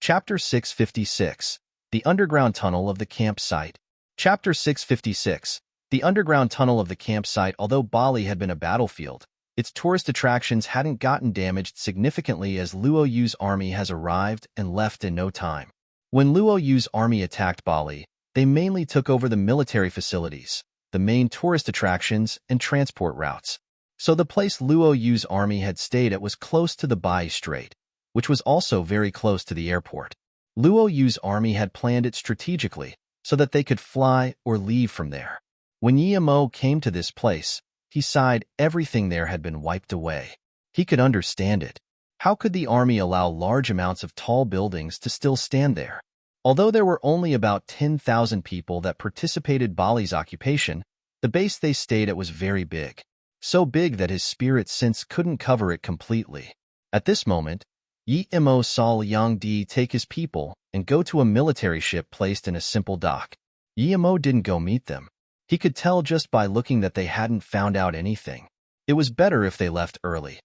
Chapter 656. The Underground Tunnel of the Campsite. Chapter 656. The Underground Tunnel of the Campsite. Although Bali had been a battlefield, its tourist attractions hadn't gotten damaged significantly as Luo Yu's army has arrived and left in no time. When Luo Yu's army attacked Bali, they mainly took over the military facilities, the main tourist attractions, and transport routes. So the place Luo Yu's army had stayed at was close to the Bai Strait, which was also very close to the airport. Luo Yu's army had planned it strategically so that they could fly or leave from there. When Yimo came to this place, he sighed. Everything there had been wiped away. He could understand it. How could the army allow large amounts of tall buildings to still stand there? Although there were only about 10,000 people that participated in Bali's occupation, the base they stayed at was very big. So big that his spirit sense couldn't cover it completely. At this moment, Yimo saw Liang Di take his people and go to a military ship placed in a simple dock. Yimo didn't go meet them. He could tell just by looking that they hadn't found out anything. It was better if they left early.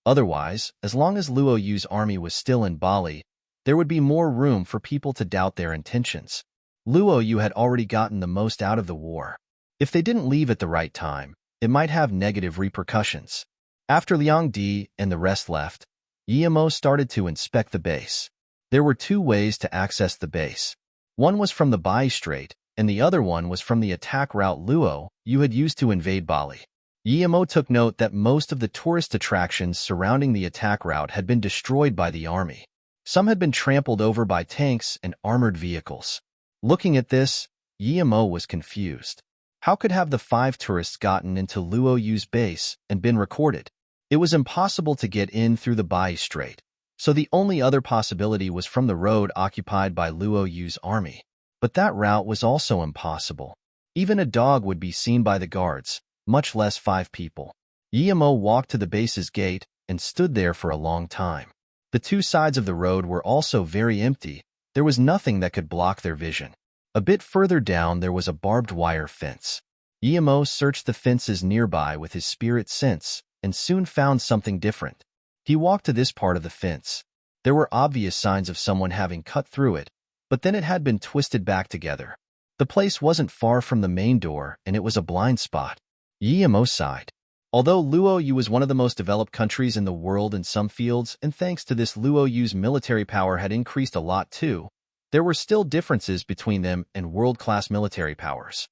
Otherwise, as long as Luo Yu's army was still in Bali, there would be more room for people to doubt their intentions. Luo Yu had already gotten the most out of the war. If they didn't leave at the right time, it might have negative repercussions. After Liang Di and the rest left, Yimo started to inspect the base. There were two ways to access the base. One was from the Bai Strait, and the other one was from the attack route Luo Yu had used to invade Bali. Yimo took note that most of the tourist attractions surrounding the attack route had been destroyed by the army. Some had been trampled over by tanks and armored vehicles. Looking at this, Yimo was confused. How could have the 5 tourists gotten into Luo Yu's base and been recorded? It was impossible to get in through the Bai Strait, so the only other possibility was from the road occupied by Luo Yu's army. But that route was also impossible. Even a dog would be seen by the guards, much less 5 people. Yimo walked to the base's gate and stood there for a long time. The 2 sides of the road were also very empty. There was nothing that could block their vision. A bit further down there was a barbed wire fence. Yimo searched the fences nearby with his spirit sense and soon found something different. He walked to this part of the fence. There were obvious signs of someone having cut through it, but then it had been twisted back together. The place wasn't far from the main door, and it was a blind spot. Yimo sighed. Although Luo Yu was one of the most developed countries in the world in some fields, and thanks to this Luo Yu's military power had increased a lot too, there were still differences between them and world-class military powers.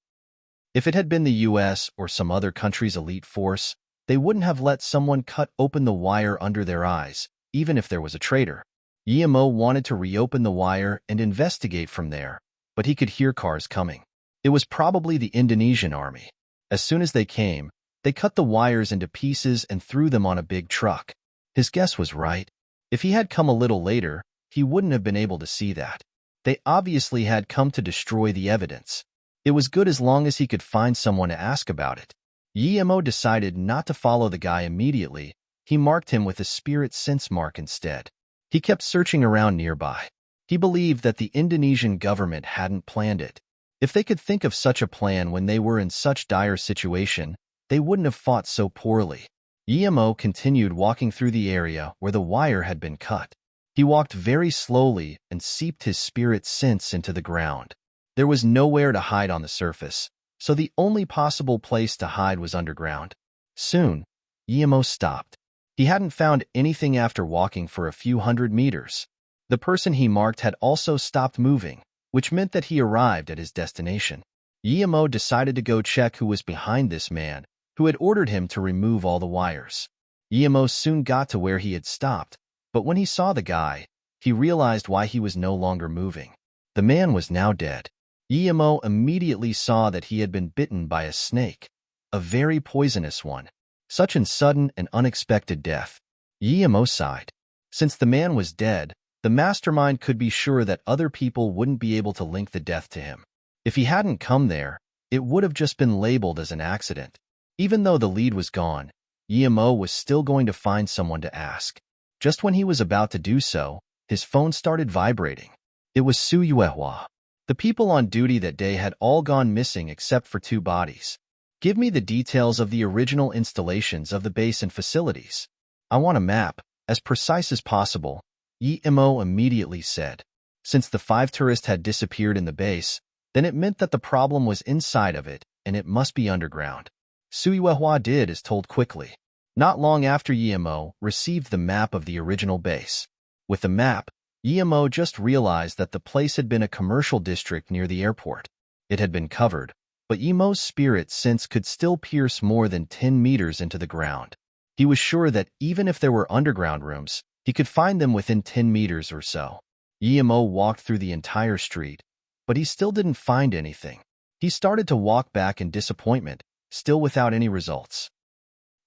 If it had been the US or some other country's elite force, they wouldn't have let someone cut open the wire under their eyes, even if there was a traitor. Yimo wanted to reopen the wire and investigate from there, but he could hear cars coming. It was probably the Indonesian army. As soon as they came, they cut the wires into pieces and threw them on a big truck. His guess was right. If he had come a little later, he wouldn't have been able to see that. They obviously had come to destroy the evidence. It was good as long as he could find someone to ask about it. Yimo decided not to follow the guy immediately. He marked him with a spirit sense mark instead. He kept searching around nearby. He believed that the Indonesian government hadn't planned it. If they could think of such a plan when they were in such dire situation, they wouldn't have fought so poorly. Yimo continued walking through the area where the wire had been cut. He walked very slowly and seeped his spirit sense into the ground. There was nowhere to hide on the surface, so the only possible place to hide was underground. Soon, Yimo stopped. He hadn't found anything after walking for a few hundred meters. The person he marked had also stopped moving, which meant that he arrived at his destination. Yimo decided to go check who was behind this man, who had ordered him to remove all the wires. Yimo soon got to where he had stopped, but when he saw the guy, he realized why he was no longer moving. The man was now dead. Yimo immediately saw that he had been bitten by a snake, a very poisonous one. Such a sudden and unexpected death. Yimo sighed. Since the man was dead, the mastermind could be sure that other people wouldn't be able to link the death to him. If he hadn't come there, it would have just been labeled as an accident. Even though the lead was gone, Yimo was still going to find someone to ask. Just when he was about to do so, his phone started vibrating. It was Su Yuehua. The people on duty that day had all gone missing except for 2 bodies. Give me the details of the original installations of the base and facilities. I want a map, as precise as possible, Yimo immediately said. Since the 5 tourists had disappeared in the base, then it meant that the problem was inside of it, and it must be underground. Suiwehua did as told quickly. Not long after Yimo received the map of the original base. With the map, Yimo just realized that the place had been a commercial district near the airport. It had been covered, but Yimo's spirit sense could still pierce more than 10 meters into the ground. He was sure that even if there were underground rooms, he could find them within 10 meters or so. Yimo walked through the entire street, but he still didn't find anything. He started to walk back in disappointment, still without any results.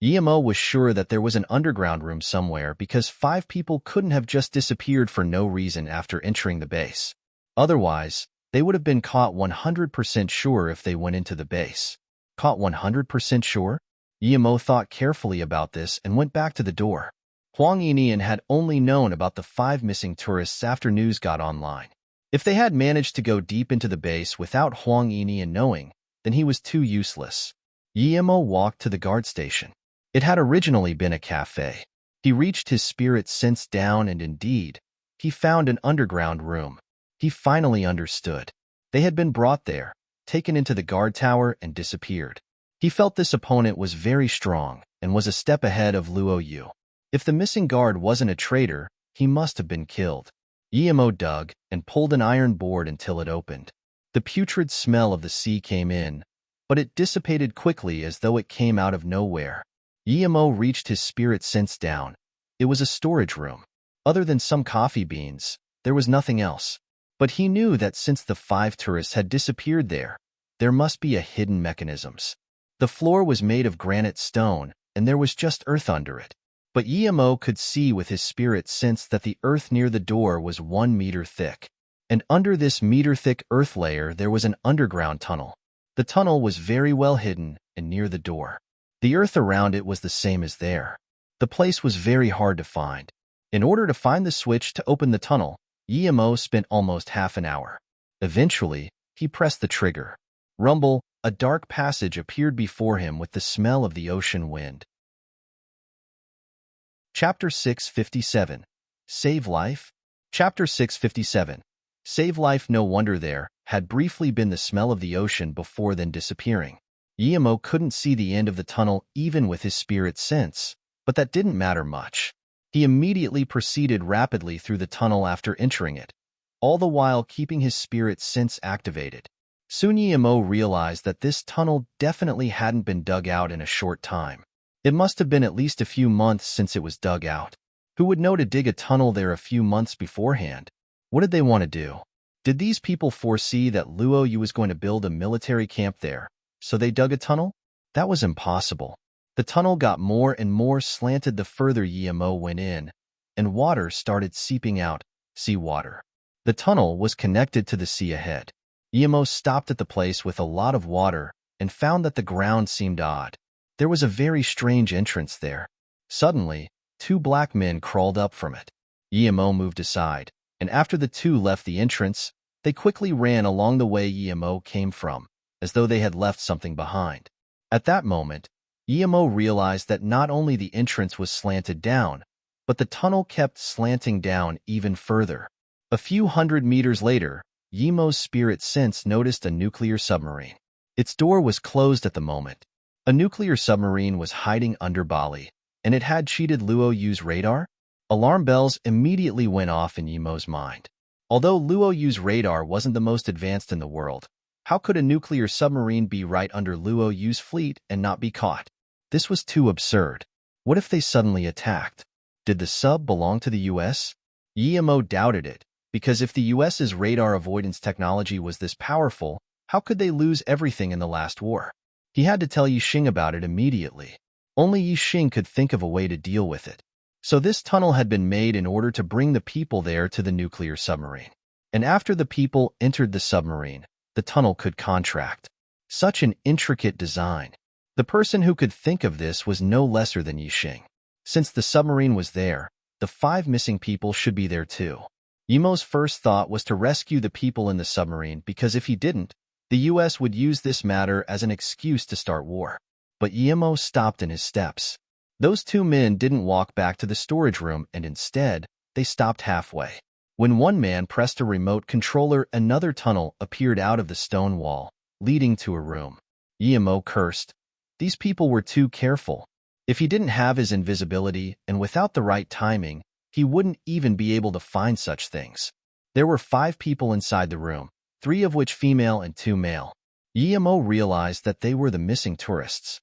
Yimo was sure that there was an underground room somewhere because 5 people couldn't have just disappeared for no reason after entering the base. Otherwise, they would have been caught 100% sure if they went into the base. Caught 100% sure? Yimo thought carefully about this and went back to the door. Huang Yinian had only known about the 5 missing tourists after news got online. If they had managed to go deep into the base without Huang Yinian knowing, then he was too useless. Yimo walked to the guard station. It had originally been a cafe. He reached his spirit sense down and indeed, he found an underground room. He finally understood. They had been brought there, taken into the guard tower and disappeared. He felt this opponent was very strong and was a step ahead of Luo Yu. If the missing guard wasn't a traitor, he must have been killed. Yimo dug and pulled an iron board until it opened. The putrid smell of the sea came in, but it dissipated quickly as though it came out of nowhere. Yimo reached his spirit sense down. It was a storage room. Other than some coffee beans, there was nothing else. But he knew that since the 5 tourists had disappeared there must be a hidden mechanisms. The floor was made of granite stone, and there was just earth under it. But Yimo could see with his spirit sense that the earth near the door was 1 meter thick. And under this meter-thick earth layer there was an underground tunnel. The tunnel was very well hidden and near the door. The earth around it was the same as there. The place was very hard to find. In order to find the switch to open the tunnel, Yimo spent almost half an hour. Eventually, he pressed the trigger. Rumble, a dark passage appeared before him with the smell of the ocean wind. Chapter 657. Save Life? Chapter 657. Save Life. No wonder there had briefly been the smell of the ocean before then disappearing. Yimo couldn't see the end of the tunnel even with his spirit sense, but that didn't matter much. He immediately proceeded rapidly through the tunnel after entering it, all the while keeping his spirit sense activated. Soon Yimo realized that this tunnel definitely hadn't been dug out in a short time. It must have been at least a few months since it was dug out. Who would know to dig a tunnel there a few months beforehand? What did they want to do? Did these people foresee that Luo Yu was going to build a military camp there, so they dug a tunnel? That was impossible. The tunnel got more and more slanted the further Yimo went in, and water started seeping out, seawater. The tunnel was connected to the sea ahead. Yimo stopped at the place with a lot of water and found that the ground seemed odd. There was a very strange entrance there. Suddenly, 2 black men crawled up from it. Yimo moved aside, and after the 2 left the entrance, they quickly ran along the way Yimo came from, as though they had left something behind. At that moment, Yimo realized that not only the entrance was slanted down, but the tunnel kept slanting down even further. A few hundred meters later, Yimo's spirit sense noticed a nuclear submarine. Its door was closed at the moment. A nuclear submarine was hiding under Bali, and it had cheated Luo Yu's radar? Alarm bells immediately went off in Yimo's mind. Although Luo Yu's radar wasn't the most advanced in the world, how could a nuclear submarine be right under Luo Yu's fleet and not be caught? This was too absurd. What if they suddenly attacked? Did the sub belong to the US? Yimo doubted it, because if the US's radar avoidance technology was this powerful, how could they lose everything in the last war? He had to tell Yixing about it immediately. Only Yixing could think of a way to deal with it. So this tunnel had been made in order to bring the people there to the nuclear submarine. And after the people entered the submarine, the tunnel could contract. Such an intricate design. The person who could think of this was no lesser than Yixing. Since the submarine was there, the 5 missing people should be there too. Yimo's first thought was to rescue the people in the submarine because if he didn't, the US would use this matter as an excuse to start war. But Yimo stopped in his steps. Those 2 men didn't walk back to the storage room and instead, they stopped halfway. When one man pressed a remote controller, another tunnel appeared out of the stone wall, leading to a room. Guillermo cursed. These people were too careful. If he didn't have his invisibility and without the right timing, he wouldn't even be able to find such things. There were 5 people inside the room, 3 of which female and 2 male. Guillermo realized that they were the missing tourists.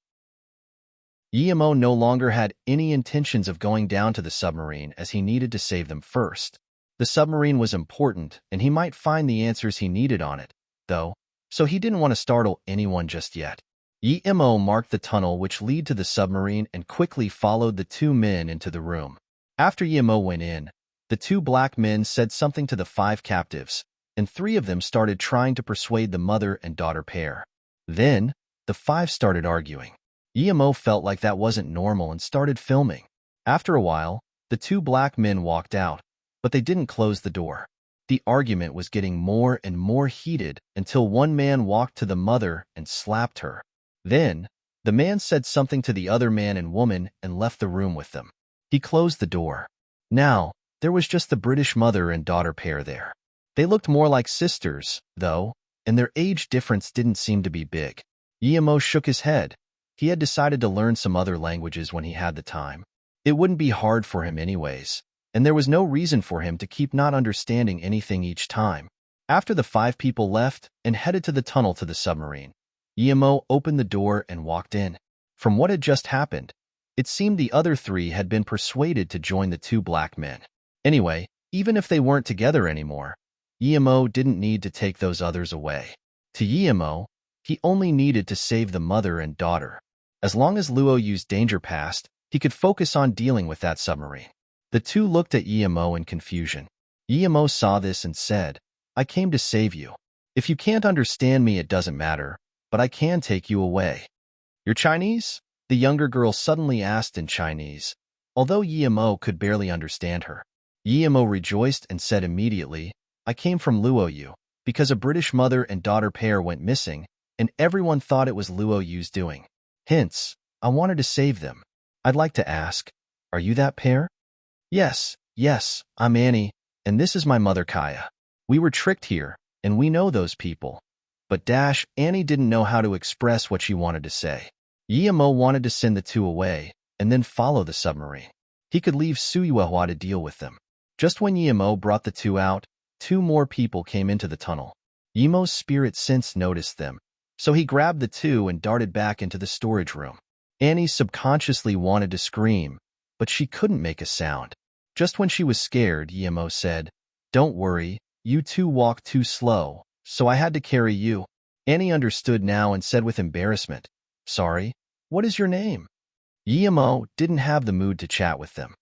Guillermo no longer had any intentions of going down to the submarine as he needed to save them first. The submarine was important, and he might find the answers he needed on it, though, so he didn't want to startle anyone just yet. Guillermo marked the tunnel which led to the submarine and quickly followed the 2 men into the room. After Guillermo went in, the 2 black men said something to the 5 captives, and 3 of them started trying to persuade the mother and daughter pair. Then, the 5 started arguing. Guillermo felt like that wasn't normal and started filming. After a while, the 2 black men walked out, but they didn't close the door. The argument was getting more and more heated until one man walked to the mother and slapped her. Then, the man said something to the other man and woman and left the room with them. He closed the door. Now, there was just the British mother and daughter pair there. They looked more like sisters, though, and their age difference didn't seem to be big. Guillermo shook his head. He had decided to learn some other languages when he had the time. It wouldn't be hard for him anyways, and there was no reason for him to keep not understanding anything each time. After the 5 people left and headed to the tunnel to the submarine, Guillermo opened the door and walked in. From what had just happened, it seemed the other 3 had been persuaded to join the 2 black men. Anyway, even if they weren't together anymore, Guillermo didn't need to take those others away. To Guillermo, he only needed to save the mother and daughter. As long as Luo Yu's danger passed, he could focus on dealing with that submarine. The 2 looked at Guillermo in confusion. Guillermo saw this and said, "I came to save you. If you can't understand me, it doesn't matter, but I can take you away." "You're Chinese?" the younger girl suddenly asked in Chinese, although Guillermo could barely understand her. Guillermo rejoiced and said immediately, "I came from Luo Yu, because a British mother and daughter pair went missing, and everyone thought it was Luo Yu's doing. Hence, I wanted to save them. I'd like to ask, are you that pair?" Yes, I'm Annie, and this is my mother Kaya. We were tricked here, and we know those people." But Annie didn't know how to express what she wanted to say. Guillermo wanted to send the 2 away, and then follow the submarine. He could leave Suyuehua to deal with them. Just when Guillermo brought the 2 out, 2 more people came into the tunnel. Guillermo's spirit sense noticed them, so he grabbed the 2 and darted back into the storage room. Annie subconsciously wanted to scream, but she couldn't make a sound. Just when she was scared, Guillermo said, "Don't worry, you 2 walk too slow, so I had to carry you." Annie understood now and said with embarrassment, "Sorry, what is your name?" Guillermo didn't have the mood to chat with them.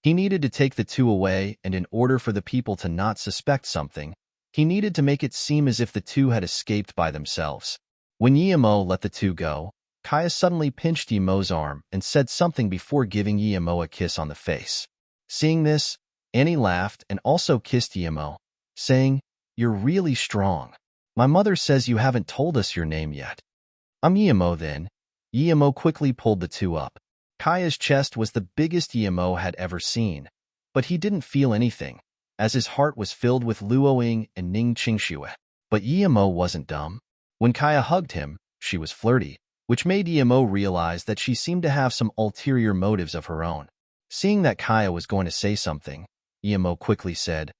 He needed to take the 2 away, and in order for the people to not suspect something, he needed to make it seem as if the 2 had escaped by themselves. When Guillermo let the 2 go, Kaya suddenly pinched Guillermo's arm and said something before giving Guillermo a kiss on the face. Seeing this, Annie laughed and also kissed Guillermo, saying, "You're really strong. My mother says you haven't told us your name yet." "I'm Guillermo then." Guillermo quickly pulled the 2 up. Kaya's chest was the biggest Guillermo had ever seen, but he didn't feel anything, as his heart was filled with Luoying and Ning Qingxue. But Guillermo wasn't dumb. When Kaya hugged him, she was flirty, which made Guillermo realize that she seemed to have some ulterior motives of her own. Seeing that Kaya was going to say something, Guillermo quickly said,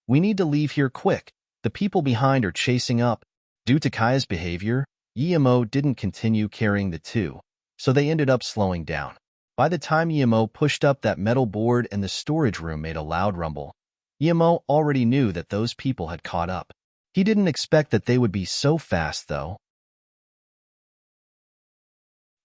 "We need to leave here quick. The people behind are chasing up." Due to Kaya's behavior, Guillermo didn't continue carrying the 2, so they ended up slowing down. By the time Guillermo pushed up that metal board and the storage room made a loud rumble, Guillermo already knew that those people had caught up. He didn't expect that they would be so fast, though.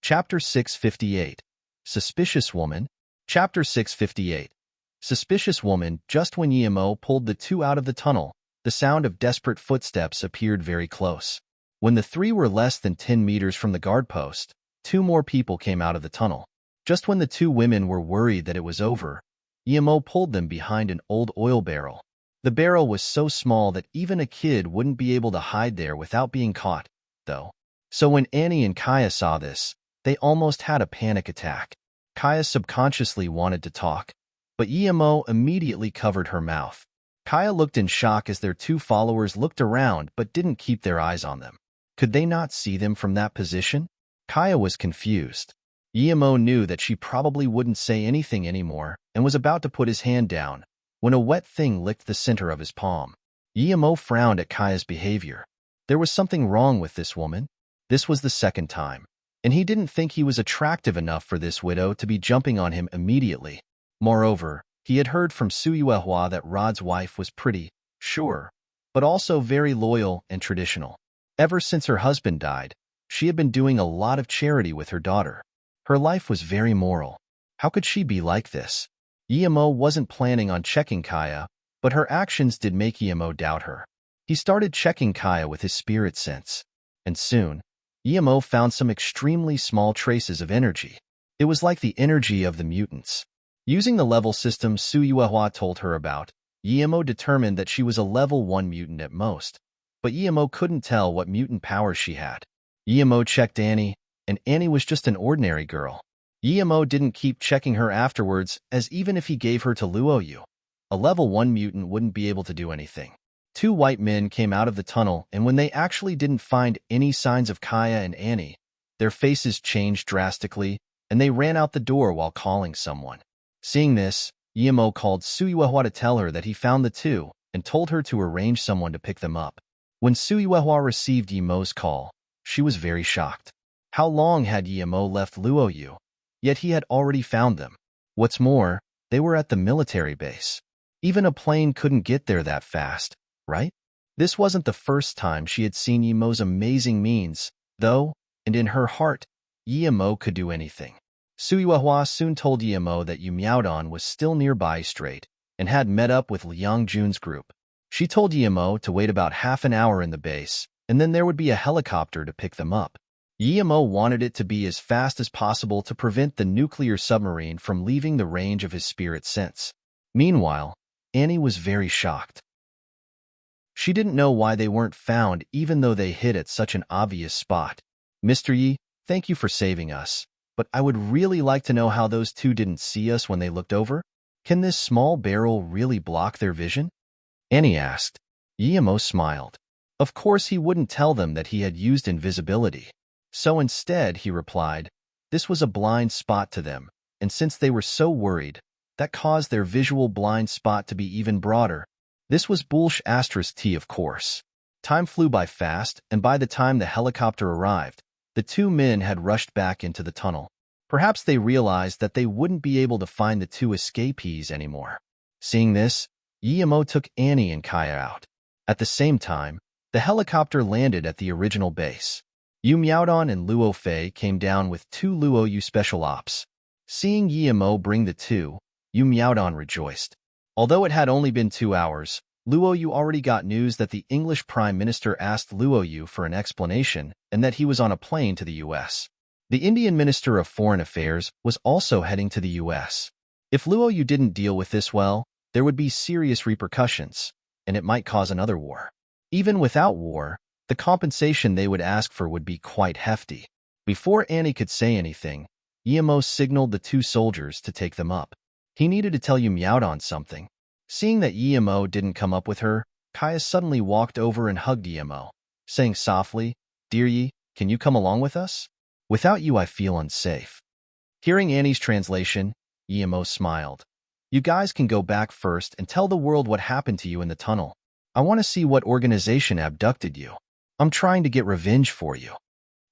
Chapter 658. Suspicious Woman. Chapter 658. Suspicious Woman. Just when Guillermo pulled the 2 out of the tunnel, the sound of desperate footsteps appeared very close. When the 3 were less than 10 meters from the guard post, 2 more people came out of the tunnel. Just when the 2 women were worried that it was over, Guillermo pulled them behind an old oil barrel. The barrel was so small that even a kid wouldn't be able to hide there without being caught, though. So when Annie and Kaya saw this, they almost had a panic attack. Kaya subconsciously wanted to talk, but Guillermo immediately covered her mouth. Kaya looked in shock as their two followers looked around but didn't keep their eyes on them. Could they not see them from that position? Kaya was confused. Emo knew that she probably wouldn't say anything anymore and was about to put his hand down when a wet thing licked the center of his palm. Emo frowned at Kaya's behavior. There was something wrong with this woman. This was the second time, and he didn't think he was attractive enough for this widow to be jumping on him immediately. Moreover, he had heard from Suyuehua that Rod's wife was pretty, sure, but also very loyal and traditional. Ever since her husband died, she had been doing a lot of charity with her daughter. Her life was very moral. How could she be like this? Emo wasn't planning on checking Kaya, but her actions did make Emo doubt her. He started checking Kaya with his spirit sense, and soon, Emo found some extremely small traces of energy. It was like the energy of the mutants. Using the level system Suyuehua told her about, Emo determined that she was a level 1 mutant at most, but Emo couldn't tell what mutant powers she had. Emo checked Annie, and Annie was just an ordinary girl. Emo didn't keep checking her afterwards, as even if he gave her to Luoyu, a level 1 mutant wouldn't be able to do anything. Two white men came out of the tunnel, and when they actually didn't find any signs of Kaya and Annie, their faces changed drastically, and they ran out the door while calling someone. Seeing this, Emo called Suyuehua to tell her that he found the two and told her to arrange someone to pick them up. When Suyuehua received Emo's call, she was very shocked. How long had Emo left Luoyu? Yet he had already found them. What's more, they were at the military base. Even a plane couldn't get there that fast, right? This wasn't the first time she had seen Emo's amazing means, though, and in her heart, Emo could do anything. Suyuehua soon told Emo that Yu Miaodong was still nearby straight and had met up with Liang Jun's group. She told Emo to wait about half an hour in the base, and then there would be a helicopter to pick them up. Emo wanted it to be as fast as possible to prevent the nuclear submarine from leaving the range of his spirit sense. Meanwhile, Annie was very shocked. She didn't know why they weren't found even though they hid at such an obvious spot. Mr. Yi, thank you for saving us, but I would really like to know how those two didn't see us when they looked over. Can this small barrel really block their vision? Annie asked. Emo smiled. Of course he wouldn't tell them that he had used invisibility. So instead, he replied, this was a blind spot to them, and since they were so worried, that caused their visual blind spot to be even broader. This was *T, of course. Time flew by fast, and by the time the helicopter arrived, the two men had rushed back into the tunnel. Perhaps they realized that they wouldn't be able to find the two escapees anymore. Seeing this, Emo took Annie and Kaya out. At the same time, the helicopter landed at the original base. Yu Miaodong and Luo Fei came down with two Luoyu special ops. Seeing Emo bring the two, Yu Miaodong rejoiced. Although it had only been 2 hours, Luoyu already got news that the English Prime Minister asked Luoyu for an explanation and that he was on a plane to the U.S. The Indian Minister of Foreign Affairs was also heading to the U.S. If Luoyu didn't deal with this well, there would be serious repercussions, and it might cause another war. Even without war, the compensation they would ask for would be quite hefty. Before Annie could say anything, Emo signaled the two soldiers to take them up. He needed to tell Yu Miaodong something. Seeing that Emo didn't come up with her, Kaya suddenly walked over and hugged Emo, saying softly, Dear Yi, can you come along with us? Without you I feel unsafe. Hearing Annie's translation, Emo smiled. You guys can go back first and tell the world what happened to you in the tunnel. I want to see what organization abducted you. I'm trying to get revenge for you.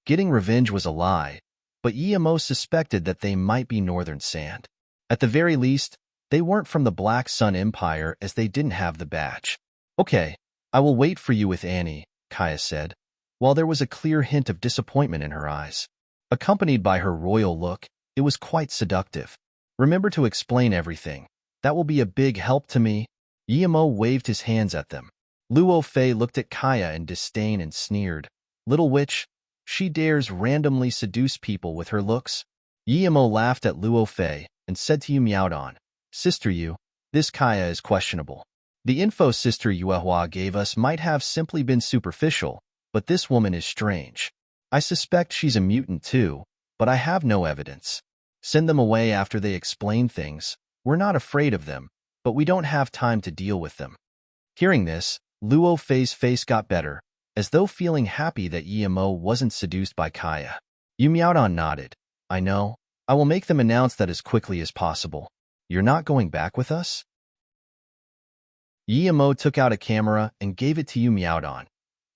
Getting revenge was a lie, but Emo suspected that they might be Northern Sand. At the very least, they weren't from the Black Sun Empire as they didn't have the badge. Okay, I will wait for you with Annie, Kaya said, while there was a clear hint of disappointment in her eyes. Accompanied by her royal look, it was quite seductive. Remember to explain everything. That will be a big help to me. Emo waved his hands at them. Luo Fei looked at Kaya in disdain and sneered. Little witch, she dares randomly seduce people with her looks. Emo laughed at Luo Fei and said to Yu Miaodong, Sister Yu, this Kaya is questionable. The info Sister Yuehua gave us might have simply been superficial, but this woman is strange. I suspect she's a mutant too, but I have no evidence. Send them away after they explain things. We're not afraid of them, but we don't have time to deal with them. Hearing this, Luo Fei's face got better, as though feeling happy that Yimo wasn't seduced by Kaya. Yu Miaodong nodded. I know. I will make them announce that as quickly as possible. You're not going back with us? Yimo took out a camera and gave it to Yu Miaodong.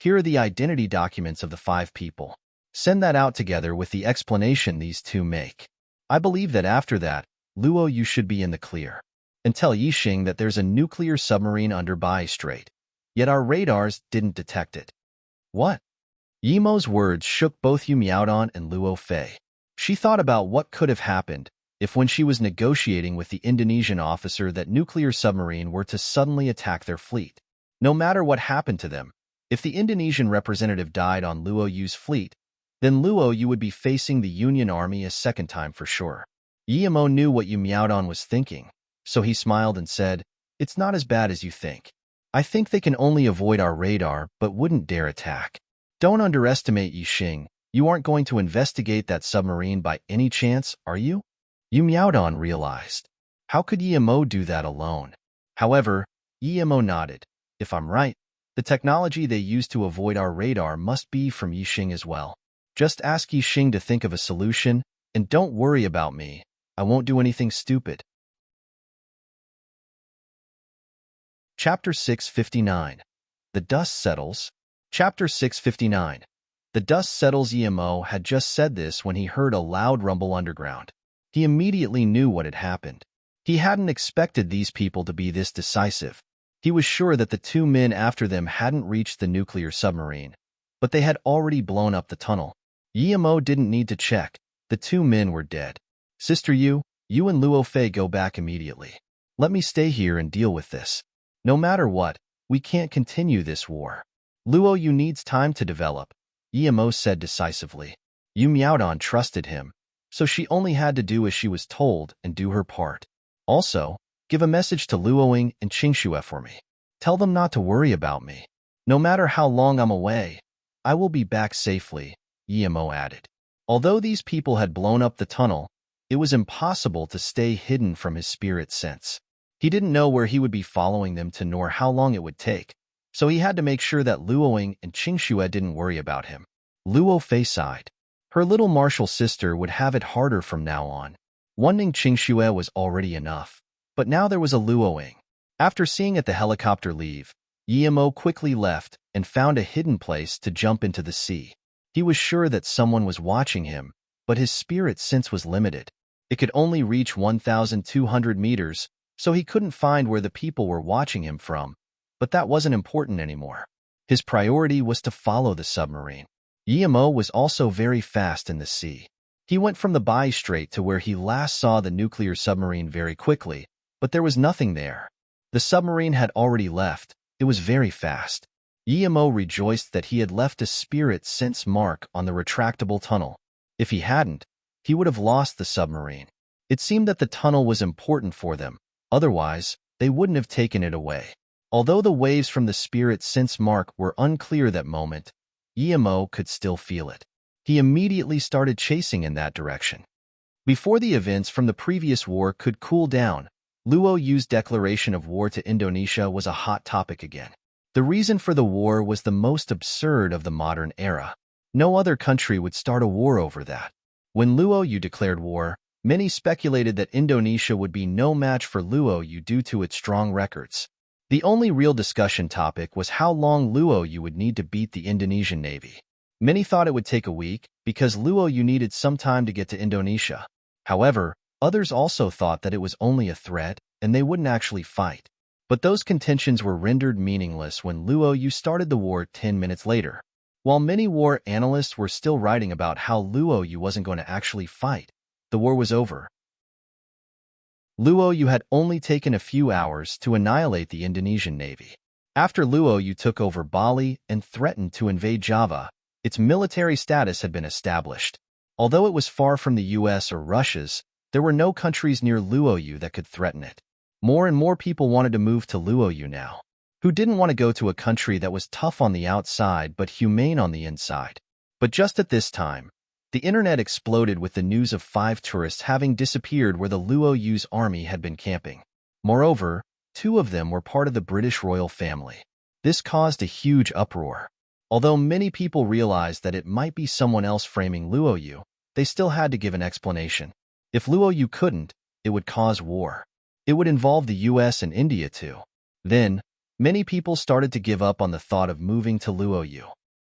Here are the identity documents of the 5 people. Send that out together with the explanation these two make. I believe that after that, Luo you should be in the clear. And tell Yixing that there's a nuclear submarine under Bai Strait. Yet our radars didn't detect it. What? Yimo's words shook both Yu Miaodong and Luo Fei. She thought about what could have happened if when she was negotiating with the Indonesian officer that nuclear submarine were to suddenly attack their fleet. No matter what happened to them, if the Indonesian representative died on Luo Yu's fleet, then Luo Yu would be facing the Union Army a second time for sure. Yimo knew what Yu Miaodong was thinking, so he smiled and said, It's not as bad as you think. I think they can only avoid our radar but wouldn't dare attack. Don't underestimate Yixing. You aren't going to investigate that submarine by any chance, are you? Yu Miaodong realized. How could Yimo do that alone? However, Yimo nodded. If I'm right, the technology they use to avoid our radar must be from Yixing as well. Just ask Yixing to think of a solution, and don't worry about me. I won't do anything stupid. Chapter 659. The Dust Settles. Chapter 659. The dust settles. Yimo had just said this when he heard a loud rumble underground. He immediately knew what had happened. He hadn't expected these people to be this decisive. He was sure that the 2 men after them hadn't reached the nuclear submarine, but they had already blown up the tunnel. Yimo didn't need to check. The 2 men were dead. Sister Yu, you and Luo Fei go back immediately. Let me stay here and deal with this. No matter what, we can't continue this war. Luo Yu needs time to develop, Yimo said decisively. Yu Miaodong trusted him, so she only had to do as she was told and do her part. Also, give a message to Luoying and Qingxue for me. Tell them not to worry about me. No matter how long I'm away, I will be back safely, Yimo added. Although these people had blown up the tunnel, it was impossible to stay hidden from his spirit sense. He didn't know where he would be following them to nor how long it would take, so he had to make sure that Luoying and Qingxue didn't worry about him. Luo Fei sighed. Her little martial sister would have it harder from now on. Wanting Qingxue was already enough, but now there was a Luoying. After seeing the helicopter leave, Yimo quickly left and found a hidden place to jump into the sea. He was sure that someone was watching him, but his spirit sense was limited. It could only reach 1,200 meters, so he couldn't find where the people were watching him from, but that wasn't important anymore. His priority was to follow the submarine. Yimo was also very fast in the sea. He went from the Bai Strait to where he last saw the nuclear submarine very quickly, but there was nothing there. The submarine had already left. It was very fast. Yimo rejoiced that he had left a spirit sense mark on the retractable tunnel. If he hadn't, he would have lost the submarine. It seemed that the tunnel was important for them. Otherwise, they wouldn't have taken it away. Although the waves from the spirit sense mark were unclear that moment, Yimo could still feel it. He immediately started chasing in that direction. Before the events from the previous war could cool down, Luo Yu's declaration of war to Indonesia was a hot topic again. The reason for the war was the most absurd of the modern era. No other country would start a war over that. When Luo Yu declared war, many speculated that Indonesia would be no match for Luo Yu due to its strong records. The only real discussion topic was how long Luo Yu would need to beat the Indonesian Navy. Many thought it would take a week because Luo Yu needed some time to get to Indonesia. However, others also thought that it was only a threat and they wouldn't actually fight. But those contentions were rendered meaningless when Luo Yu started the war 10 minutes later. While many war analysts were still writing about how Luo Yu wasn't going to actually fight, the war was over. Luo Yu had only taken a few hours to annihilate the Indonesian Navy. After Luo Yu took over Bali and threatened to invade Java, its military status had been established. Although it was far from the US or Russia's, there were no countries near Luo Yu that could threaten it. More and more people wanted to move to Luo Yu now. Who didn't want to go to a country that was tough on the outside but humane on the inside? But just at this time, the internet exploded with the news of 5 tourists having disappeared where the Luo Yu's army had been camping. Moreover, 2 of them were part of the British royal family. This caused a huge uproar. Although many people realized that it might be someone else framing Luo Yu, they still had to give an explanation. If Luo Yu couldn't, it would cause war. It would involve the US and India too. Then, many people started to give up on the thought of moving to Luo Yu.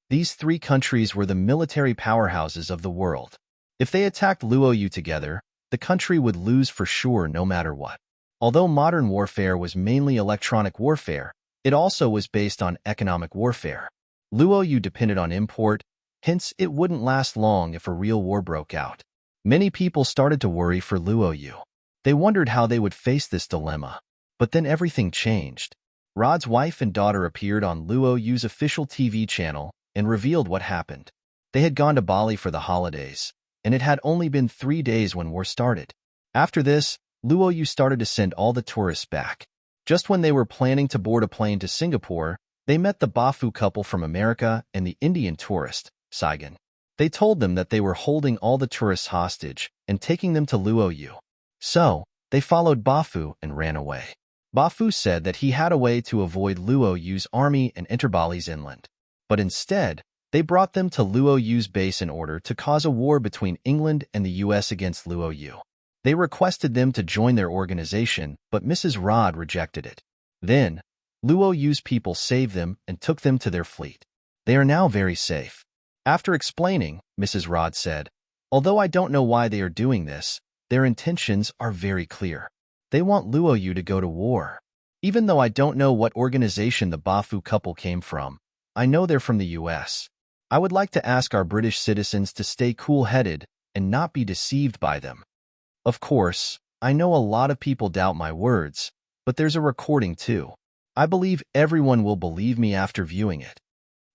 These 3 countries were the military powerhouses of the world. If they attacked Luo Yu together, the country would lose for sure no matter what. Although modern warfare was mainly electronic warfare, it also was based on economic warfare. Luo Yu depended on import, hence it wouldn't last long if a real war broke out. Many people started to worry for Luo Yu. They wondered how they would face this dilemma. But then everything changed. Rod's wife and daughter appeared on Luo Yu's official TV channel and revealed what happened. They had gone to Bali for the holidays, and it had only been 3 days when war started. After this, Luo Yu started to send all the tourists back. Just when they were planning to board a plane to Singapore, they met the Bafu couple from America and the Indian tourist, Saigon. They told them that they were holding all the tourists hostage and taking them to Luo Yu. So, they followed Bafu and ran away. Bafu said that he had a way to avoid Luo Yu's army and enter Bali's inland. But instead, they brought them to Luo Yu's base in order to cause a war between England and the US against Luo Yu. They requested them to join their organization, but Mrs. Rod rejected it. Then, Luo Yu's people saved them and took them to their fleet. They are now very safe. After explaining, Mrs. Rod said, "Although I don't know why they are doing this, their intentions are very clear. They want Luo Yu to go to war. Even though I don't know what organization the Bafu couple came from, I know they're from the US. I would like to ask our British citizens to stay cool-headed and not be deceived by them." Of course, I know a lot of people doubt my words, but there's a recording too. I believe everyone will believe me after viewing it.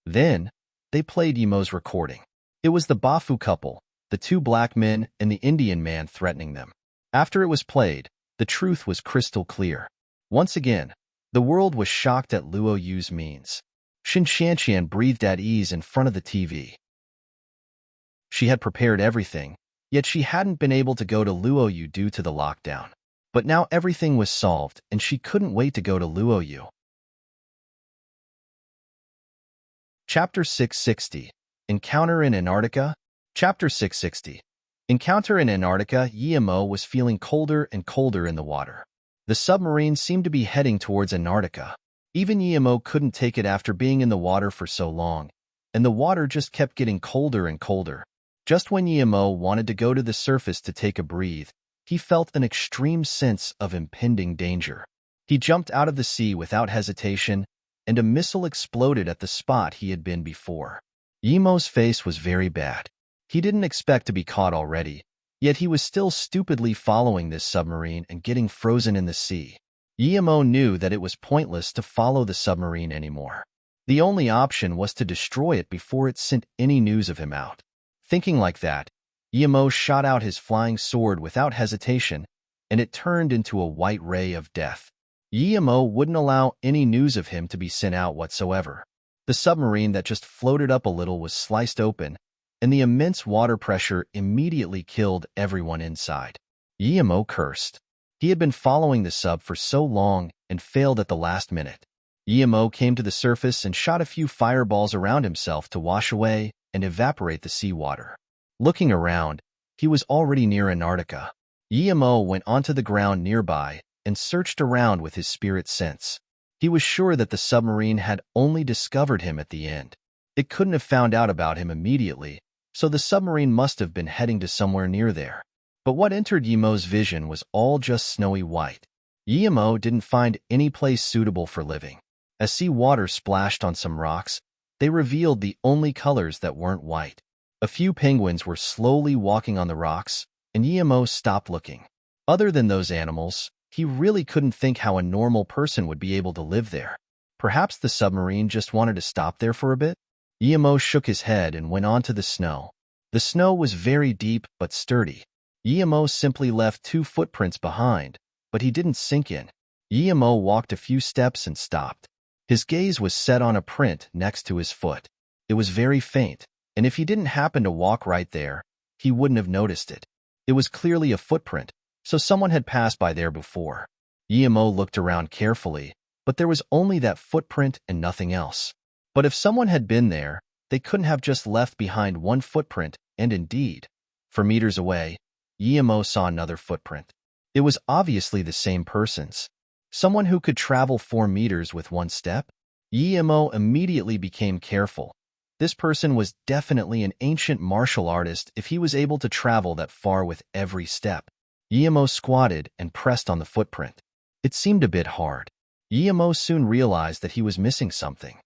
Then, they played Yimo's recording. It was the Bafu couple, the 2 black men and the Indian man threatening them. After it was played, the truth was crystal clear. Once again, the world was shocked at Luo Yu's means. Xin Shanqian breathed at ease in front of the TV. She had prepared everything, yet she hadn't been able to go to Luo Yu due to the lockdown. But now everything was solved, and she couldn't wait to go to Luo Yu. Chapter 660. Encounter in Antarctica. Chapter 660. Encounter in Antarctica. Yimo was feeling colder and colder in the water. The submarine seemed to be heading towards Antarctica. Even Yimo couldn't take it after being in the water for so long, and the water just kept getting colder and colder. Just when Yimo wanted to go to the surface to take a breathe, he felt an extreme sense of impending danger. He jumped out of the sea without hesitation, and a missile exploded at the spot he had been before. Yimo's face was very bad. He didn't expect to be caught already, yet he was still stupidly following this submarine and getting frozen in the sea. Yimo knew that it was pointless to follow the submarine anymore. The only option was to destroy it before it sent any news of him out. Thinking like that, Yimo shot out his flying sword without hesitation, and it turned into a white ray of death. Yimo wouldn't allow any news of him to be sent out whatsoever. The submarine that just floated up a little was sliced open, and the immense water pressure immediately killed everyone inside. Yimo cursed. He had been following the sub for so long and failed at the last minute. Yimo came to the surface and shot a few fireballs around himself to wash away and evaporate the seawater. Looking around, he was already near Antarctica. Yimo went onto the ground nearby and searched around with his spirit sense. He was sure that the submarine had only discovered him at the end. It couldn't have found out about him immediately, so the submarine must have been heading to somewhere near there. But what entered Yimo's vision was all just snowy white. Yimo didn't find any place suitable for living. As sea water splashed on some rocks, they revealed the only colors that weren't white. A few penguins were slowly walking on the rocks, and Yimo stopped looking. Other than those animals, he really couldn't think how a normal person would be able to live there. Perhaps the submarine just wanted to stop there for a bit? Yimo shook his head and went on to the snow. The snow was very deep but sturdy. Yimo simply left 2 footprints behind, but he didn't sink in. Yimo walked a few steps and stopped. His gaze was set on a print next to his foot. It was very faint, and if he didn't happen to walk right there, he wouldn't have noticed it. It was clearly a footprint, so someone had passed by there before. Guillermo looked around carefully, but there was only that footprint and nothing else. But if someone had been there, they couldn't have just left behind one footprint, and indeed, for meters away, Guillermo saw another footprint. It was obviously the same person's. Someone who could travel 4 meters with one step? Guillermo immediately became careful. This person was definitely an ancient martial artist if he was able to travel that far with every step. Guillermo squatted and pressed on the footprint. It seemed a bit hard. Guillermo soon realized that he was missing something.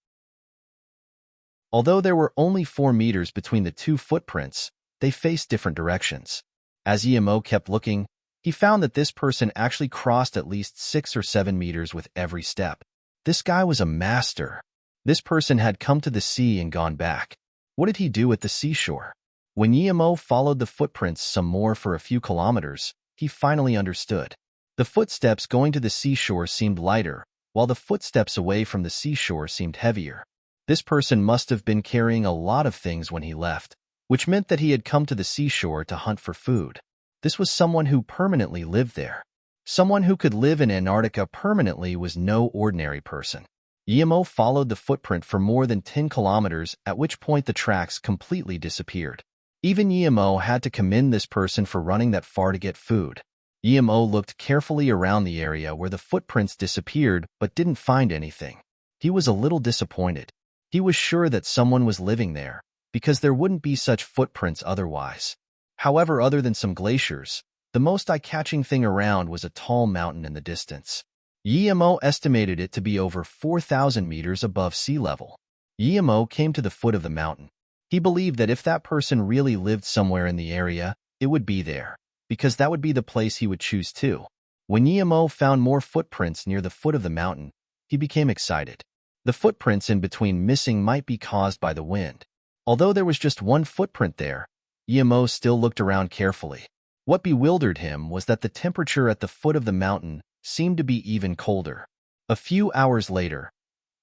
Although there were only 4 meters between the two footprints, they faced different directions. As Guillermo kept looking, he found that this person actually crossed at least 6 or 7 meters with every step. This guy was a master. This person had come to the sea and gone back. What did he do at the seashore? When Guillermo followed the footprints some more for a few kilometers, he finally understood. The footsteps going to the seashore seemed lighter, while the footsteps away from the seashore seemed heavier. This person must have been carrying a lot of things when he left, which meant that he had come to the seashore to hunt for food. This was someone who permanently lived there. Someone who could live in Antarctica permanently was no ordinary person. Guillermo followed the footprint for more than 10 kilometers, at which point the tracks completely disappeared. Even Guillermo had to commend this person for running that far to get food. Guillermo looked carefully around the area where the footprints disappeared but didn't find anything. He was a little disappointed. He was sure that someone was living there, because there wouldn't be such footprints otherwise. However, other than some glaciers, the most eye-catching thing around was a tall mountain in the distance. Guillermo estimated it to be over 4,000 meters above sea level. Guillermo came to the foot of the mountain. He believed that if that person really lived somewhere in the area, it would be there, because that would be the place he would choose too. When Guillermo found more footprints near the foot of the mountain, he became excited. The footprints in between missing might be caused by the wind. Although there was just one footprint there, Guillermo still looked around carefully. What bewildered him was that the temperature at the foot of the mountain seemed to be even colder. A few hours later,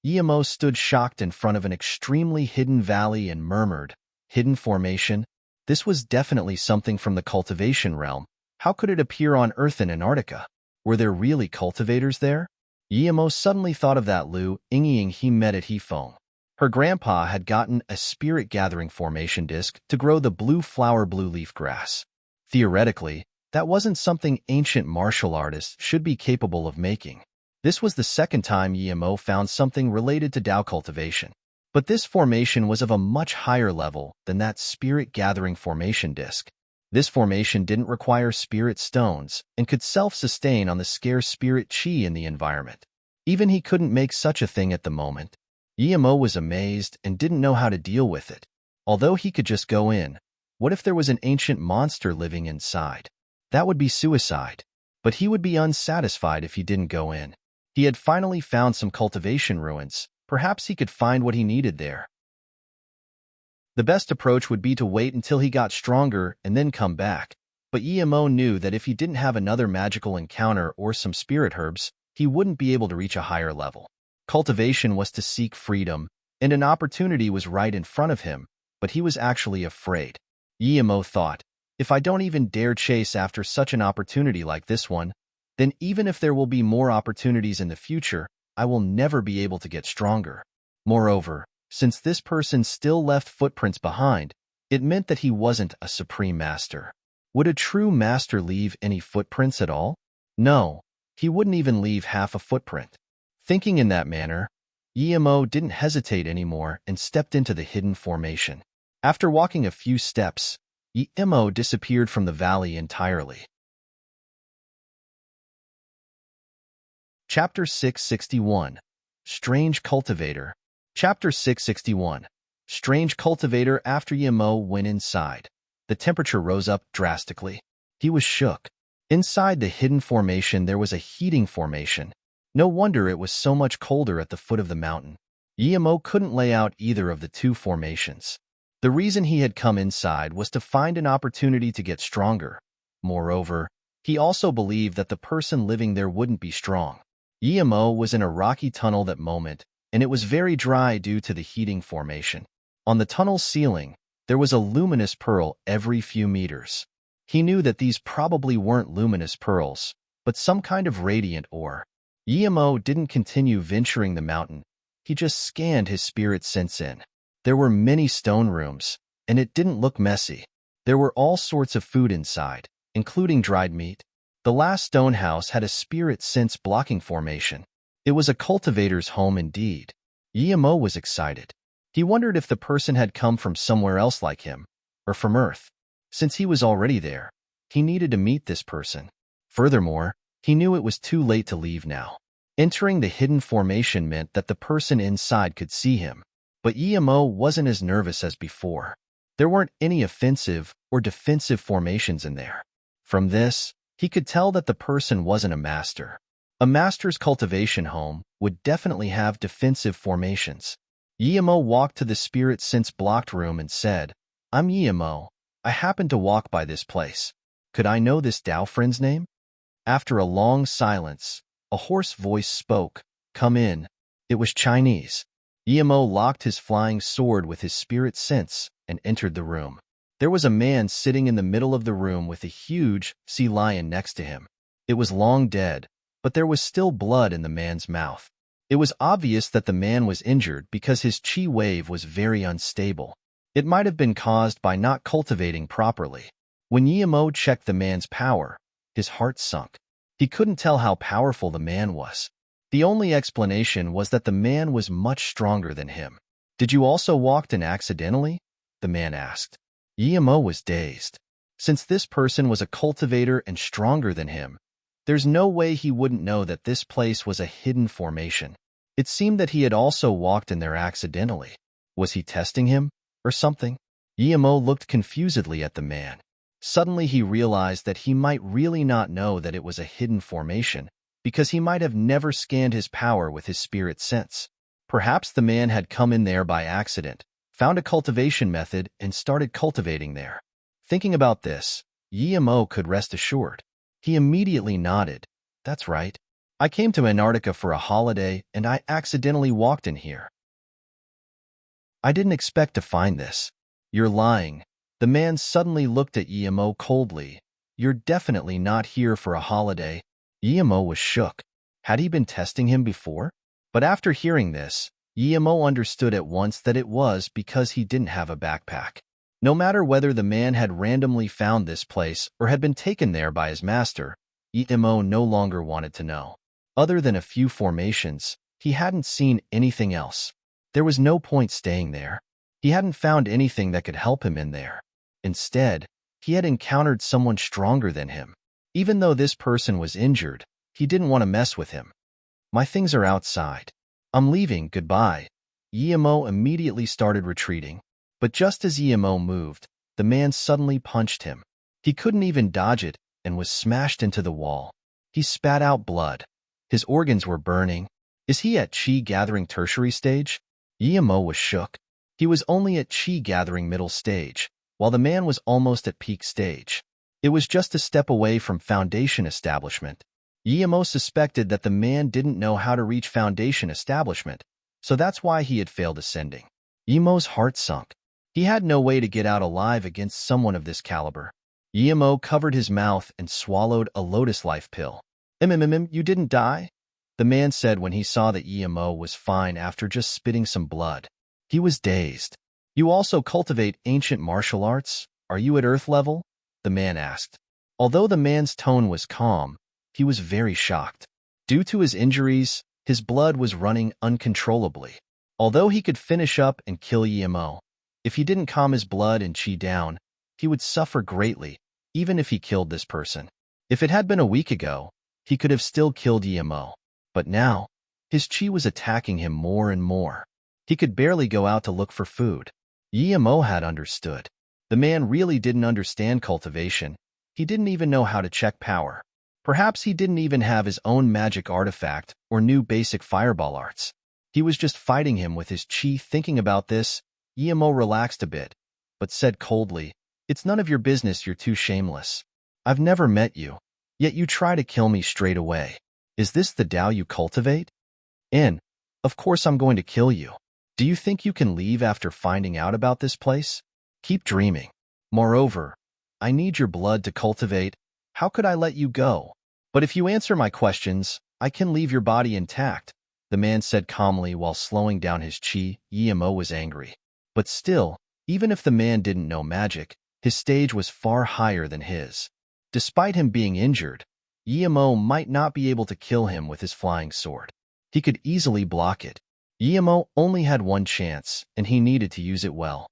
Guillermo stood shocked in front of an extremely hidden valley and murmured, "Hidden formation? This was definitely something from the cultivation realm. How could it appear on Earth in Antarctica? Were there really cultivators there?" Guillermo suddenly thought of that Lu Ying he met at Hefeng. Her grandpa had gotten a spirit-gathering formation disc to grow the blue flower blue leaf grass. Theoretically, that wasn't something ancient martial artists should be capable of making. This was the second time Guillermo found something related to Dao cultivation. But this formation was of a much higher level than that spirit-gathering formation disc. This formation didn't require spirit stones and could self-sustain on the scarce spirit chi in the environment. Even he couldn't make such a thing at the moment. Guillermo was amazed and didn't know how to deal with it. Although he could just go in, what if there was an ancient monster living inside? That would be suicide. But he would be unsatisfied if he didn't go in. He had finally found some cultivation ruins. Perhaps he could find what he needed there. The best approach would be to wait until he got stronger and then come back. But Guillermo knew that if he didn't have another magical encounter or some spirit herbs, he wouldn't be able to reach a higher level. Cultivation was to seek freedom, and an opportunity was right in front of him, but he was actually afraid. Guillermo thought, if I don't even dare chase after such an opportunity like this one, then even if there will be more opportunities in the future, I will never be able to get stronger. Moreover, since this person still left footprints behind, it meant that he wasn't a supreme master. Would a true master leave any footprints at all? No, he wouldn't even leave half a footprint. Thinking in that manner, Guillermo didn't hesitate anymore and stepped into the hidden formation. After walking a few steps, Guillermo disappeared from the valley entirely. Chapter 661. Strange Cultivator. Chapter 661. Strange Cultivator. After Guillermo went inside, the temperature rose up drastically. He was shook. Inside the hidden formation there was a heating formation. No wonder it was so much colder at the foot of the mountain. Guillermo couldn't lay out either of the two formations. The reason he had come inside was to find an opportunity to get stronger. Moreover, he also believed that the person living there wouldn't be strong. Guillermo was in a rocky tunnel that moment, and it was very dry due to the heating formation. On the tunnel's ceiling, there was a luminous pearl every few meters. He knew that these probably weren't luminous pearls, but some kind of radiant ore. Yemo didn't continue venturing the mountain. He just scanned his spirit sense in. There were many stone rooms, and it didn't look messy. There were all sorts of food inside, including dried meat. The last stone house had a spirit sense blocking formation. It was a cultivator's home indeed. Yemo was excited. He wondered if the person had come from somewhere else like him, or from Earth. Since he was already there, he needed to meet this person. Furthermore, he knew it was too late to leave now. Entering the hidden formation meant that the person inside could see him. But Yemo wasn't as nervous as before. There weren't any offensive or defensive formations in there. From this, he could tell that the person wasn't a master. A master's cultivation home would definitely have defensive formations. Yemo walked to the spirit sense blocked room and said, "I'm Yemo. I happened to walk by this place. Could I know this Tao friend's name?" After a long silence, a hoarse voice spoke, "Come in." It was Chinese. Yemo locked his flying sword with his spirit sense and entered the room. There was a man sitting in the middle of the room with a huge sea lion next to him. It was long dead, but there was still blood in the man's mouth. It was obvious that the man was injured because his chi wave was very unstable. It might have been caused by not cultivating properly. When Yemo checked the man's power, his heart sunk. He couldn't tell how powerful the man was. The only explanation was that the man was much stronger than him. "Did you also walk in accidentally?" the man asked. Yemo was dazed. Since this person was a cultivator and stronger than him, there's no way he wouldn't know that this place was a hidden formation. It seemed that he had also walked in there accidentally. Was he testing him, or something? Yemo looked confusedly at the man. Suddenly he realized that he might really not know that it was a hidden formation, because he might have never scanned his power with his spirit sense. Perhaps the man had come in there by accident, found a cultivation method, and started cultivating there. Thinking about this, Yemo could rest assured. He immediately nodded. "That's right. I came to Antarctica for a holiday, and I accidentally walked in here. I didn't expect to find this." "You're lying." The man suddenly looked at Yemo coldly. "You're definitely not here for a holiday." Yemo was shook. Had he been testing him before? But after hearing this, Yemo understood at once that it was because he didn't have a backpack. No matter whether the man had randomly found this place or had been taken there by his master, Yemo no longer wanted to know. Other than a few formations, he hadn't seen anything else. There was no point staying there. He hadn't found anything that could help him in there. Instead, he had encountered someone stronger than him. Even though this person was injured, he didn't want to mess with him. "My things are outside. I'm leaving, goodbye." Yemo immediately started retreating. But just as Yemo moved, the man suddenly punched him. He couldn't even dodge it and was smashed into the wall. He spat out blood. His organs were burning. Is he at chi gathering tertiary stage? Yemo was shook. He was only at chi gathering middle stage, while the man was almost at peak stage. It was just a step away from foundation establishment. Yemo suspected that the man didn't know how to reach foundation establishment, so that's why he had failed ascending. Yemo's heart sunk. He had no way to get out alive against someone of this caliber. Yemo covered his mouth and swallowed a lotus life pill. You didn't die?" the man said when he saw that Yemo was fine after just spitting some blood. He was dazed. "You also cultivate ancient martial arts? Are you at Earth level?" the man asked. Although the man's tone was calm, he was very shocked. Due to his injuries, his blood was running uncontrollably. Although he could finish up and kill Yemo, if he didn't calm his blood and chi down, he would suffer greatly, even if he killed this person. If it had been a week ago, he could have still killed Yemo. But now, his chi was attacking him more and more. He could barely go out to look for food. Yemo had understood. The man really didn't understand cultivation. He didn't even know how to check power. Perhaps he didn't even have his own magic artifact or knew basic fireball arts. He was just fighting him with his chi. Thinking about this, Yemo relaxed a bit, but said coldly, "It's none of your business. You're too shameless. I've never met you, yet you try to kill me straight away. Is this the Tao you cultivate? Of course I'm going to kill you. Do you think you can leave after finding out about this place? Keep dreaming. Moreover, I need your blood to cultivate. How could I let you go?" But if you answer my questions, I can leave your body intact, the man said calmly while slowing down his chi. Emo was angry. But still, even if the man didn't know magic, his stage was far higher than his. Despite him being injured, Emo might not be able to kill him with his flying sword. He could easily block it. Emo only had one chance, and he needed to use it well.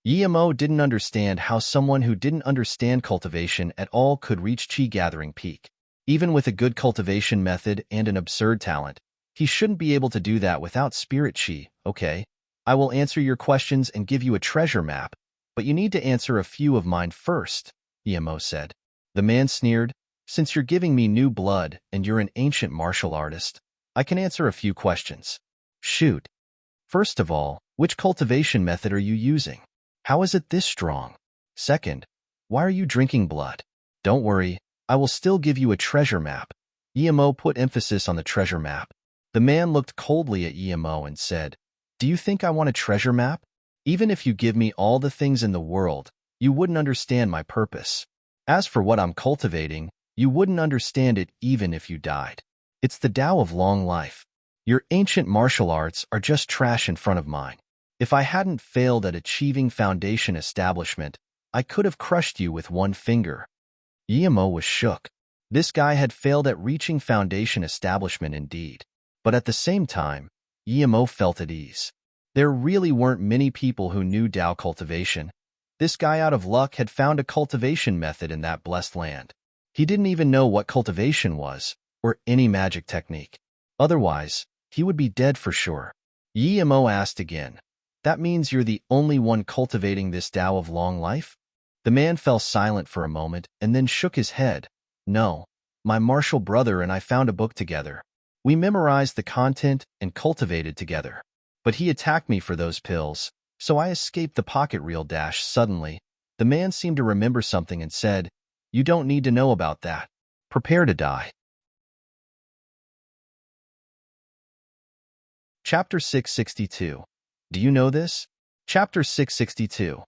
Emo didn't understand how someone who didn't understand cultivation at all could reach chi gathering peak. Even with a good cultivation method and an absurd talent, he shouldn't be able to do that without spirit chi. Okay, I will answer your questions and give you a treasure map, but you need to answer a few of mine first, Emo said. The man sneered, since you're giving me new blood and you're an ancient martial artist, I can answer a few questions. Shoot. First of all, which cultivation method are you using? How is it this strong? Second, why are you drinking blood? Don't worry, I will still give you a treasure map. Emo put emphasis on the treasure map. The man looked coldly at Emo and said, do you think I want a treasure map? Even if you give me all the things in the world, you wouldn't understand my purpose. As for what I'm cultivating, you wouldn't understand it even if you died. It's the Tao of long life. Your ancient martial arts are just trash in front of mine. If I hadn't failed at achieving foundation establishment, I could have crushed you with one finger. Emo was shook. This guy had failed at reaching foundation establishment indeed. But at the same time, Emo felt at ease. There really weren't many people who knew Tao cultivation. This guy out of luck had found a cultivation method in that blessed land. He didn't even know what cultivation was, or any magic technique. Otherwise, he would be dead for sure. Emo asked again, that means you're the only one cultivating this Tao of long life? The man fell silent for a moment and then shook his head. No, my martial brother and I found a book together. We memorized the content and cultivated together. But he attacked me for those pills, so I escaped the pocket reel. Suddenly, the man seemed to remember something and said, you don't need to know about that. Prepare to die. Chapter 662. Do you know this? Chapter 662.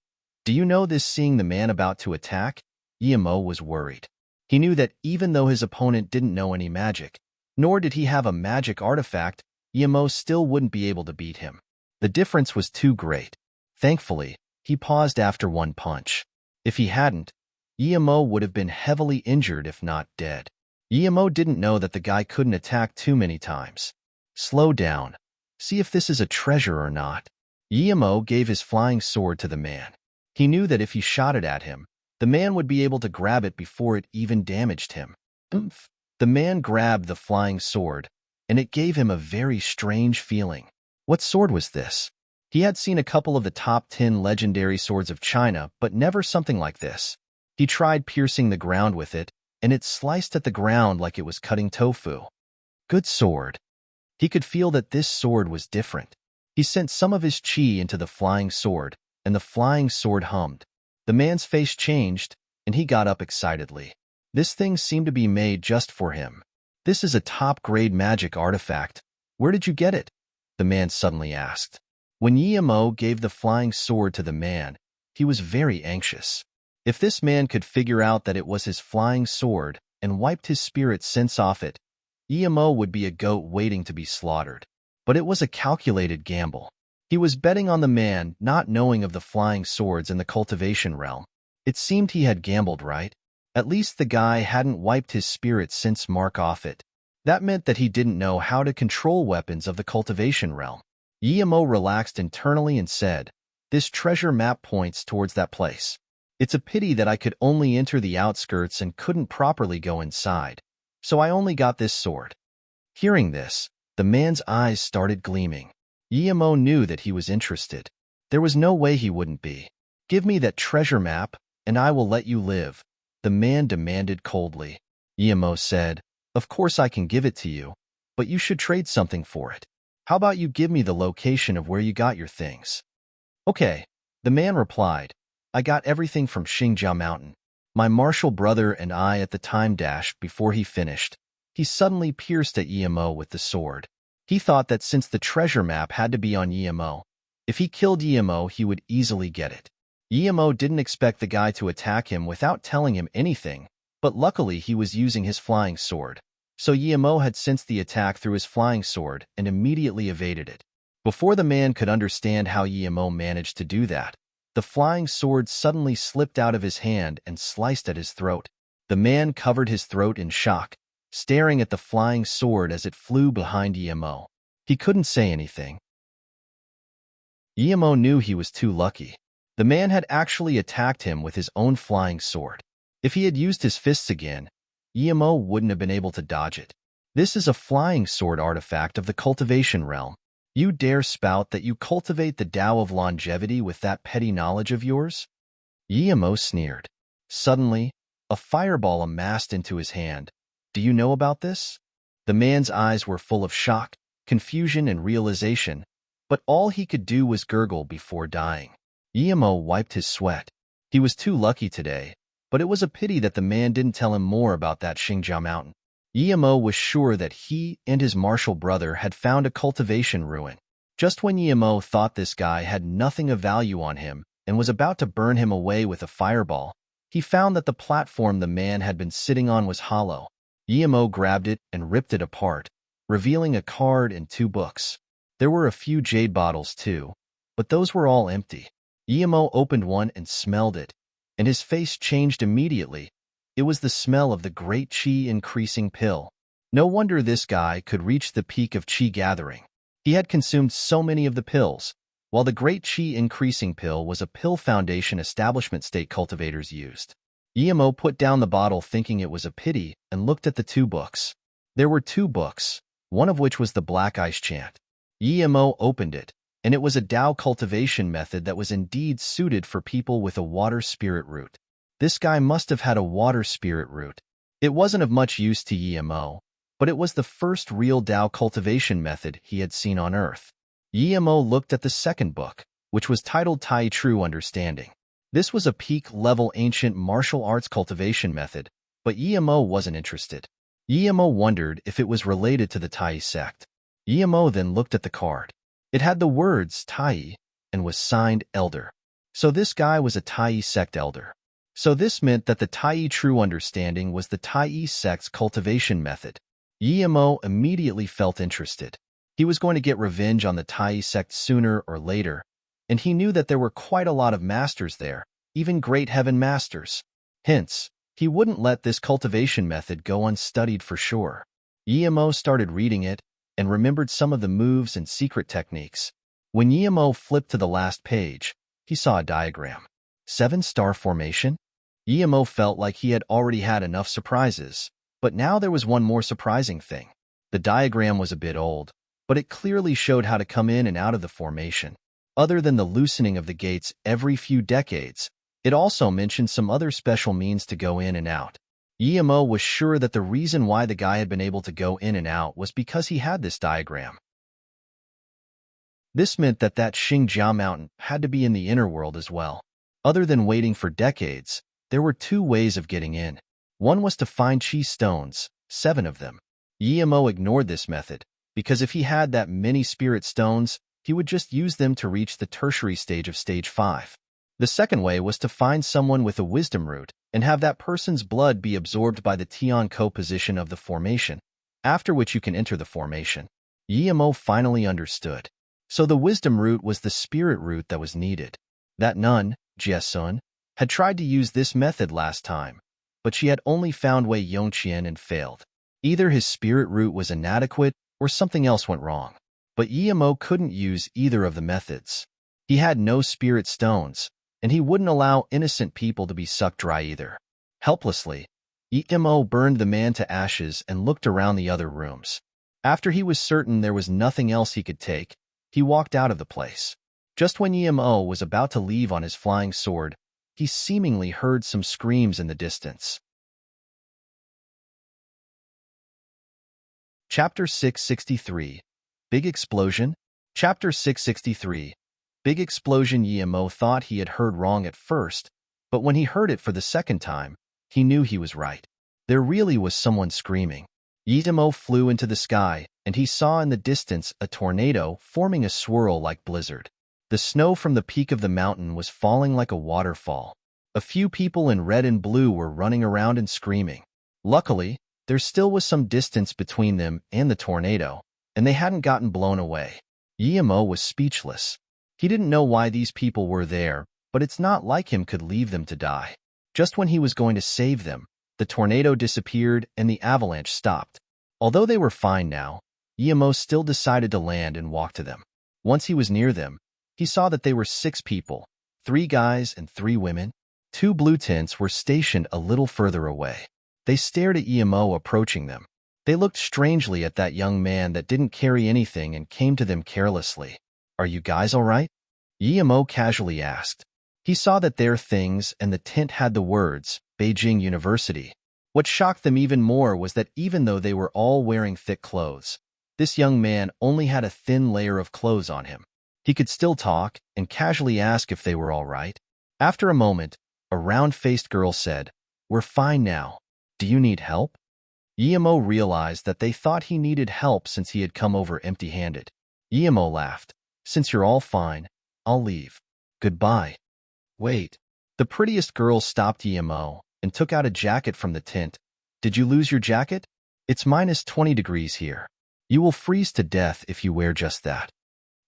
Do you know this? Seeing the man about to attack, Emo was worried. He knew that even though his opponent didn't know any magic, nor did he have a magic artifact, Emo still wouldn't be able to beat him. The difference was too great. Thankfully, he paused after one punch. If he hadn't, Emo would have been heavily injured if not dead. Emo didn't know that the guy couldn't attack too many times. Slow down. See if this is a treasure or not. Emo gave his flying sword to the man. He knew that if he shot it at him, the man would be able to grab it before it even damaged him. Oomph! The man grabbed the flying sword, and it gave him a very strange feeling. What sword was this? He had seen a couple of the top 10 legendary swords of China, but never something like this. He tried piercing the ground with it, and it sliced at the ground like it was cutting tofu. Good sword. He could feel that this sword was different. He sent some of his chi into the flying sword, and the flying sword hummed. The man's face changed, and he got up excitedly. This thing seemed to be made just for him. This is a top-grade magic artifact. Where did you get it? The man suddenly asked. When Emo gave the flying sword to the man, he was very anxious. If this man could figure out that it was his flying sword and wiped his spirit sense off it, Emo would be a goat waiting to be slaughtered. But it was a calculated gamble. He was betting on the man not knowing of the flying swords in the cultivation realm. It seemed he had gambled right. At least the guy hadn't wiped his spirit sense mark off it. That meant that he didn't know how to control weapons of the cultivation realm. Emo relaxed internally and said, this treasure map points towards that place. It's a pity that I could only enter the outskirts and couldn't properly go inside. So I only got this sword. Hearing this, the man's eyes started gleaming. Emo knew that he was interested. There was no way he wouldn't be. Give me that treasure map, and I will let you live, the man demanded coldly. Emo said, of course I can give it to you, but you should trade something for it. How about you give me the location of where you got your things? Okay, the man replied, I got everything from Xinjiang Mountain. My martial brother and I at the time. Before he finished, he suddenly pierced at Emo with the sword. He thought that since the treasure map had to be on Emo, if he killed Emo, he would easily get it. Emo didn't expect the guy to attack him without telling him anything, But luckily he was using his flying sword. So Yemo had sensed the attack through his flying sword and immediately evaded it. Before the man could understand how Yemo managed to do that, the flying sword suddenly slipped out of his hand and sliced at his throat. The man covered his throat in shock, staring at the flying sword as it flew behind Yemo. He couldn't say anything. Yemo knew he was too lucky. The man had actually attacked him with his own flying sword. If he had used his fists again, Yemo wouldn't have been able to dodge it. This is a flying sword artifact of the cultivation realm. You dare spout that you cultivate the Tao of longevity with that petty knowledge of yours? Yemo sneered. Suddenly, a fireball amassed into his hand. Do you know about this? The man's eyes were full of shock, confusion, and realization, but all he could do was gurgle before dying. Yemo wiped his sweat. He was too lucky today, but it was a pity that the man didn't tell him more about that Xingjia mountain. Yemo was sure that he and his martial brother had found a cultivation ruin. Just when Yemo thought this guy had nothing of value on him and was about to burn him away with a fireball, he found that the platform the man had been sitting on was hollow. Yemo grabbed it and ripped it apart, revealing a card and 2 books. There were a few jade bottles too, but those were all empty. Yemo opened one and smelled it, and his face changed immediately. It was the smell of the great Qi increasing pill. No wonder this guy could reach the peak of Qi gathering. He had consumed so many of the pills, while the great Qi increasing pill was a pill foundation establishment state cultivators used. Yemo put down the bottle thinking it was a pity and looked at the 2 books. There were 2 books, one of which was the Black Ice Chant. Yemo opened it, and it was a Tao cultivation method that was indeed suited for people with a water spirit root. This guy must have had a water spirit root. It wasn't of much use to Yemo, but it was the first real Tao cultivation method he had seen on Earth. Yemo looked at the second book, which was titled Tai True Understanding. This was a peak-level ancient martial arts cultivation method, but Yemo wasn't interested. Yemo wondered if it was related to the Tai sect. Yemo then looked at the card. It had the words Tai and was signed Elder. So this guy was a Tai sect elder. So this meant that the Tai True Understanding was the Tai sect's cultivation method. Yemo immediately felt interested. He was going to get revenge on the Tai sect sooner or later, and he knew that there were quite a lot of masters there, even great heaven masters. Hence, he wouldn't let this cultivation method go unstudied for sure. Yemo started reading it and remembered some of the moves and secret techniques. When Yemo flipped to the last page, he saw a diagram. 7-star formation? Yemo felt like he had already had enough surprises, but now there was one more surprising thing. The diagram was a bit old, but it clearly showed how to come in and out of the formation. Other than the loosening of the gates every few decades, it also mentioned some other special means to go in and out. Yemo was sure that the reason why the guy had been able to go in and out was because he had this diagram. This meant that Xingjia mountain had to be in the inner world as well. Other than waiting for decades, there were 2 ways of getting in. One was to find Qi stones, 7 of them. Yemo ignored this method, because if he had that many spirit stones, he would just use them to reach the tertiary stage of stage 5. The second way was to find someone with a wisdom root and have that person's blood be absorbed by the Tian-Ko position of the formation, after which you can enter the formation. Yemo finally understood. So the wisdom root was the spirit root that was needed. That nun, Jiesun, had tried to use this method last time, but she had only found Wei Yongqian and failed. Either his spirit root was inadequate or something else went wrong. But Yemo couldn't use either of the methods. He had no spirit stones, and he wouldn't allow innocent people to be sucked dry either. Helplessly, Yemo burned the man to ashes and looked around the other rooms. After he was certain there was nothing else he could take, he walked out of the place. Just when Yemo was about to leave on his flying sword, he seemingly heard some screams in the distance. Chapter 663. Big Explosion? Chapter 663. Big Explosion. Yemo thought he had heard wrong at first, but when he heard it for the second time, he knew he was right. There really was someone screaming. Yemo flew into the sky, and he saw in the distance a tornado forming a swirl like blizzard. The snow from the peak of the mountain was falling like a waterfall. A few people in red and blue were running around and screaming. Luckily, there still was some distance between them and the tornado, and they hadn't gotten blown away. Guillermo was speechless. He didn't know why these people were there, but it's not like him could leave them to die. Just when he was going to save them, the tornado disappeared and the avalanche stopped. Although they were fine now, Guillermo still decided to land and walk to them. Once he was near them, he saw that they were 6 people, 3 guys and 3 women. 2 blue tents were stationed a little further away. They stared at Guillermo approaching them. They looked strangely at that young man that didn't carry anything and came to them carelessly. "Are you guys all right?" Guillermo casually asked. He saw that their things and the tent had the words, Beijing University. What shocked them even more was that even though they were all wearing thick clothes, this young man only had a thin layer of clothes on him. He could still talk and casually ask if they were all right. After a moment, a round-faced girl said, "We're fine now. Do you need help?" Guillermo realized that they thought he needed help since he had come over empty-handed. Guillermo laughed. "Since you're all fine, I'll leave. Goodbye." "Wait." The prettiest girl stopped Guillermo and took out a jacket from the tent. "Did you lose your jacket? It's -20 degrees here. You will freeze to death if you wear just that."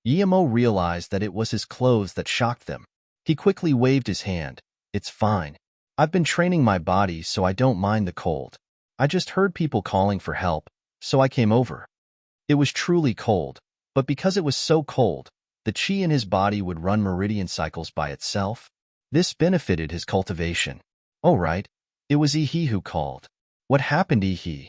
Guillermo realized that it was his clothes that shocked them. He quickly waved his hand. "It's fine. I've been training my body so I don't mind the cold. I just heard people calling for help, so I came over." It was truly cold, but because it was so cold, the chi in his body would run meridian cycles by itself. This benefited his cultivation. "Oh right, it was Ihi who called. What happened, Ihi?"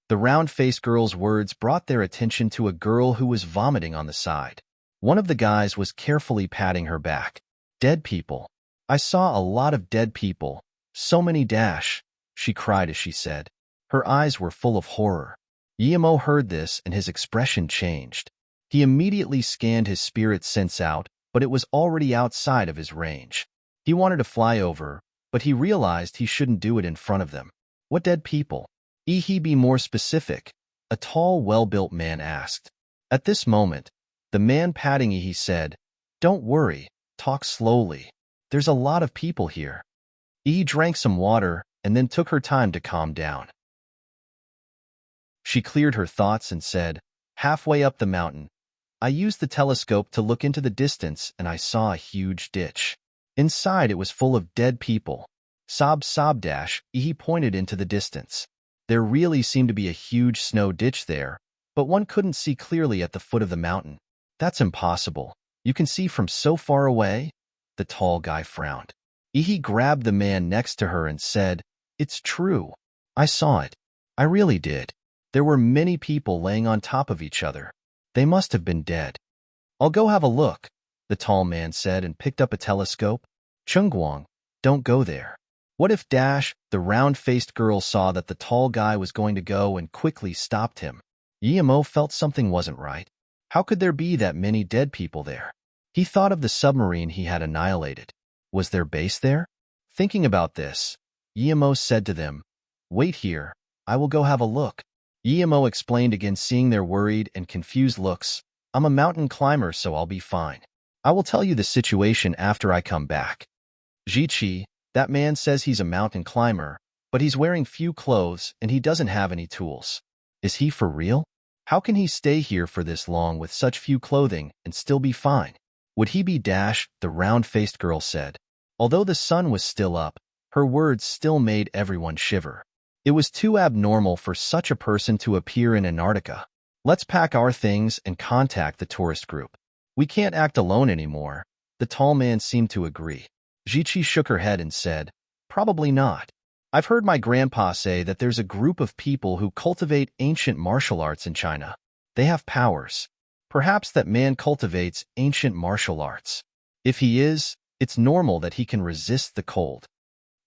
The round-faced girl's words brought their attention to a girl who was vomiting on the side. One of the guys was carefully patting her back. "Dead people. I saw a lot of dead people. So many dash," she cried as she said. Her eyes were full of horror. Guillermo heard this and his expression changed. He immediately scanned his spirit sense out, but it was already outside of his range. He wanted to fly over, but he realized he shouldn't do it in front of them. "What dead people?" "He be more specific," a tall, well-built man asked. At this moment, the man patting He said, "Don't worry, talk slowly. There's a lot of people here." He drank some water and then took her time to calm down. She cleared her thoughts and said, "Halfway up the mountain, I used the telescope to look into the distance and I saw a huge ditch. Inside it was full of dead people. Sob sob dash," he pointed into the distance. There really seemed to be a huge snow ditch there, but one couldn't see clearly at the foot of the mountain. "That's impossible. You can see from so far away?" The tall guy frowned. He grabbed the man next to her and said, "It's true. I saw it. I really did. There were many people laying on top of each other. They must have been dead." "I'll go have a look," the tall man said and picked up a telescope. "Chungguang, don't go there." "What if dash?" The round-faced girl saw that the tall guy was going to go and quickly stopped him. Guillermo felt something wasn't right. How could there be that many dead people there? He thought of the submarine he had annihilated. Was their base there? Thinking about this, Guillermo said to them, "Wait here, I will go have a look." Guillermo explained again, seeing their worried and confused looks. "I'm a mountain climber, so I'll be fine. I will tell you the situation after I come back." "Jiqi, that man says he's a mountain climber, but he's wearing few clothes and he doesn't have any tools. Is he for real? How can he stay here for this long with such few clothing and still be fine? Would he be dash?" the round-faced girl said. Although the sun was still up, her words still made everyone shiver. It was too abnormal for such a person to appear in Antarctica. "Let's pack our things and contact the tourist group. We can't act alone anymore." The tall man seemed to agree. Jiqi shook her head and said, "Probably not. I've heard my grandpa say that there's a group of people who cultivate ancient martial arts in China. They have powers. Perhaps that man cultivates ancient martial arts. If he is, it's normal that he can resist the cold."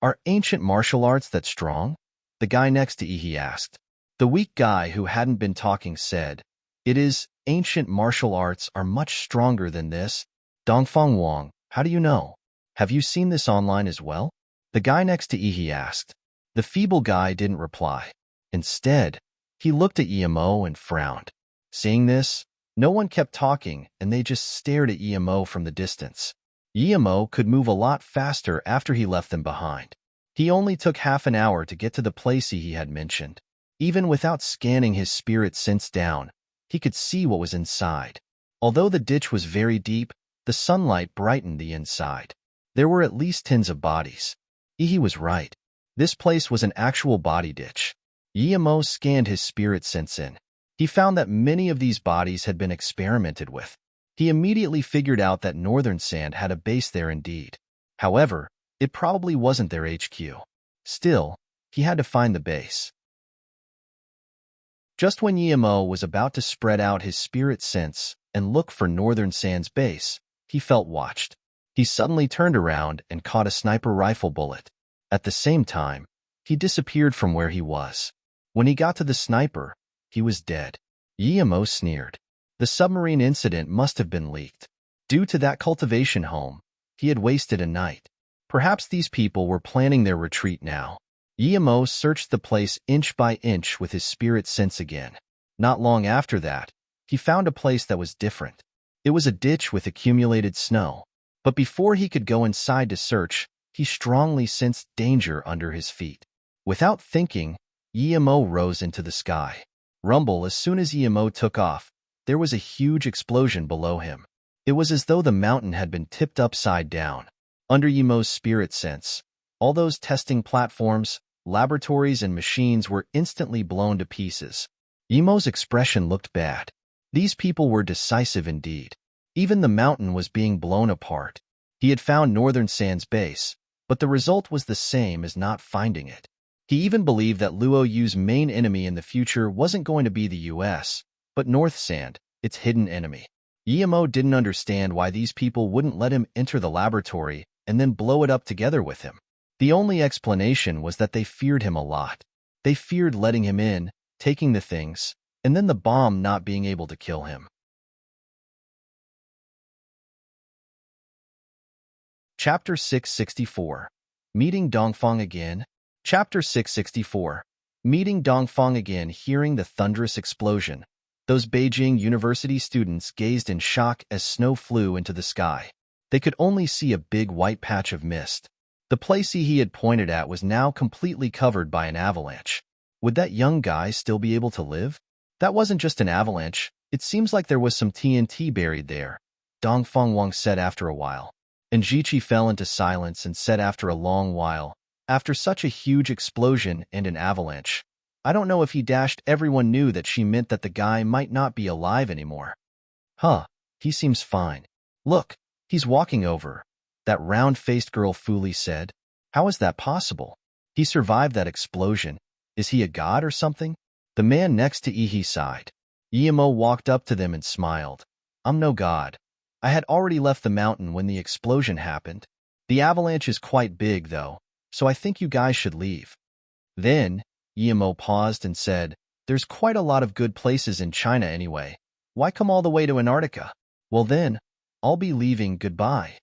"Are ancient martial arts that strong?" the guy next to Ihi asked. The weak guy who hadn't been talking said, "It is. Ancient martial arts are much stronger than this." "Dongfang Wang, how do you know? Have you seen this online as well?" the guy next to Ihi asked. The feeble guy didn't reply. Instead, he looked at Guillermo and frowned. Seeing this, no one kept talking and they just stared at Guillermo from the distance. Yemo could move a lot faster after he left them behind. He only took half an hour to get to the place he had mentioned. Even without scanning his spirit sense down, he could see what was inside. Although the ditch was very deep, the sunlight brightened the inside. There were at least tens of bodies. He was right. This place was an actual body ditch. Yemo scanned his spirit sense in. He found that many of these bodies had been experimented with. He immediately figured out that Northern Sand had a base there indeed. However, it probably wasn't their HQ. Still, he had to find the base. Just when Yemo was about to spread out his spirit sense and look for Northern Sand's base, he felt watched. He suddenly turned around and caught a sniper rifle bullet. At the same time, he disappeared from where he was. When he got to the sniper, he was dead. Yemo sneered. The submarine incident must have been leaked. Due to that cultivation home, he had wasted a night. Perhaps these people were planning their retreat now. Yemo searched the place inch by inch with his spirit sense again. Not long after that, he found a place that was different. It was a ditch with accumulated snow. But before he could go inside to search, he strongly sensed danger under his feet. Without thinking, Yemo rose into the sky. Rumble, as soon as Yemo took off, there was a huge explosion below him. It was as though the mountain had been tipped upside down. Under Yemo's spirit sense, all those testing platforms, laboratories, and machines were instantly blown to pieces. Yemo's expression looked bad. These people were decisive indeed. Even the mountain was being blown apart. He had found Northern Sand's base, but the result was the same as not finding it. He even believed that Luo Yu's main enemy in the future wasn't going to be the US, but North Sand, its hidden enemy. Yemo didn't understand why these people wouldn't let him enter the laboratory and then blow it up together with him. The only explanation was that they feared him a lot. They feared letting him in, taking the things, and then the bomb not being able to kill him. Chapter 664. Meeting Dongfang again. Chapter 664. Meeting Dongfang again. Hearing the thunderous explosion, those Beijing University students gazed in shock as snow flew into the sky. They could only see a big white patch of mist. The place he had pointed at was now completely covered by an avalanche. Would that young guy still be able to live? That wasn't just an avalanche. It seems like there was some TNT buried there, Dongfang Wang said after a while. And Jiqi fell into silence and said after a long while, after such a huge explosion and an avalanche, I don't know if he dashed. Everyone knew that she meant that the guy might not be alive anymore. Huh, he seems fine. Look, he's walking over. That round-faced girl Fuli said. How is that possible? He survived that explosion. Is he a god or something? The man next to Ihi sighed. Yemo walked up to them and smiled. I'm no god. I had already left the mountain when the explosion happened. The avalanche is quite big, though, so I think you guys should leave. Then, Yemo paused and said, there's quite a lot of good places in China anyway. Why come all the way to Antarctica? Well then, I'll be leaving. Goodbye.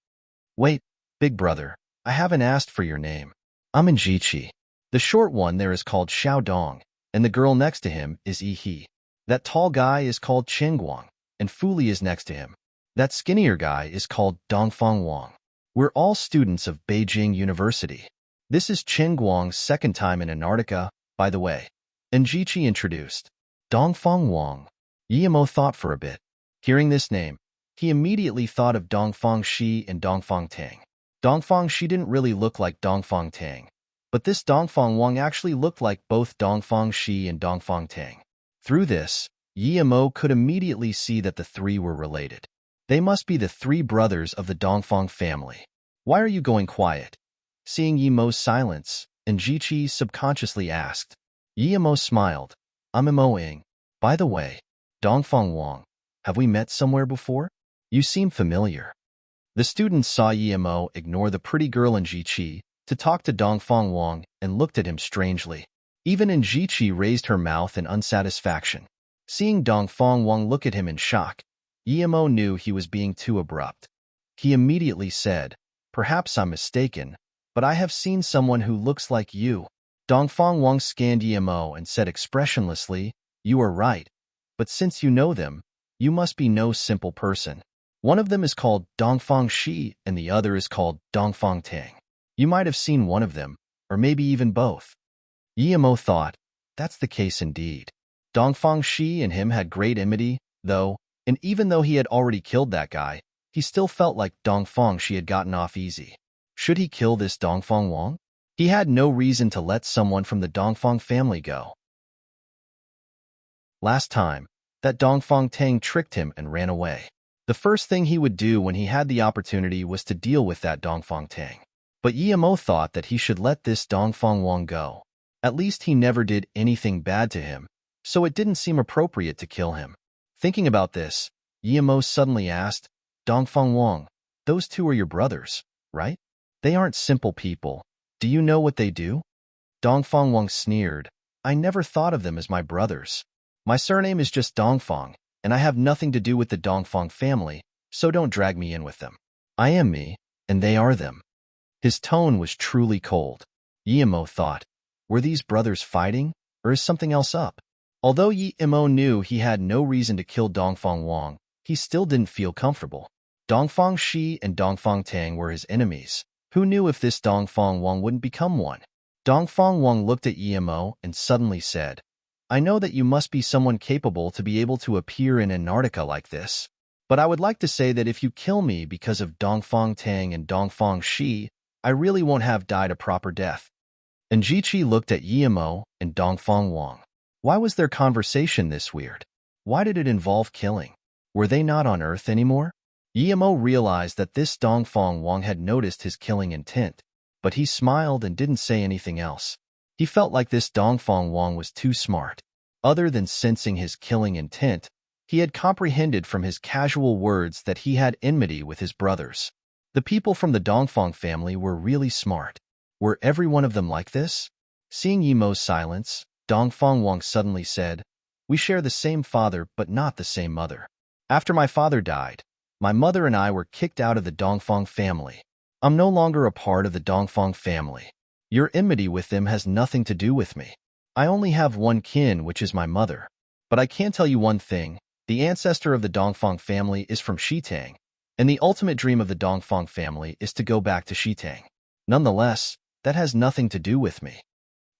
Wait, big brother, I haven't asked for your name. I'm Jiqi. The short one there is called Xiaodong, and the girl next to him is Ihi. That tall guy is called Guang, and Fuli is next to him. That skinnier guy is called Dongfang Wang. We're all students of Beijing University. This is Guang's second time in Antarctica, by the way. And Jiqi introduced. Dongfang Wang. Yemo thought for a bit. Hearing this name, he immediately thought of Dongfang Shi and Dongfang Tang. Dongfang Shi didn't really look like Dongfang Tang, but this Dongfang Wang actually looked like both Dongfang Shi and Dongfang Tang. Through this, Yemo could immediately see that the three were related. They must be the three brothers of the Dongfang family. Why are you going quiet? Seeing Yemo's silence, and Jiqi subconsciously asked. Yemo smiled. I'm Mo-ing. By the way, Dongfang Wang, have we met somewhere before? You seem familiar. The students saw Yemo ignore the pretty girl in Jiqi to talk to Dongfang Wang and looked at him strangely. Even Jiqi raised her mouth in unsatisfaction. Seeing Dongfang Wang look at him in shock, Yemo knew he was being too abrupt. He immediately said, perhaps I'm mistaken, but I have seen someone who looks like you. Dongfang Wang scanned Yemo and said expressionlessly, you are right, but since you know them, you must be no simple person. One of them is called Dongfang Shi and the other is called Dongfang Tang. You might have seen one of them, or maybe even both. Yimo thought, that's the case indeed. Dongfang Shi and him had great enmity, though, and even though he had already killed that guy, he still felt like Dongfang Shi had gotten off easy. Should he kill this Dongfang Wang? He had no reason to let someone from the Dongfang family go. Last time, that Dongfang Tang tricked him and ran away. The first thing he would do when he had the opportunity was to deal with that Dongfang Tang. But Yimo thought that he should let this Dongfang Wang go. At least he never did anything bad to him, so it didn't seem appropriate to kill him. Thinking about this, Yimo suddenly asked, Dongfang Wang, those two are your brothers, right? They aren't simple people. Do you know what they do? Dongfang Wang sneered, I never thought of them as my brothers. My surname is just Dongfang, and I have nothing to do with the Dongfang family, so don't drag me in with them. I am me, and they are them. His tone was truly cold. Yimo thought, were these brothers fighting, or is something else up? Although Yimo knew he had no reason to kill Dongfang Wang, he still didn't feel comfortable. Dongfang Shi and Dongfang Tang were his enemies. Who knew if this Dongfang Wang wouldn't become one? Dongfang Wang looked at Yimo and suddenly said, I know that you must be someone capable to be able to appear in Antarctica like this, but I would like to say that if you kill me because of Dongfang Tang and Dongfang Shi, I really won't have died a proper death. And Jiqi looked at Yimo and Dongfang Wang. Why was their conversation this weird? Why did it involve killing? Were they not on Earth anymore? Yimo realized that this Dongfang Wang had noticed his killing intent, but he smiled and didn't say anything else. He felt like this Dongfang Wang was too smart. Other than sensing his killing intent, he had comprehended from his casual words that he had enmity with his brothers. The people from the Dongfang family were really smart. Were every one of them like this? Seeing Yimo's silence, Dongfang Wang suddenly said, We share the same father but not the same mother. After my father died, my mother and I were kicked out of the Dongfang family. I'm no longer a part of the Dongfang family. Your enmity with them has nothing to do with me. I only have one kin, which is my mother. But I can tell you one thing, the ancestor of the Dongfang family is from Shitang, and the ultimate dream of the Dongfang family is to go back to Shitang. Nonetheless, that has nothing to do with me.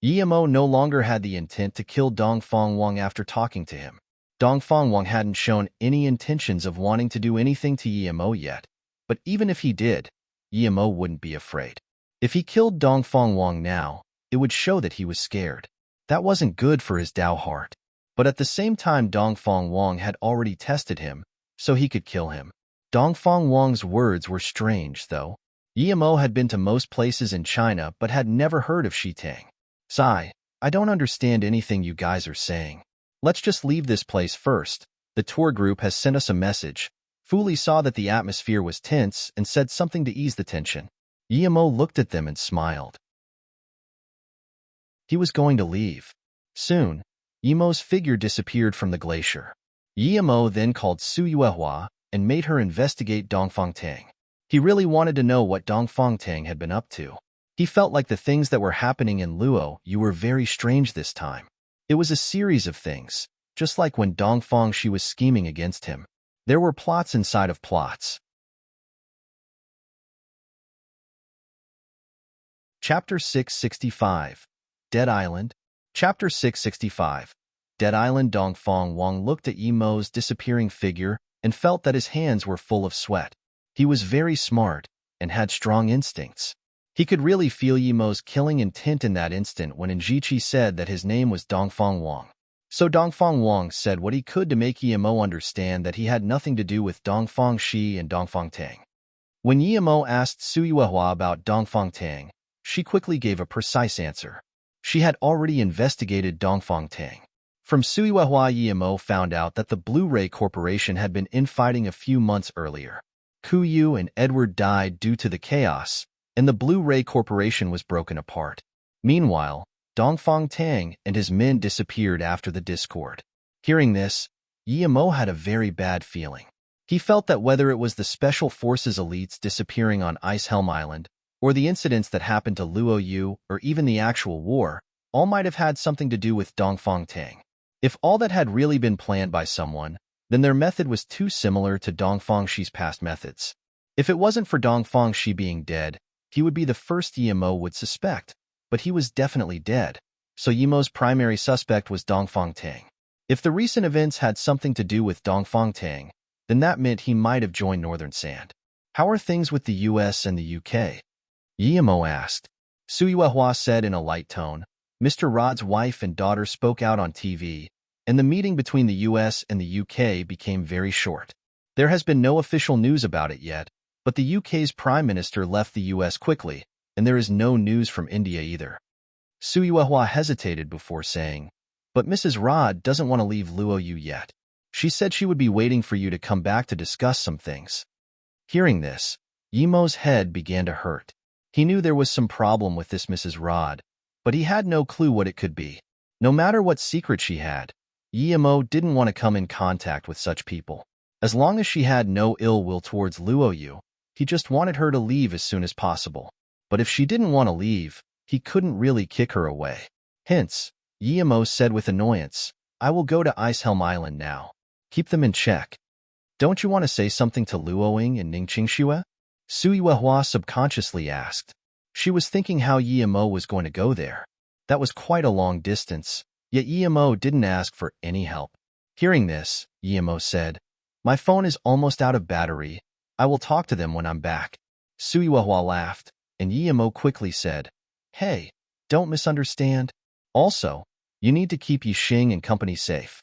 Yimo no longer had the intent to kill Dongfang Wang after talking to him. Dongfang Wang hadn't shown any intentions of wanting to do anything to Yimo yet, but even if he did, Yimo wouldn't be afraid. If he killed Dongfang Wang now, it would show that he was scared. That wasn't good for his Dao heart. But at the same time, Dongfang Wang had already tested him, so he could kill him. Dongfang Wang's words were strange, though. Yimo had been to most places in China but had never heard of Shitang. Sigh, I don't understand anything you guys are saying. Let's just leave this place first. The tour group has sent us a message. Fuli saw that the atmosphere was tense and said something to ease the tension. Yimo looked at them and smiled. He was going to leave. Soon, Yimo's figure disappeared from the glacier. Yimo then called Su Yuehua and made her investigate Dongfang Tang. He really wanted to know what Dongfang Tang had been up to. He felt like the things that were happening in Luo Yu were very strange this time. It was a series of things, just like when Dongfang Shi was scheming against him. There were plots inside of plots. Chapter 665. Dead Island. Chapter 665. Dead Island. Dongfang Wang looked at Yimo's disappearing figure and felt that his hands were full of sweat. He was very smart and had strong instincts. He could really feel Yimo's killing intent in that instant when Njichi said that his name was Dongfang Wang. So Dongfang Wang said what he could to make Yimo understand that he had nothing to do with Dongfang Shi and Dongfang Tang. When Yimo asked Su Yuehua about Dongfang Tang, she quickly gave a precise answer. She had already investigated Dongfang Tang. From Su Yuehua, Yimo found out that the Blu-ray Corporation had been infighting a few months earlier. Ku Yu and Edward died due to the chaos, and the Blu-ray Corporation was broken apart. Meanwhile, Dongfang Tang and his men disappeared after the discord. Hearing this, Yimo had a very bad feeling. He felt that whether it was the Special Forces elites disappearing on Icehelm Island, or the incidents that happened to Luo Yu, or even the actual war, all might have had something to do with Dongfang Tang. If all that had really been planned by someone, then their method was too similar to Dong Fengshi's past methods. If it wasn't for Dong Fengshi being dead, he would be the first Yimo would suspect, but he was definitely dead, so Yimo's primary suspect was Dong Fengtang. If the recent events had something to do with Dong Fengtang, then that meant he might have joined Northern Sand. How are things with the US and the UK? Yimo asked. Suyuehua said in a light tone. Mr. Rod's wife and daughter spoke out on TV, and the meeting between the US and the UK became very short. There has been no official news about it yet, but the UK's Prime Minister left the US quickly, and there is no news from India either. Suyuehua hesitated before saying, but Mrs. Rod doesn't want to leave Luoyu yet. She said she would be waiting for you to come back to discuss some things. Hearing this, Yimo's head began to hurt. He knew there was some problem with this Mrs. Rod, but he had no clue what it could be. No matter what secret she had, Yimo didn't want to come in contact with such people. As long as she had no ill will towards Luoyu, he just wanted her to leave as soon as possible. But if she didn't want to leave, he couldn't really kick her away. Hence, Yimo said with annoyance, I will go to Icehelm Island now. Keep them in check. Don't you want to say something to Luoying and Ningqingxue? Suyuehua subconsciously asked. She was thinking how Yimo was going to go there. That was quite a long distance, yet Yimo didn't ask for any help. Hearing this, Yimo said, my phone is almost out of battery. I will talk to them when I'm back. Suyuehua laughed, and Yimo quickly said, hey, don't misunderstand. Also, you need to keep Yixing and company safe.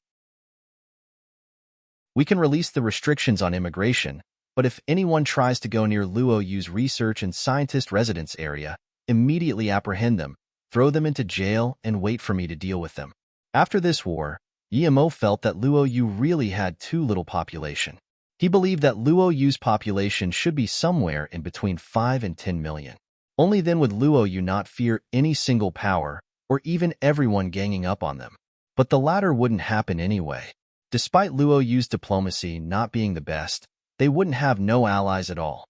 We can release the restrictions on immigration, but if anyone tries to go near Luoyu's research and scientist residence area, immediately apprehend them, throw them into jail, and wait for me to deal with them. After this war, Yimo felt that Luoyu really had too little population. He believed that Luoyu's population should be somewhere in between 5 and 10 million. Only then would Luoyu not fear any single power, or even everyone ganging up on them. But the latter wouldn't happen anyway. Despite Luoyu's diplomacy not being the best, they wouldn't have no allies at all.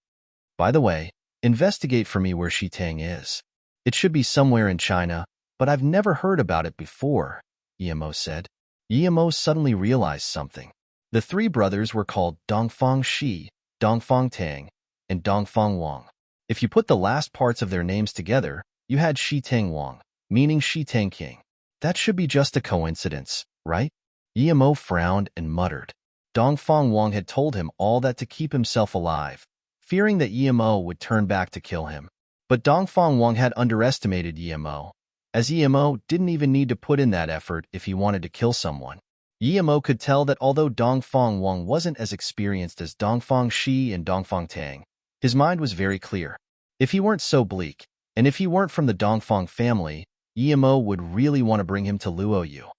By the way, investigate for me where Shitang is. It should be somewhere in China, but I've never heard about it before, Yimo said. Yimo suddenly realized something. The three brothers were called Dongfang Shi, Dongfang Tang, and Dongfang Wang. If you put the last parts of their names together, you had Shitang Wang, meaning Shitang King. That should be just a coincidence, right? Yimo frowned and muttered. Dongfang Wang had told him all that to keep himself alive, fearing that Yimo would turn back to kill him. But Dongfang Wang had underestimated Yimo, as Yimo didn't even need to put in that effort if he wanted to kill someone. Yimo could tell that although Dongfang Wang wasn't as experienced as Dongfang Shi and Dongfang Tang, his mind was very clear. If he weren't so bleak, and if he weren't from the Dongfang family, Yimo would really want to bring him to Luoyu.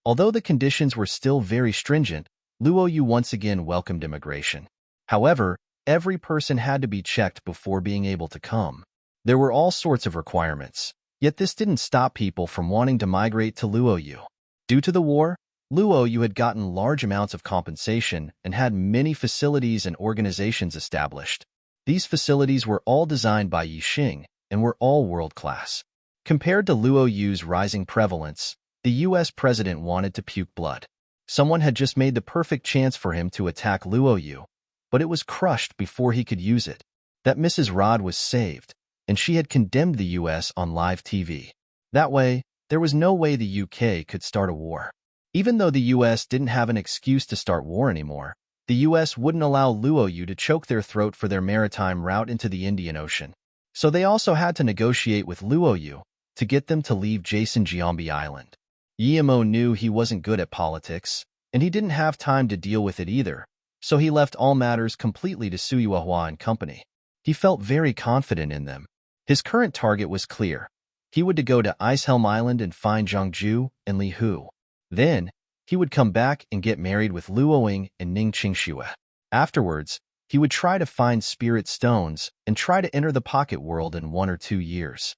Although the conditions were still very stringent, Luoyu once again welcomed immigration. However, every person had to be checked before being able to come. There were all sorts of requirements, yet this didn't stop people from wanting to migrate to Luoyu. Due to the war, Luoyu had gotten large amounts of compensation and had many facilities and organizations established. These facilities were all designed by Yixing and were all world-class. Compared to Luoyu's rising prevalence, the U.S. president wanted to puke blood. Someone had just made the perfect chance for him to attack Luoyu, but it was crushed before he could use it. That Mrs. Rod was saved, and she had condemned the U.S. on live TV. That way, there was no way the U.K. could start a war. Even though the U.S. didn't have an excuse to start war anymore, the U.S. wouldn't allow Luoyu to choke their throat for their maritime route into the Indian Ocean. So they also had to negotiate with Luoyu to get them to leave Jiasanjiangbi Island. Yimo knew he wasn't good at politics, and he didn't have time to deal with it either, so he left all matters completely to Suyuehua and company. He felt very confident in them. His current target was clear. He would go to Icehelm Island and find Zhangju and Li Hu. Then, he would come back and get married with Luoying and Ningqingxue. Afterwards, he would try to find spirit stones and try to enter the pocket world in 1 or 2 years.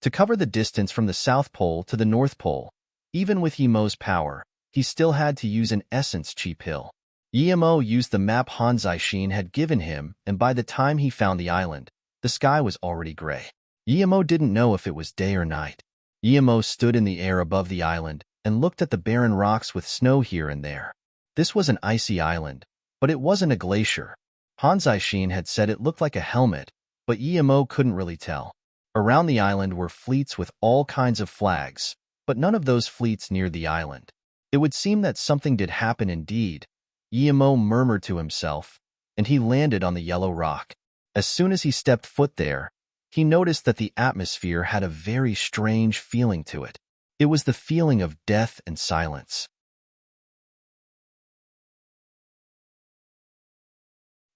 To cover the distance from the South Pole to the North Pole, even with Yimo's power, he still had to use an essence cheap hill. Yimo used the map Han Zixin had given him, and by the time he found the island, the sky was already gray. Yimo didn't know if it was day or night. Yimo stood in the air above the island and looked at the barren rocks with snow here and there. This was an icy island, but it wasn't a glacier. Hans Ishin had said it looked like a helmet, but Yemo couldn't really tell. Around the island were fleets with all kinds of flags, but none of those fleets neared the island. It would seem that something did happen indeed, Yemo murmured to himself, and he landed on the yellow rock. As soon as he stepped foot there, he noticed that the atmosphere had a very strange feeling to it. It was the feeling of death and silence.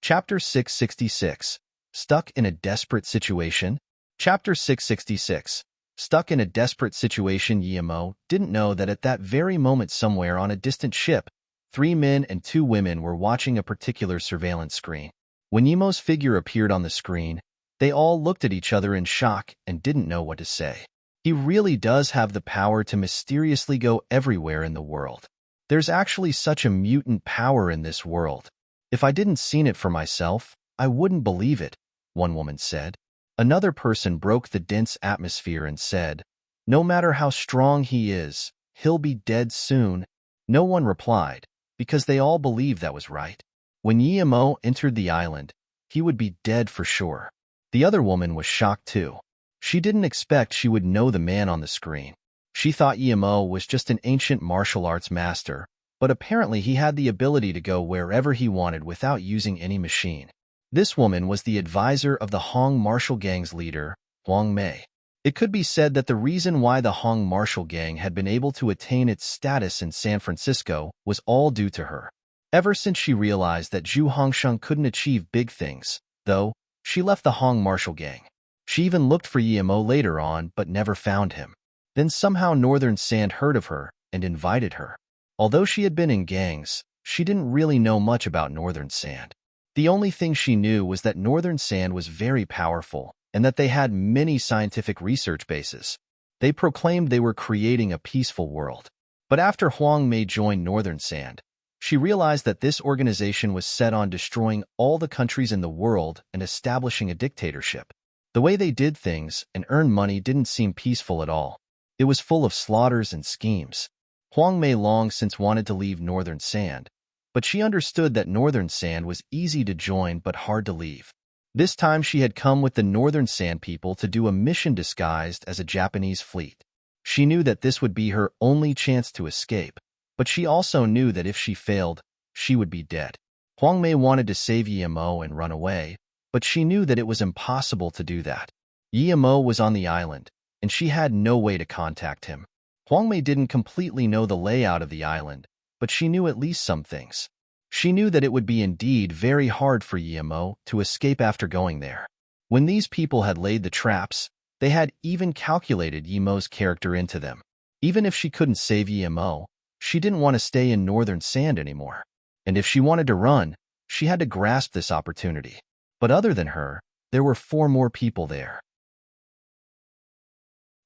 Chapter 666. Stuck in a Desperate Situation? Chapter 666. Stuck in a desperate situation. Yemo didn't know that at that very moment somewhere on a distant ship, 3 men and 2 women were watching a particular surveillance screen. When Yemo's figure appeared on the screen, they all looked at each other in shock and didn't know what to say. He really does have the power to mysteriously go everywhere in the world. There's actually such a mutant power in this world. If I didn't seen it for myself, I wouldn't believe it, one woman said. Another person broke the dense atmosphere and said, "No matter how strong he is, he'll be dead soon." No one replied, because they all believed that was right. When Yemo entered the island, he would be dead for sure. The other woman was shocked too. She didn't expect she would know the man on the screen. She thought Yemo was just an ancient martial arts master, but apparently he had the ability to go wherever he wanted without using any machine. This woman was the advisor of the Hong martial gang's leader, Huang Mei. It could be said that the reason why the Hong martial gang had been able to attain its status in San Francisco was all due to her. Ever since she realized that Zhu Hongsheng couldn't achieve big things, though, she left the Hong martial gang. She even looked for Yemo later on but never found him. Then somehow Northern Sand heard of her and invited her. Although she had been in gangs, she didn't really know much about Northern Sand. The only thing she knew was that Northern Sand was very powerful and that they had many scientific research bases. They proclaimed they were creating a peaceful world. But after Huang Mei joined Northern Sand, she realized that this organization was set on destroying all the countries in the world and establishing a dictatorship. The way they did things and earned money didn't seem peaceful at all. It was full of slaughters and schemes. Huang Mei long since wanted to leave Northern Sand, but she understood that Northern Sand was easy to join but hard to leave. This time she had come with the Northern Sand people to do a mission disguised as a Japanese fleet. She knew that this would be her only chance to escape, but she also knew that if she failed, she would be dead. Huang Mei wanted to save Yemo and run away, but she knew that it was impossible to do that. Yemo was on the island, and she had no way to contact him. Huang Mei didn't completely know the layout of the island, but she knew at least some things. She knew that it would be indeed very hard for Yemo to escape after going there. When these people had laid the traps, they had even calculated Yemo's character into them. Even if she couldn't save Yemo, she didn't want to stay in Northern Sand anymore. And if she wanted to run, she had to grasp this opportunity. But other than her, there were 4 more people there.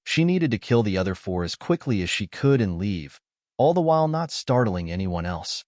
She needed to kill the other 4 as quickly as she could and leave, all the while not startling anyone else.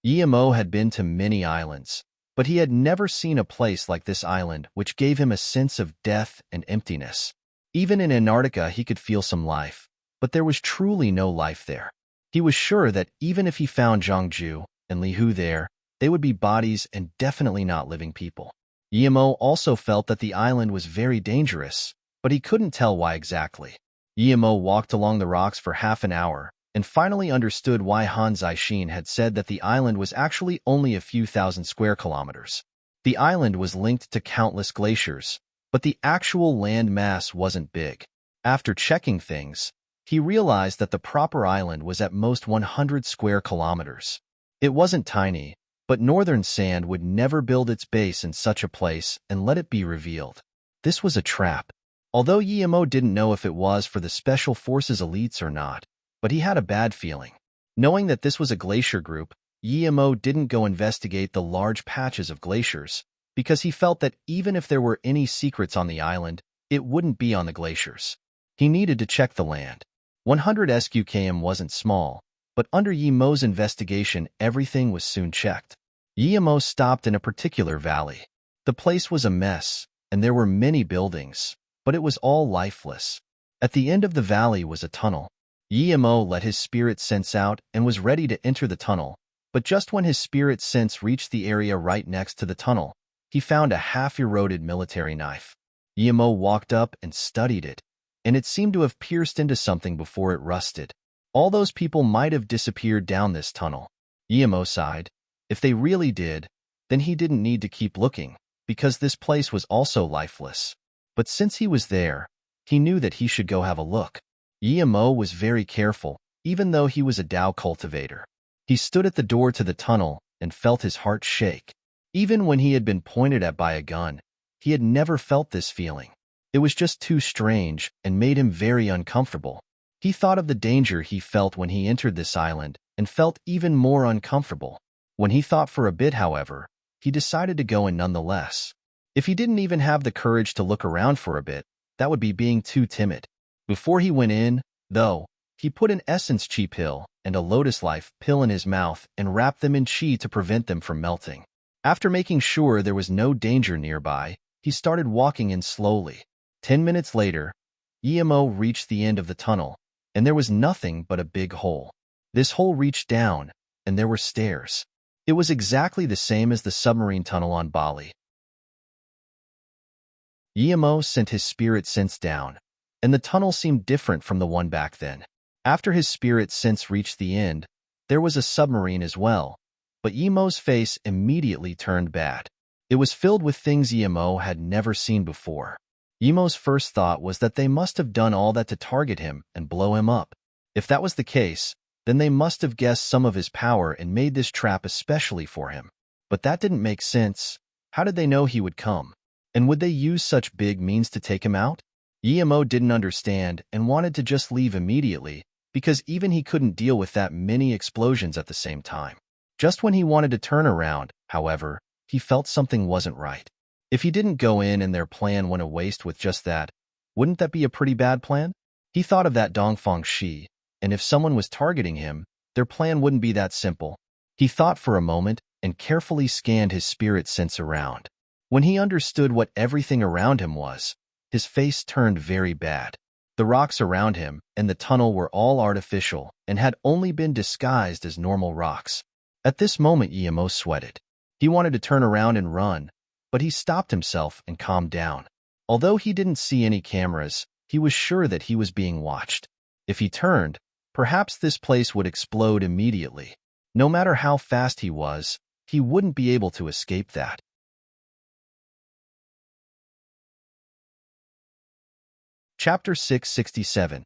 Yemo had been to many islands, but he had never seen a place like this island, which gave him a sense of death and emptiness. Even in Antarctica he could feel some life, but there was truly no life there. He was sure that even if he found Zhangju and Li Hu there, they would be bodies and definitely not living people. Yemo also felt that the island was very dangerous, but he couldn't tell why exactly. Yemo walked along the rocks for half an hour and finally understood why Han Zixin had said that the island was actually only a few thousand square kilometers. The island was linked to countless glaciers, but the actual land mass wasn't big. After checking things, he realized that the proper island was at most 100 square kilometers. It wasn't tiny, but Northern Sand would never build its base in such a place and let it be revealed. This was a trap. Although Yemo didn't know if it was for the Special Forces elites or not, but he had a bad feeling. Knowing that this was a glacier group, Yemo didn't go investigate the large patches of glaciers, because he felt that even if there were any secrets on the island, it wouldn't be on the glaciers. He needed to check the land. 100 SQKM wasn't small, but under Yemo's investigation everything was soon checked. Yemo stopped in a particular valley. The place was a mess, and there were many buildings, but it was all lifeless. At the end of the valley was a tunnel. Yemo let his spirit sense out and was ready to enter the tunnel, but just when his spirit sense reached the area right next to the tunnel, he found a half-eroded military knife. Yemo walked up and studied it, and it seemed to have pierced into something before it rusted. All those people might have disappeared down this tunnel. Yemo sighed. If they really did, then he didn't need to keep looking, because this place was also lifeless. But since he was there, he knew that he should go have a look. Yemo was very careful, even though he was a Dao cultivator. He stood at the door to the tunnel and felt his heart shake. Even when he had been pointed at by a gun, he had never felt this feeling. It was just too strange and made him very uncomfortable. He thought of the danger he felt when he entered this island and felt even more uncomfortable. When he thought for a bit, however, he decided to go in nonetheless. If he didn't even have the courage to look around for a bit, that would be being too timid. Before he went in, though, he put an essence chi pill and a lotus life pill in his mouth and wrapped them in chi to prevent them from melting. After making sure there was no danger nearby, he started walking in slowly. 10 minutes later, Yemo reached the end of the tunnel, and there was nothing but a big hole. This hole reached down, and there were stairs. It was exactly the same as the submarine tunnel on Bali. Yemo sent his spirit sense down, and the tunnel seemed different from the one back then. After his spirit sense reached the end, there was a submarine as well, but Yemo's face immediately turned bad. It was filled with things Yemo had never seen before. Yemo's first thought was that they must have done all that to target him and blow him up. If that was the case, then they must have guessed some of his power and made this trap especially for him. But that didn't make sense. How did they know he would come? And would they use such big means to take him out? Yemo didn't understand and wanted to just leave immediately, because even he couldn't deal with that many explosions at the same time. Just when he wanted to turn around, however, he felt something wasn't right. If he didn't go in and their plan went a waste with just that, wouldn't that be a pretty bad plan? He thought of that Dongfang Shi, and if someone was targeting him, their plan wouldn't be that simple. He thought for a moment and carefully scanned his spirit sense around. When he understood what everything around him was, his face turned very bad. The rocks around him and the tunnel were all artificial and had only been disguised as normal rocks. At this moment, Yemo sweated. He wanted to turn around and run, but he stopped himself and calmed down. Although he didn't see any cameras, he was sure that he was being watched. If he turned, perhaps this place would explode immediately. No matter how fast he was, he wouldn't be able to escape that. Chapter 667.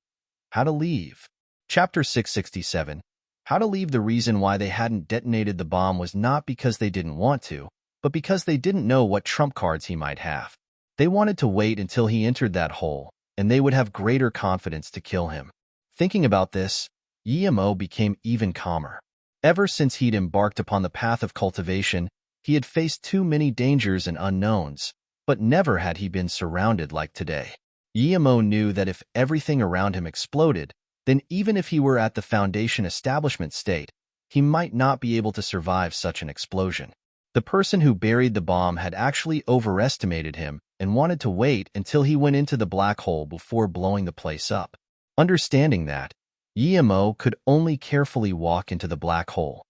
How to Leave. Chapter 667. How to Leave. The reason why they hadn't detonated the bomb was not because they didn't want to, but because they didn't know what trump cards he might have. They wanted to wait until he entered that hole, and they would have greater confidence to kill him. Thinking about this, Yemo became even calmer. Ever since he'd embarked upon the path of cultivation, he had faced too many dangers and unknowns, but never had he been surrounded like today. Yemo knew that if everything around him exploded, then even if he were at the Foundation establishment state, he might not be able to survive such an explosion. The person who buried the bomb had actually overestimated him and wanted to wait until he went into the black hole before blowing the place up. Understanding that, Yemo could only carefully walk into the black hole.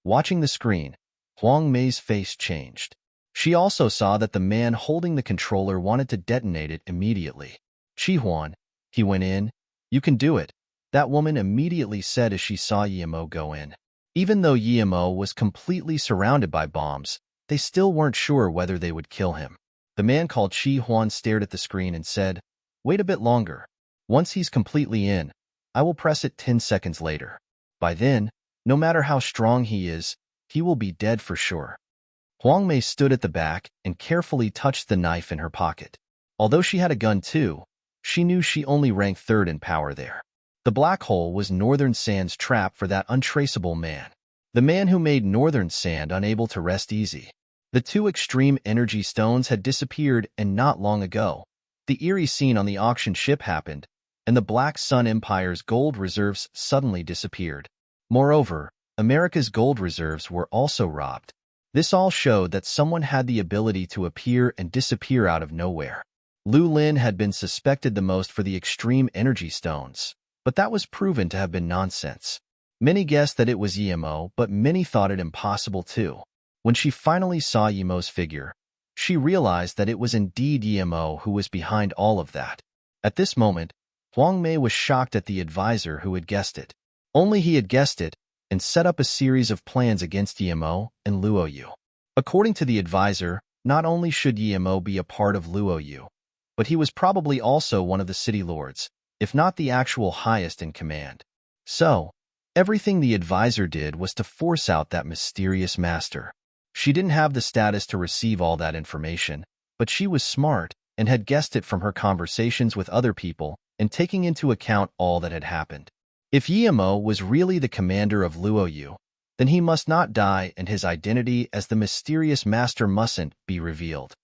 Watching the screen, Huang Mei's face changed. She also saw that the man holding the controller wanted to detonate it immediately. Chi-Huan, he went in. You can do it, that woman immediately said as she saw Yemo go in. Even though Yemo was completely surrounded by bombs, they still weren't sure whether they would kill him. The man called Chi-Huan stared at the screen and said, "Wait a bit longer. Once he's completely in, I will press it 10 seconds later. By then, no matter how strong he is, he will be dead for sure." Huang Mei stood at the back and carefully touched the knife in her pocket. Although she had a gun too, she knew she only ranked third in power there. The black hole was Northern Sand's trap for that untraceable man. The man who made Northern Sand unable to rest easy. The two extreme energy stones had disappeared, and not long ago, the eerie scene on the auction ship happened, and the Black Sun Empire's gold reserves suddenly disappeared. Moreover, America's gold reserves were also robbed. This all showed that someone had the ability to appear and disappear out of nowhere. Lu Lin had been suspected the most for the extreme energy stones. but that was proven to have been nonsense. Many guessed that it was Yimo, but many thought it impossible too. When she finally saw Yimo's figure, she realized that it was indeed Yimo who was behind all of that. At this moment, Huang Mei was shocked at the advisor who had guessed it. Only he had guessed it and set up a series of plans against Yimo and Luo Yu. According to the advisor, not only should Yimo be a part of Luo Yu, but he was probably also one of the city lords, if not the actual highest in command. So, everything the advisor did was to force out that mysterious master. She didn't have the status to receive all that information, but she was smart and had guessed it from her conversations with other people and taking into account all that had happened. If Yimo was really the commander of Luo Yu, then he must not die and his identity as the mysterious master mustn't be revealed.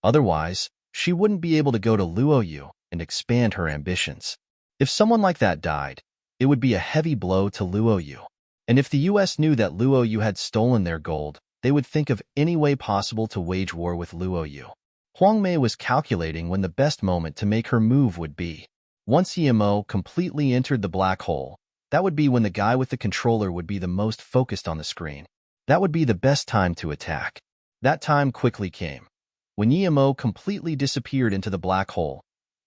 Otherwise, she wouldn't be able to go to Luo Yu and expand her ambitions. If someone like that died, it would be a heavy blow to Luo Yu. And if the US knew that Luo Yu had stolen their gold, they would think of any way possible to wage war with Luo Yu. Huang Mei was calculating when the best moment to make her move would be. Once Yimo completely entered the black hole, that would be when the guy with the controller would be the most focused on the screen. That would be the best time to attack. That time quickly came. When Yimo completely disappeared into the black hole,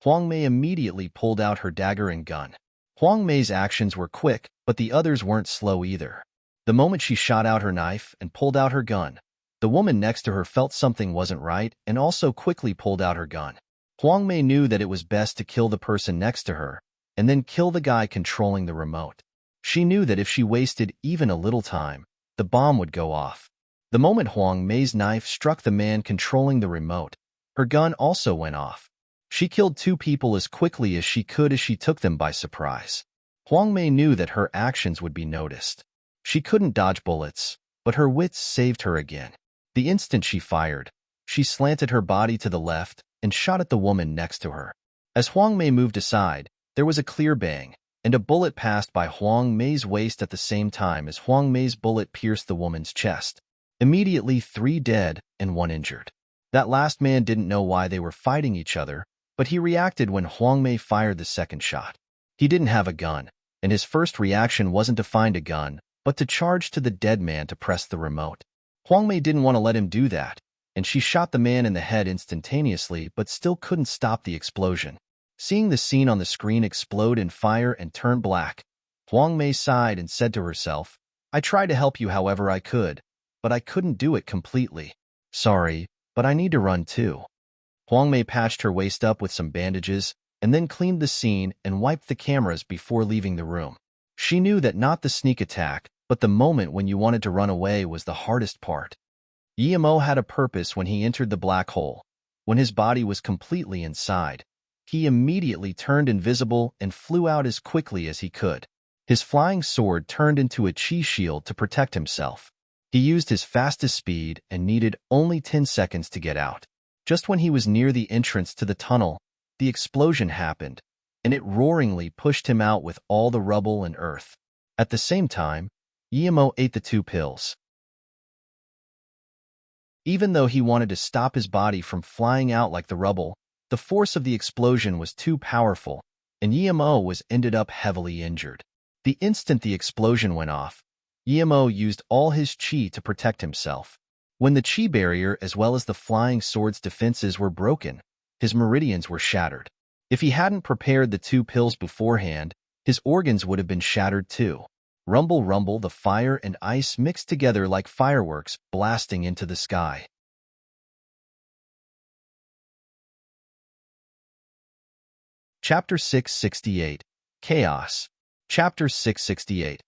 Huang Mei immediately pulled out her dagger and gun. Huang Mei's actions were quick, but the others weren't slow either. The moment she shot out her knife and pulled out her gun, the woman next to her felt something wasn't right and also quickly pulled out her gun. Huang Mei knew that it was best to kill the person next to her and then kill the guy controlling the remote. She knew that if she wasted even a little time, the bomb would go off. The moment Huang Mei's knife struck the man controlling the remote, her gun also went off. She killed two people as quickly as she could as she took them by surprise. Huang Mei knew that her actions would be noticed. She couldn't dodge bullets, but her wits saved her again. The instant she fired, she slanted her body to the left and shot at the woman next to her. As Huang Mei moved aside, there was a clear bang, and a bullet passed by Huang Mei's waist at the same time as Huang Mei's bullet pierced the woman's chest. Immediately, 3 dead and 1 injured. That last man didn't know why they were fighting each other, but he reacted when Huang Mei fired the second shot. He didn't have a gun, and his first reaction wasn't to find a gun, but to charge to the dead man to press the remote. Huang Mei didn't want to let him do that, and she shot the man in the head instantaneously but still couldn't stop the explosion. Seeing the scene on the screen explode in fire and turn black, Huang Mei sighed and said to herself, "I tried to help you however I could, but I couldn't do it completely. Sorry, but I need to run too." Huang Mei patched her waist up with some bandages and then cleaned the scene and wiped the cameras before leaving the room. She knew that not the sneak attack, but the moment when you wanted to run away was the hardest part. Yimo had a purpose when he entered the black hole. When his body was completely inside, he immediately turned invisible and flew out as quickly as he could. His flying sword turned into a chi shield to protect himself. He used his fastest speed and needed only 10 seconds to get out. Just when he was near the entrance to the tunnel, the explosion happened, and it roaringly pushed him out with all the rubble and earth. At the same time, Yimo ate the 2 pills. Even though he wanted to stop his body from flying out like the rubble, the force of the explosion was too powerful, and Yimo was ended up heavily injured. The instant the explosion went off, Yimo used all his chi to protect himself. When the chi barrier as well as the flying sword's defenses were broken, his meridians were shattered. If he hadn't prepared the 2 pills beforehand, his organs would have been shattered too. Rumble, rumble, the fire and ice mixed together like fireworks blasting into the sky. Chapter 668. Chaos. Chapter 668.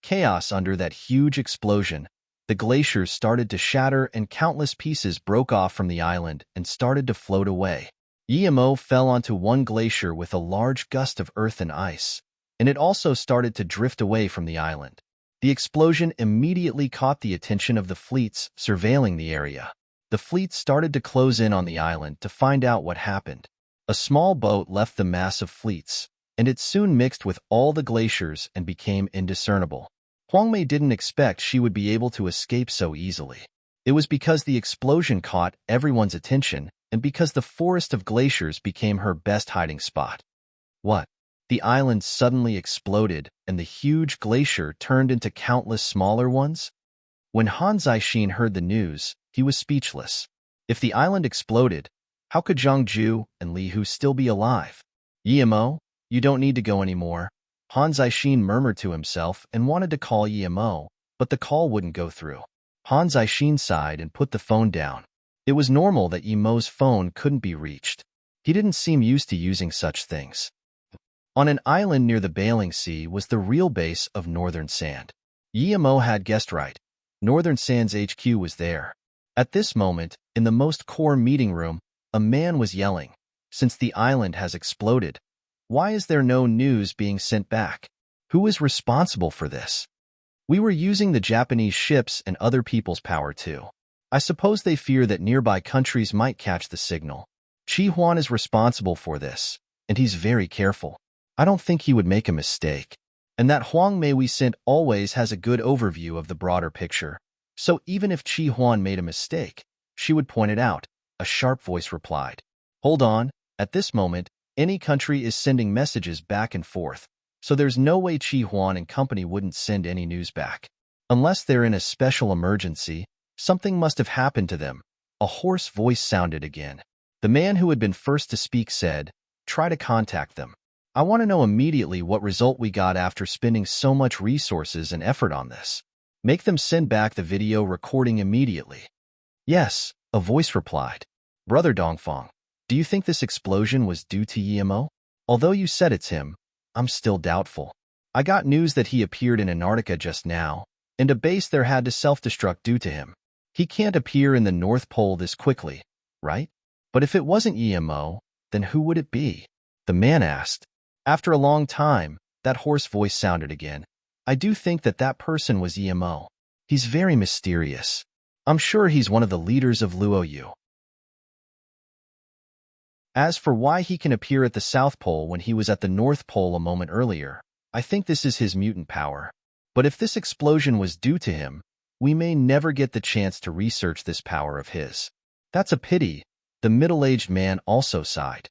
Chaos. Under that huge explosion, the glaciers started to shatter and countless pieces broke off from the island and started to float away. Yimo fell onto one glacier with a large gust of earth and ice, and it also started to drift away from the island. The explosion immediately caught the attention of the fleets surveilling the area. The fleet started to close in on the island to find out what happened. A small boat left the mass of fleets, and it soon mixed with all the glaciers and became indiscernible. Huang Mei didn't expect she would be able to escape so easily. It was because the explosion caught everyone's attention and because the forest of glaciers became her best hiding spot. What? The island suddenly exploded, and the huge glacier turned into countless smaller ones? When Han Zixin heard the news, he was speechless. If the island exploded, how could Zhang Ju and Li Hu still be alive? Yimo, you don't need to go anymore. Han Zixin murmured to himself and wanted to call Yimo, but the call wouldn't go through. Han Zixin sighed and put the phone down. It was normal that Yimo's phone couldn't be reached. He didn't seem used to using such things. On an island near the Bailing Sea was the real base of Northern Sand. Yimo had guessed right. Northern Sand's HQ was there. At this moment, in the most core meeting room, a man was yelling, "Since the island has exploded, why is there no news being sent back? Who is responsible for this? We were using the Japanese ships and other people's power too. I suppose they fear that nearby countries might catch the signal. Qi Huan is responsible for this, and he's very careful. I don't think he would make a mistake. And that Huang Mei we sent always has a good overview of the broader picture. So even if Qi Huan made a mistake, she would point it out," a sharp voice replied. "Hold on, at this moment, any country is sending messages back and forth, so there's no way Qi Huan and company wouldn't send any news back. Unless they're in a special emergency, something must have happened to them." A hoarse voice sounded again. The man who had been first to speak said, "Try to contact them. I want to know immediately what result we got after spending so much resources and effort on this. Make them send back the video recording immediately." "Yes," a voice replied. "Brother Dongfang, do you think this explosion was due to Yimo? Although you said it's him, I'm still doubtful. I got news that he appeared in Antarctica just now, and a base there had to self-destruct due to him. He can't appear in the North Pole this quickly, right? But if it wasn't Yimo, then who would it be?" the man asked. After a long time, that hoarse voice sounded again. "I do think that that person was Yimo. He's very mysterious. I'm sure he's one of the leaders of Luoyu. As for why he can appear at the South Pole when he was at the North Pole a moment earlier, I think this is his mutant power. But if this explosion was due to him, we may never get the chance to research this power of his. That's a pity," the middle-aged man also sighed.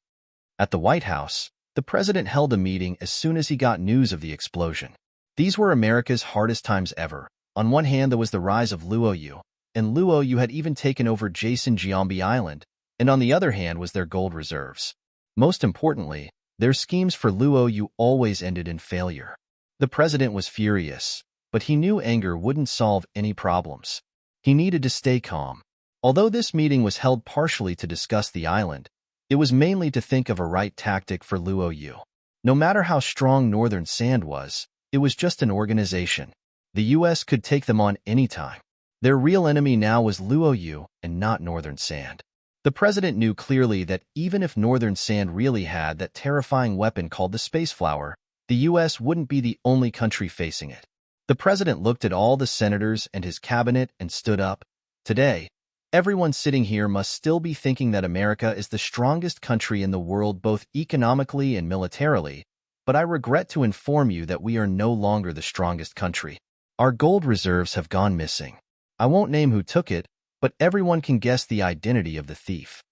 At the White House, the president held a meeting as soon as he got news of the explosion. These were America's hardest times ever. On one hand, there was the rise of Luoyu, and Luoyu had even taken over Jason-Giambi Island, and on the other hand was their gold reserves. Most importantly, their schemes for Luoyu always ended in failure. The president was furious, but he knew anger wouldn't solve any problems. He needed to stay calm. Although this meeting was held partially to discuss the island, it was mainly to think of a right tactic for Luoyu. No matter how strong Northern Sand was, it was just an organization. The U.S. could take them on anytime. Their real enemy now was Luoyu and not Northern Sand. The president knew clearly that even if Northern Sand really had that terrifying weapon called the Space Flower, the U.S. wouldn't be the only country facing it. The president looked at all the senators and his cabinet and stood up. "Today, everyone sitting here must still be thinking that America is the strongest country in the world both economically and militarily, but I regret to inform you that we are no longer the strongest country. Our gold reserves have gone missing. I won't name who took it, but everyone can guess the identity of the thief."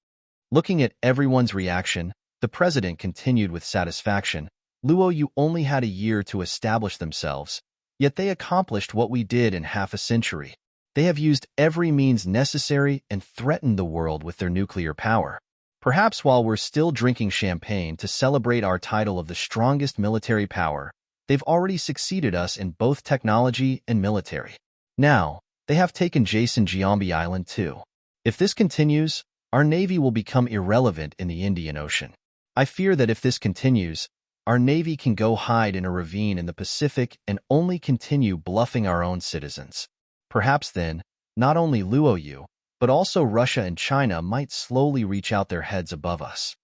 Looking at everyone's reaction, the president continued with satisfaction. "Luoyu only had a year to establish themselves, yet they accomplished what we did in half a century. They have used every means necessary and threatened the world with their nuclear power. Perhaps while we're still drinking champagne to celebrate our title of the strongest military power, they've already succeeded us in both technology and military. Now, they have taken Jason-Giambi Island too. If this continues, our navy will become irrelevant in the Indian Ocean. I fear that if this continues, our navy can go hide in a ravine in the Pacific and only continue bluffing our own citizens. Perhaps then, not only Luoyu, but also Russia and China might slowly reach out their heads above us."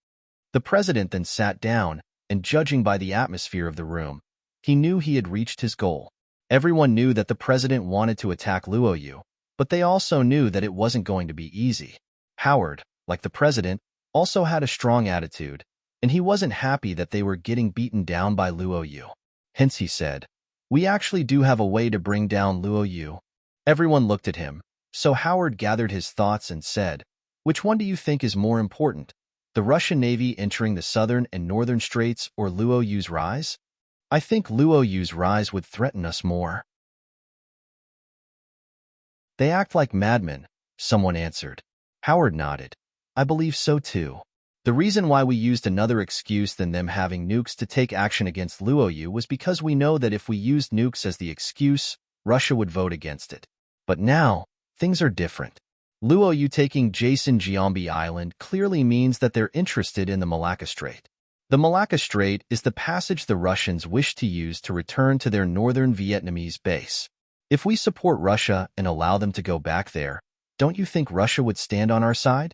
The president then sat down, and judging by the atmosphere of the room, he knew he had reached his goal. Everyone knew that the president wanted to attack Luoyu, but they also knew that it wasn't going to be easy. Howard, like the president, also had a strong attitude, and he wasn't happy that they were getting beaten down by Luoyu. Hence he said, "We actually do have a way to bring down Luoyu." Everyone looked at him, so Howard gathered his thoughts and said, "Which one do you think is more important, The Russian Navy entering the southern and northern straits or Luo Yu's rise? I think Luo Yu's rise would threaten us more. They act like madmen, someone answered. Howard nodded. I believe so too. The reason why we used another excuse than them having nukes to take action against Luo Yu was because we know that if we used nukes as the excuse, Russia would vote against it. But now, things are different. Luo Yu taking Jason Giambi Island clearly means that they're interested in the Malacca Strait. The Malacca Strait is the passage the Russians wish to use to return to their northern Vietnamese base. If we support Russia and allow them to go back there, don't you think Russia would stand on our side?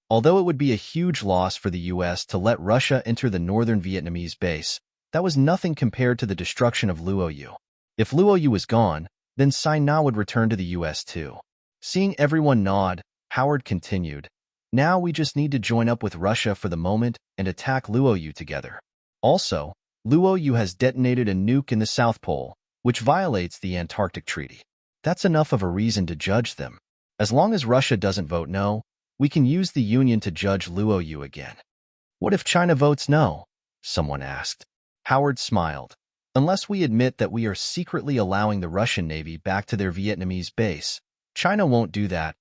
Although it would be a huge loss for the U.S. to let Russia enter the northern Vietnamese base, that was nothing compared to the destruction of Luo Yu. If Luo Yu was gone, then Sina would return to the U.S. too. Seeing everyone nod, Howard continued, now we just need to join up with Russia for the moment and attack Luo Yu together. Also, Luo Yu has detonated a nuke in the South Pole, which violates the Antarctic Treaty. That's enough of a reason to judge them. As long as Russia doesn't vote no, we can use the Union to judge Luo Yu again. What if China votes no? Someone asked. Howard smiled. Unless we admit that we are secretly allowing the Russian Navy back to their Vietnamese base, China won't do that.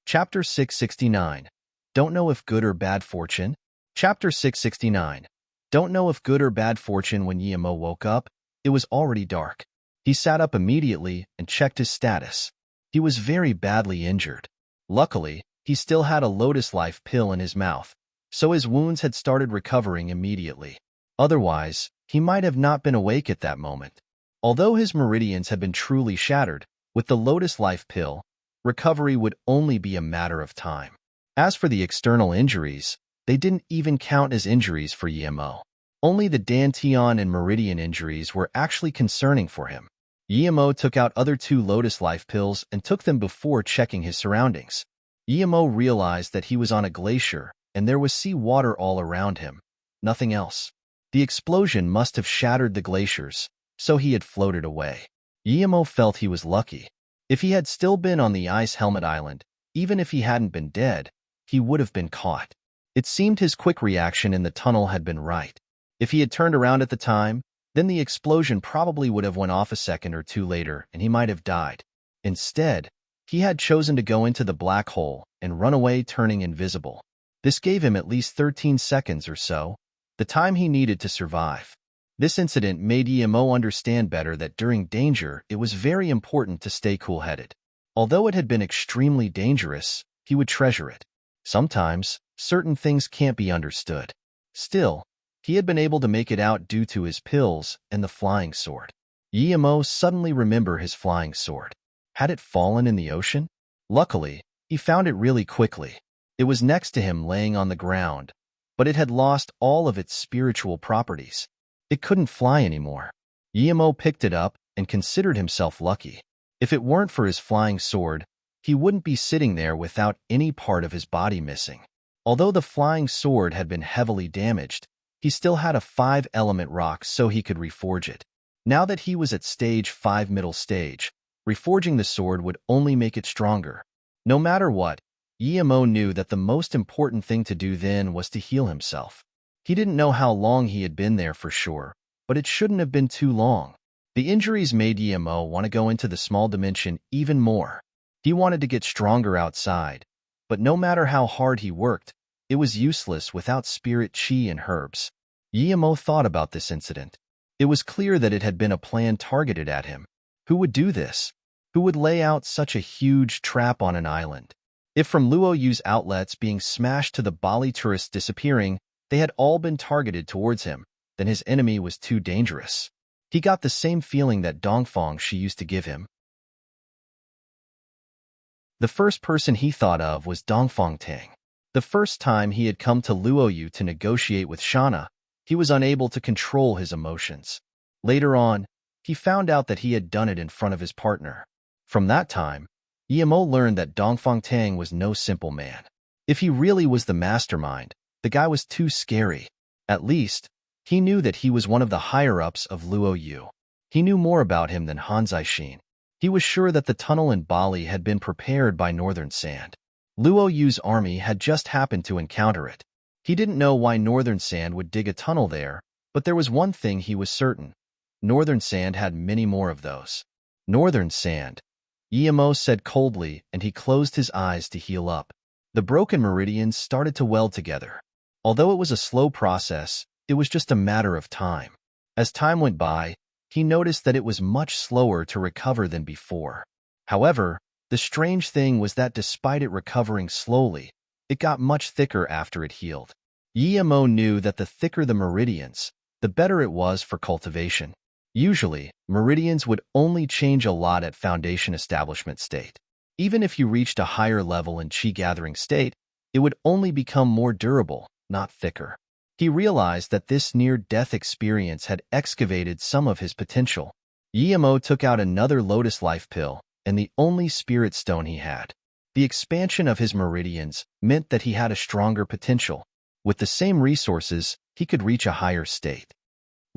Chapter 669. Don't know if good or bad fortune? Chapter 669. Don't know if good or bad fortune. When Yemo woke up, it was already dark. He sat up immediately and checked his status. He was very badly injured. Luckily, he still had a Lotus Life pill in his mouth, so his wounds had started recovering immediately. Otherwise, he might have not been awake at that moment. Although his meridians had been truly shattered, with the Lotus Life pill, recovery would only be a matter of time. As for the external injuries, they didn't even count as injuries for Yemo. Only the Dantian and Meridian injuries were actually concerning for him. Yemo took out other 2 Lotus Life pills and took them before checking his surroundings. Yemo realized that he was on a glacier and there was sea water all around him. Nothing else. The explosion must have shattered the glaciers, so he had floated away. Yemo felt he was lucky. If he had still been on the Ice Helmet Island, even if he hadn't been dead, he would have been caught. It seemed his quick reaction in the tunnel had been right. If he had turned around at the time, then the explosion probably would have went off a second or 2 later and he might have died. Instead, he had chosen to go into the black hole and run away, turning invisible. This gave him at least 13 seconds or so, the time he needed to survive. This incident made Yemo understand better that during danger it was very important to stay cool-headed. Although it had been extremely dangerous, he would treasure it. Sometimes, certain things can't be understood. Still, he had been able to make it out due to his pills and the flying sword. Yemo suddenly remembered his flying sword. Had it fallen in the ocean? Luckily, he found it really quickly. It was next to him laying on the ground, but it had lost all of its spiritual properties. It couldn't fly anymore. Yemo picked it up and considered himself lucky. If it weren't for his flying sword, he wouldn't be sitting there without any part of his body missing. Although the flying sword had been heavily damaged, he still had a 5-element rock so he could reforge it. Now that he was at stage 5 middle stage, reforging the sword would only make it stronger. No matter what, Yemo knew that the most important thing to do then was to heal himself. He didn't know how long he had been there for sure, but it shouldn't have been too long. The injuries made Yemo want to go into the small dimension even more. He wanted to get stronger outside, but no matter how hard he worked, it was useless without spirit chi and herbs. Yemo thought about this incident. It was clear that it had been a plan targeted at him. Who would do this? Who would lay out such a huge trap on an island? If from Luo Yu's outlets being smashed to the Bali tourists disappearing, they had all been targeted towards him, then his enemy was too dangerous. He got the same feeling that Dongfang she used to give him. The first person he thought of was Dongfang Tang. The first time he had come to Luo Yu to negotiate with Shana, he was unable to control his emotions. Later on, he found out that he had done it in front of his partner. From that time, Yemo learned that Dongfang Tang was no simple man. If he really was the mastermind, the guy was too scary. At least, he knew that he was one of the higher-ups of Luo Yu. He knew more about him than Han Zixin. He was sure that the tunnel in Bali had been prepared by Northern Sand. Luo Yu's army had just happened to encounter it. He didn't know why Northern Sand would dig a tunnel there, but there was one thing he was certain. Northern Sand had many more of those. Northern Sand, Emo said coldly, and he closed his eyes to heal up. The broken meridians started to weld together. Although it was a slow process, it was just a matter of time. As time went by, he noticed that it was much slower to recover than before. However, the strange thing was that despite it recovering slowly, it got much thicker after it healed. Emo knew that the thicker the meridians, the better it was for cultivation. Usually, meridians would only change a lot at foundation establishment state. Even if you reached a higher level in qi gathering state, it would only become more durable, not thicker. He realized that this near-death experience had excavated some of his potential. Emo took out another lotus life pill, and the only spirit stone he had. The expansion of his meridians meant that he had a stronger potential. With the same resources, he could reach a higher state.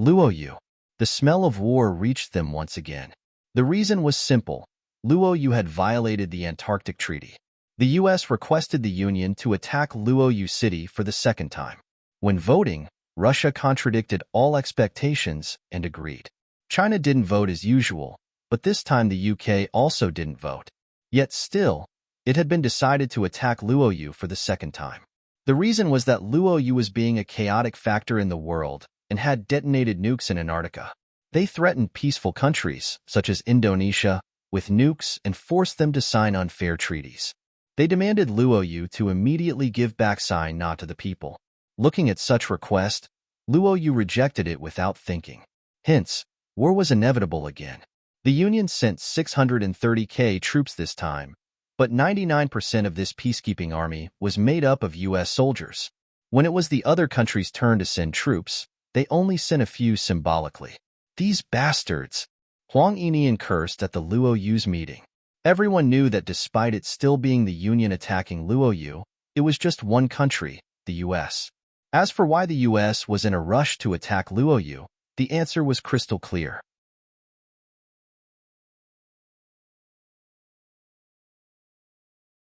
Luo Yu. The smell of war reached them once again. The reason was simple. Luo Yu had violated the Antarctic Treaty. The U.S. requested the Union to attack Luo Yu City for the second time. When voting, Russia contradicted all expectations and agreed. China didn't vote as usual, but this time the UK also didn't vote. Yet still, it had been decided to attack Luo Yu for the second time. The reason was that Luo Yu was being a chaotic factor in the world and had detonated nukes in Antarctica. They threatened peaceful countries, such as Indonesia, with nukes and forced them to sign unfair treaties. They demanded Luo Yu to immediately give back Sinai to the people. Looking at such request, Luo Yu rejected it without thinking. Hence, war was inevitable again. The Union sent 630,000 troops this time, but 99% of this peacekeeping army was made up of U.S. soldiers. When it was the other country's turn to send troops, they only sent a few symbolically. These bastards! Huang Yinian cursed at the Luo Yu's meeting. Everyone knew that despite it still being the Union attacking Luo Yu, it was just one country, the U.S. As for why the U.S. was in a rush to attack Luo Yu, the answer was crystal clear.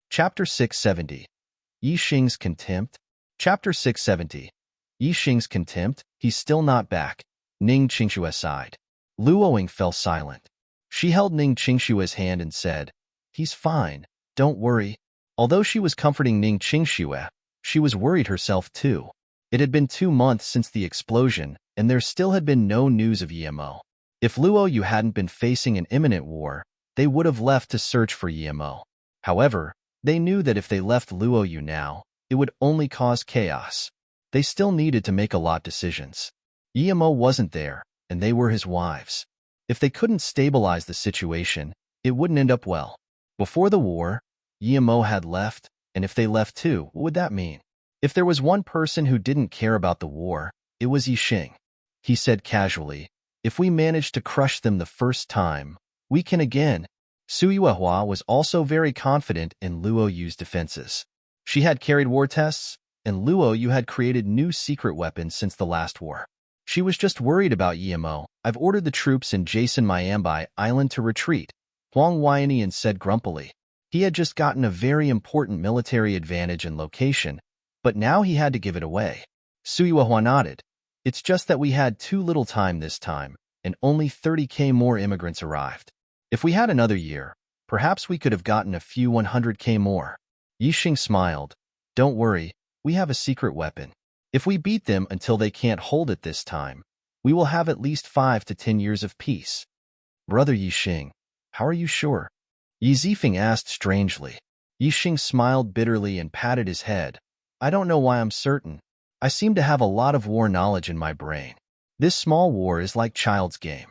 Chapter 670. Yi Xing's Contempt. Chapter 670. Yi Xing's Contempt. He's still not back. Ning Qingshuo sighed. Luo Ying fell silent. She held Ning Qingshuo's hand and said, "He's fine, don't worry." Although she was comforting Ning Qingshuo, she was worried herself too. It had been 2 months since the explosion, and there still had been no news of Emo. If Luo Yu hadn't been facing an imminent war, they would have left to search for Emo. However, they knew that if they left Luo Yu now, it would only cause chaos. They still needed to make a lot of decisions. Emo wasn't there, and they were his wives. If they couldn't stabilize the situation, it wouldn't end up well. Before the war, Emo had left, and if they left too, what would that mean? If there was one person who didn't care about the war, it was Yi Xing. He said casually, "If we manage to crush them the first time, we can again." Su Yuehua was also very confident in Luo Yu's defenses. She had carried war tests, and Luo Yu had created new secret weapons since the last war. She was just worried about Emo. "I've ordered the troops in Jason Mayambai Island to retreat," Huang Weinian said grumpily. He had just gotten a very important military advantage in location, but now he had to give it away. Su Yuehua nodded. "It's just that we had too little time this time, and only 30,000 more immigrants arrived. If we had another year, perhaps we could have gotten a few 100,000 more." Yi Xing smiled. "Don't worry, we have a secret weapon. If we beat them until they can't hold it this time, we will have at least 5 to 10 years of peace." "Brother Yi Xing, how are you sure?" Yi Zifeng asked strangely. Yi Xing smiled bitterly and patted his head. "I don't know why I'm certain. I seem to have a lot of war knowledge in my brain. This small war is like child's game."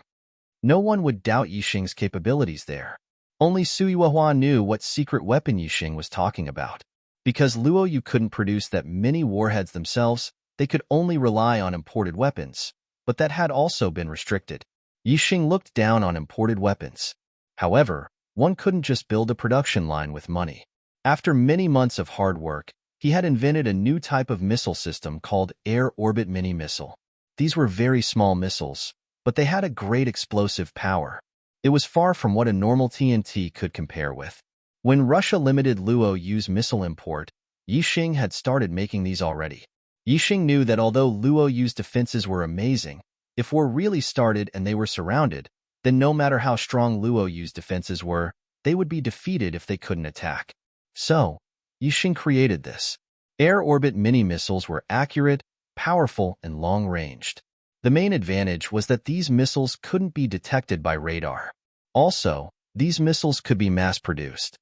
No one would doubt Yi Xing's capabilities there. Only Su Yuehua knew what secret weapon Yi Xing was talking about. Because Luo Yu couldn't produce that many warheads themselves, they could only rely on imported weapons, but that had also been restricted. Yi Xing looked down on imported weapons. However, one couldn't just build a production line with money. After many months of hard work, he had invented a new type of missile system called Air Orbit Mini Missile. These were very small missiles, but they had a great explosive power. It was far from what a normal TNT could compare with. When Russia limited Luoyu's missile import, Yixing had started making these already. Yixing knew that although Luoyu's defenses were amazing, if war really started and they were surrounded, then no matter how strong Luoyu's defenses were, they would be defeated if they couldn't attack. So, Yixing created this. Air-orbit mini-missiles were accurate, powerful, and long-ranged. The main advantage was that these missiles couldn't be detected by radar. Also, these missiles could be mass-produced.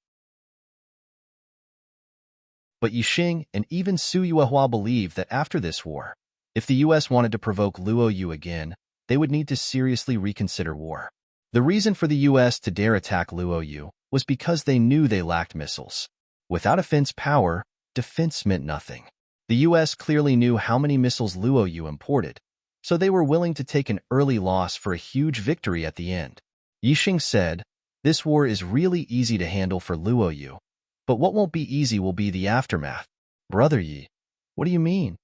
But Yixing and even Su Yuehua believed that after this war, if the U.S. wanted to provoke Luoyu again, they would need to seriously reconsider war. The reason for the U.S. to dare attack Luoyu was because they knew they lacked missiles. Without offense power, defense meant nothing. The U.S. clearly knew how many missiles Luoyu imported, so they were willing to take an early loss for a huge victory at the end. Yixing said, "This war is really easy to handle for Luoyu, but what won't be easy will be the aftermath." "Brother Yi, what do you mean?"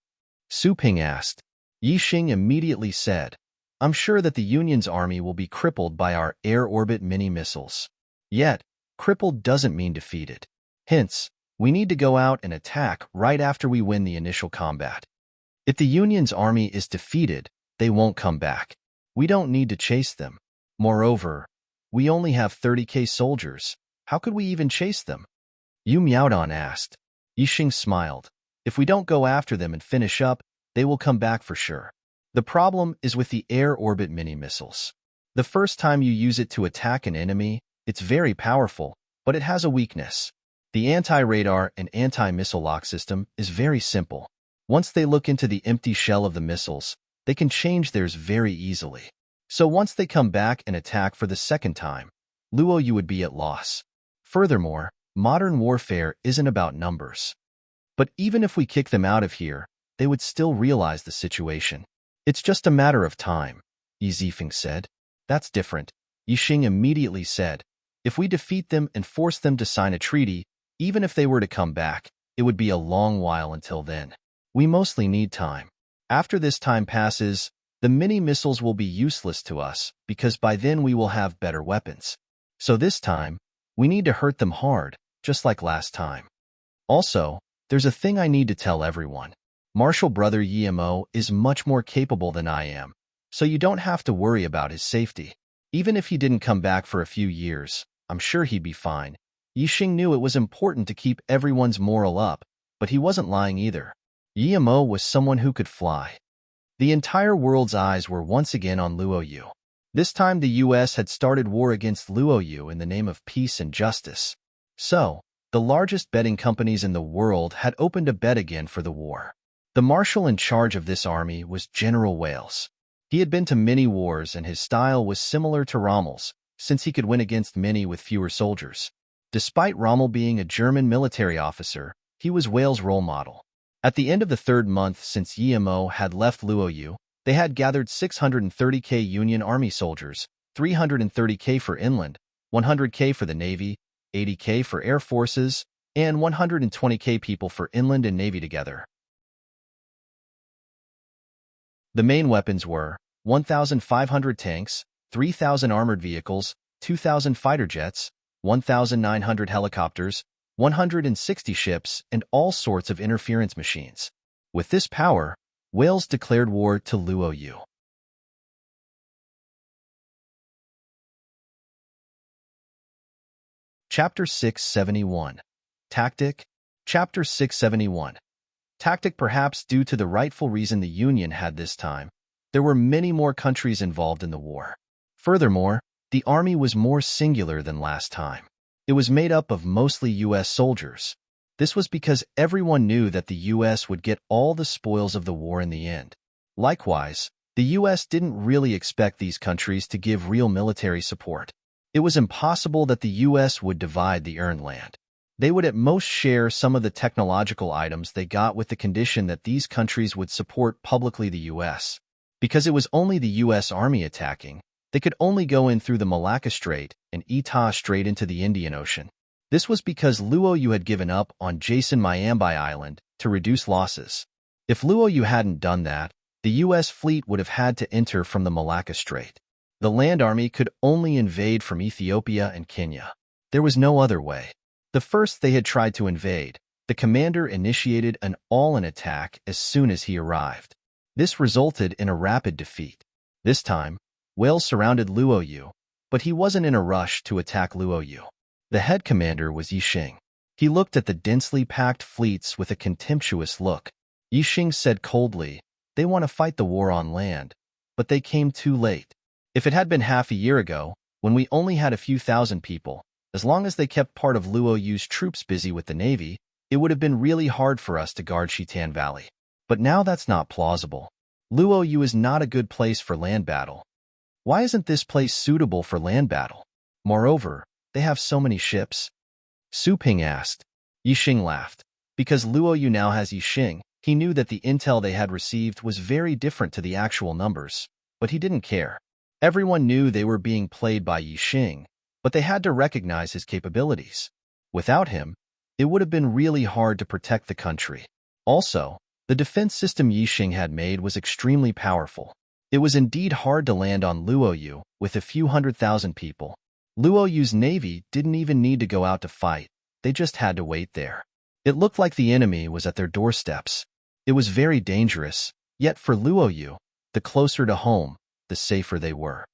Su Ping asked. Yixing immediately said, "I'm sure that the Union's army will be crippled by our air-orbit mini-missiles. Yet, crippled doesn't mean defeated. Hence, we need to go out and attack right after we win the initial combat. If the Union's army is defeated, they won't come back. We don't need to chase them. Moreover, we only have 30,000 soldiers. How could we even chase them?" Yu Miaodan asked. Yixing smiled. "If we don't go after them and finish up, they will come back for sure. The problem is with the air-orbit mini-missiles. The first time you use it to attack an enemy, it's very powerful, but it has a weakness. The anti-radar and anti-missile lock system is very simple. Once they look into the empty shell of the missiles, they can change theirs very easily. So once they come back and attack for the second time, Luoyu would be at loss. Furthermore, modern warfare isn't about numbers. But even if we kick them out of here, they would still realize the situation. It's just a matter of time," Yi Zifeng said. "That's different," Yixing immediately said. "If we defeat them and force them to sign a treaty, even if they were to come back, it would be a long while until then. We mostly need time. After this time passes, the mini-missiles will be useless to us because by then we will have better weapons. So this time, we need to hurt them hard, just like last time. Also, there's a thing I need to tell everyone. Marshal Brother Yimo is much more capable than I am, so you don't have to worry about his safety. Even if he didn't come back for a few years, I'm sure he'd be fine." Yixing knew it was important to keep everyone's morale up, but he wasn't lying either. Yimo was someone who could fly. The entire world's eyes were once again on Luoyu. This time the U.S. had started war against Luoyu in the name of peace and justice. So, the largest betting companies in the world had opened a bet again for the war. The marshal in charge of this army was General Wales. He had been to many wars and his style was similar to Rommel's, since he could win against many with fewer soldiers. Despite Rommel being a German military officer, he was Wales' role model. At the end of the third month since Yimo had left Luoyu, they had gathered 630,000 Union Army soldiers, 330,000 for inland, 100,000 for the Navy, 80,000 for air forces, and 120,000 people for inland and Navy together. The main weapons were 1,500 tanks, 3,000 armored vehicles, 2,000 fighter jets, 1,900 helicopters, 160 ships, and all sorts of interference machines. With this power, Wales declared war to Luoyu. Chapter 671. Tactic. Chapter 671. Tactic. Perhaps due to the rightful reason the Union had this time, there were many more countries involved in the war. Furthermore, the army was more singular than last time. It was made up of mostly U.S. soldiers. This was because everyone knew that the U.S. would get all the spoils of the war in the end. Likewise, the U.S. didn't really expect these countries to give real military support. It was impossible that the U.S. would divide the earned land. They would at most share some of the technological items they got with the condition that these countries would support publicly the U.S. Because it was only the U.S. Army attacking, they could only go in through the Malacca Strait and Etah Strait into the Indian Ocean. This was because Luoyu had given up on Jason Mayambai Island to reduce losses. If Luoyu hadn't done that, the U.S. fleet would have had to enter from the Malacca Strait. The land army could only invade from Ethiopia and Kenya. There was no other way. The first they had tried to invade, the commander initiated an all-in attack as soon as he arrived. This resulted in a rapid defeat. This time, Wales surrounded Luoyu, but he wasn't in a rush to attack Luoyu. The head commander was Yixing. He looked at the densely packed fleets with a contemptuous look. Yixing said coldly, "They want to fight the war on land, but they came too late. If it had been half a year ago, when we only had a few thousand people, as long as they kept part of Luoyu's troops busy with the navy, it would have been really hard for us to guard Shitan Valley. But now that's not plausible. Luoyu is not a good place for land battle. Why isn't this place suitable for land battle? Moreover, they have so many ships." Su Ping asked. Yixing laughed. Because Luoyu now has Yixing, he knew that the intel they had received was very different to the actual numbers, but he didn't care. Everyone knew they were being played by Yixing, but they had to recognize his capabilities. Without him, it would have been really hard to protect the country. Also, the defense system Yixing had made was extremely powerful. It was indeed hard to land on Luoyu with a few 100,000 people. Luoyu's navy didn't even need to go out to fight, they just had to wait there. It looked like the enemy was at their doorsteps. It was very dangerous, yet for Luoyu, the closer to home, the safer they were.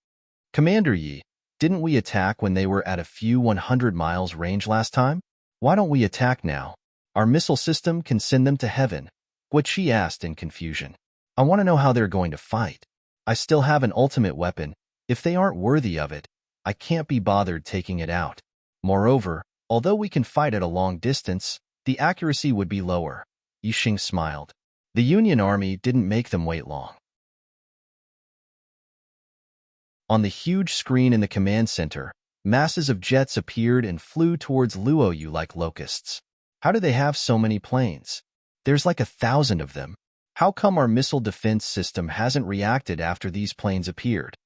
"Commander Yi, didn't we attack when they were at a few 100 miles range last time? Why don't we attack now? Our missile system can send them to heaven," Guiqi asked in confusion. "I want to know how they're going to fight. I still have an ultimate weapon. If they aren't worthy of it, I can't be bothered taking it out. Moreover, although we can fight at a long distance, the accuracy would be lower." Yixing smiled. The Union Army didn't make them wait long. On the huge screen in the command center, masses of jets appeared and flew towards Luoyu like locusts. "How do they have so many planes? There's like 1,000 of them. How come our missile defense system hasn't reacted after these planes appeared?"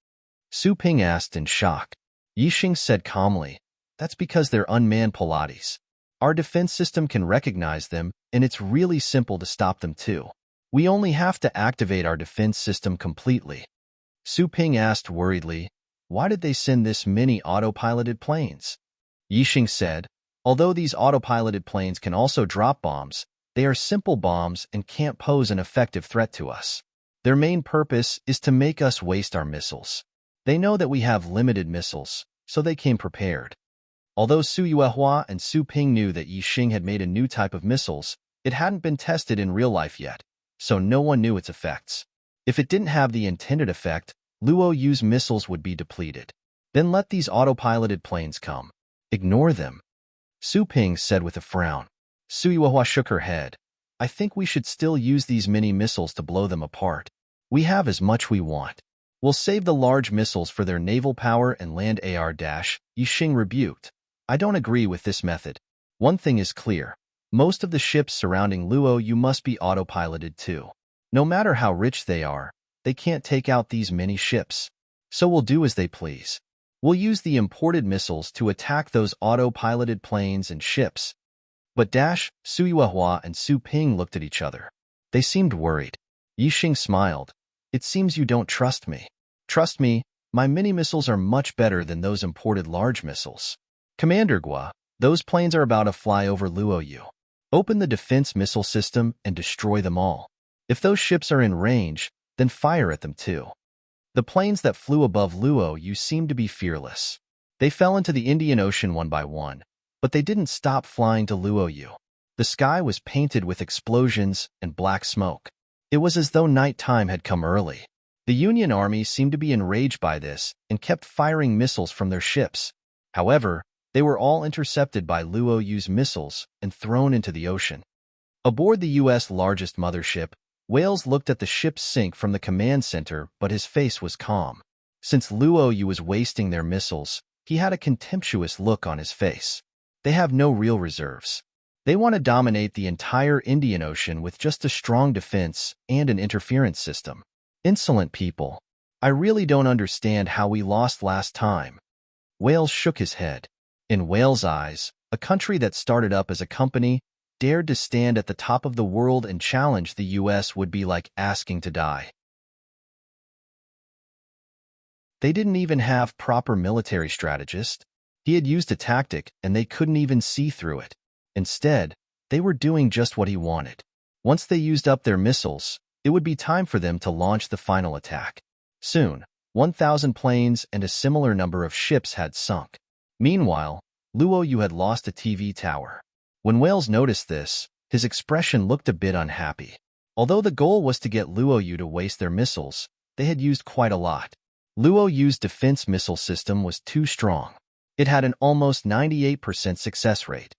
Su Ping asked in shock. Yixing said calmly, "That's because they're unmanned Pilates. Our defense system can recognize them, and it's really simple to stop them too. We only have to activate our defense system completely." Su Ping asked worriedly, "Why did they send this many autopiloted planes?" Yixing said, "Although these autopiloted planes can also drop bombs, they are simple bombs and can't pose an effective threat to us. Their main purpose is to make us waste our missiles. They know that we have limited missiles, so they came prepared." Although Su Yuehua and Su Ping knew that Yixing had made a new type of missiles, it hadn't been tested in real life yet, so no one knew its effects. If it didn't have the intended effect, Luoyu's missiles would be depleted. "Then let these autopiloted planes come. Ignore them," Su Ping said with a frown. Su Yuehua shook her head. "I think we should still use these mini missiles to blow them apart. We have as much we want. We'll save the large missiles for their naval power and land AR-." Yixing rebuked. "I don't agree with this method. One thing is clear. Most of the ships surrounding Luoyu must be autopiloted too. No matter how rich they are, they can't take out these many ships. So we'll do as they please. We'll use the imported missiles to attack those autopiloted planes and ships." But Su Yuehua and Su Ping looked at each other. They seemed worried. Yixing smiled. "It seems you don't trust me." "Trust me, my mini-missiles are much better than those imported large missiles." "Commander Gua, those planes are about to fly over Luoyu. Open the defense missile system and destroy them all. If those ships are in range, then fire at them too." The planes that flew above Luoyu seemed to be fearless. They fell into the Indian Ocean one by one, but they didn't stop flying to Luoyu. The sky was painted with explosions and black smoke. It was as though nighttime had come early. The Union Army seemed to be enraged by this and kept firing missiles from their ships. However, they were all intercepted by Luoyu's missiles and thrown into the ocean. Aboard the U.S. largest mothership, Wales looked at the ship sink from the command center, but his face was calm. Since Luoyu was wasting their missiles, he had a contemptuous look on his face. They have no real reserves. They want to dominate the entire Indian Ocean with just a strong defense and an interference system. Insolent people. I really don't understand how we lost last time. Wales shook his head. In Wales' eyes, a country that started up as a company dared to stand at the top of the world and challenge the U.S. would be like asking to die. They didn't even have proper military strategists. He had used a tactic, and they couldn't even see through it. Instead, they were doing just what he wanted. Once they used up their missiles, it would be time for them to launch the final attack. Soon, 1,000 planes and a similar number of ships had sunk. Meanwhile, Luo Yu had lost a TV tower. When Wales noticed this, his expression looked a bit unhappy. Although the goal was to get Luo Yu to waste their missiles, they had used quite a lot. Luo Yu's defense missile system was too strong. It had an almost 98% success rate.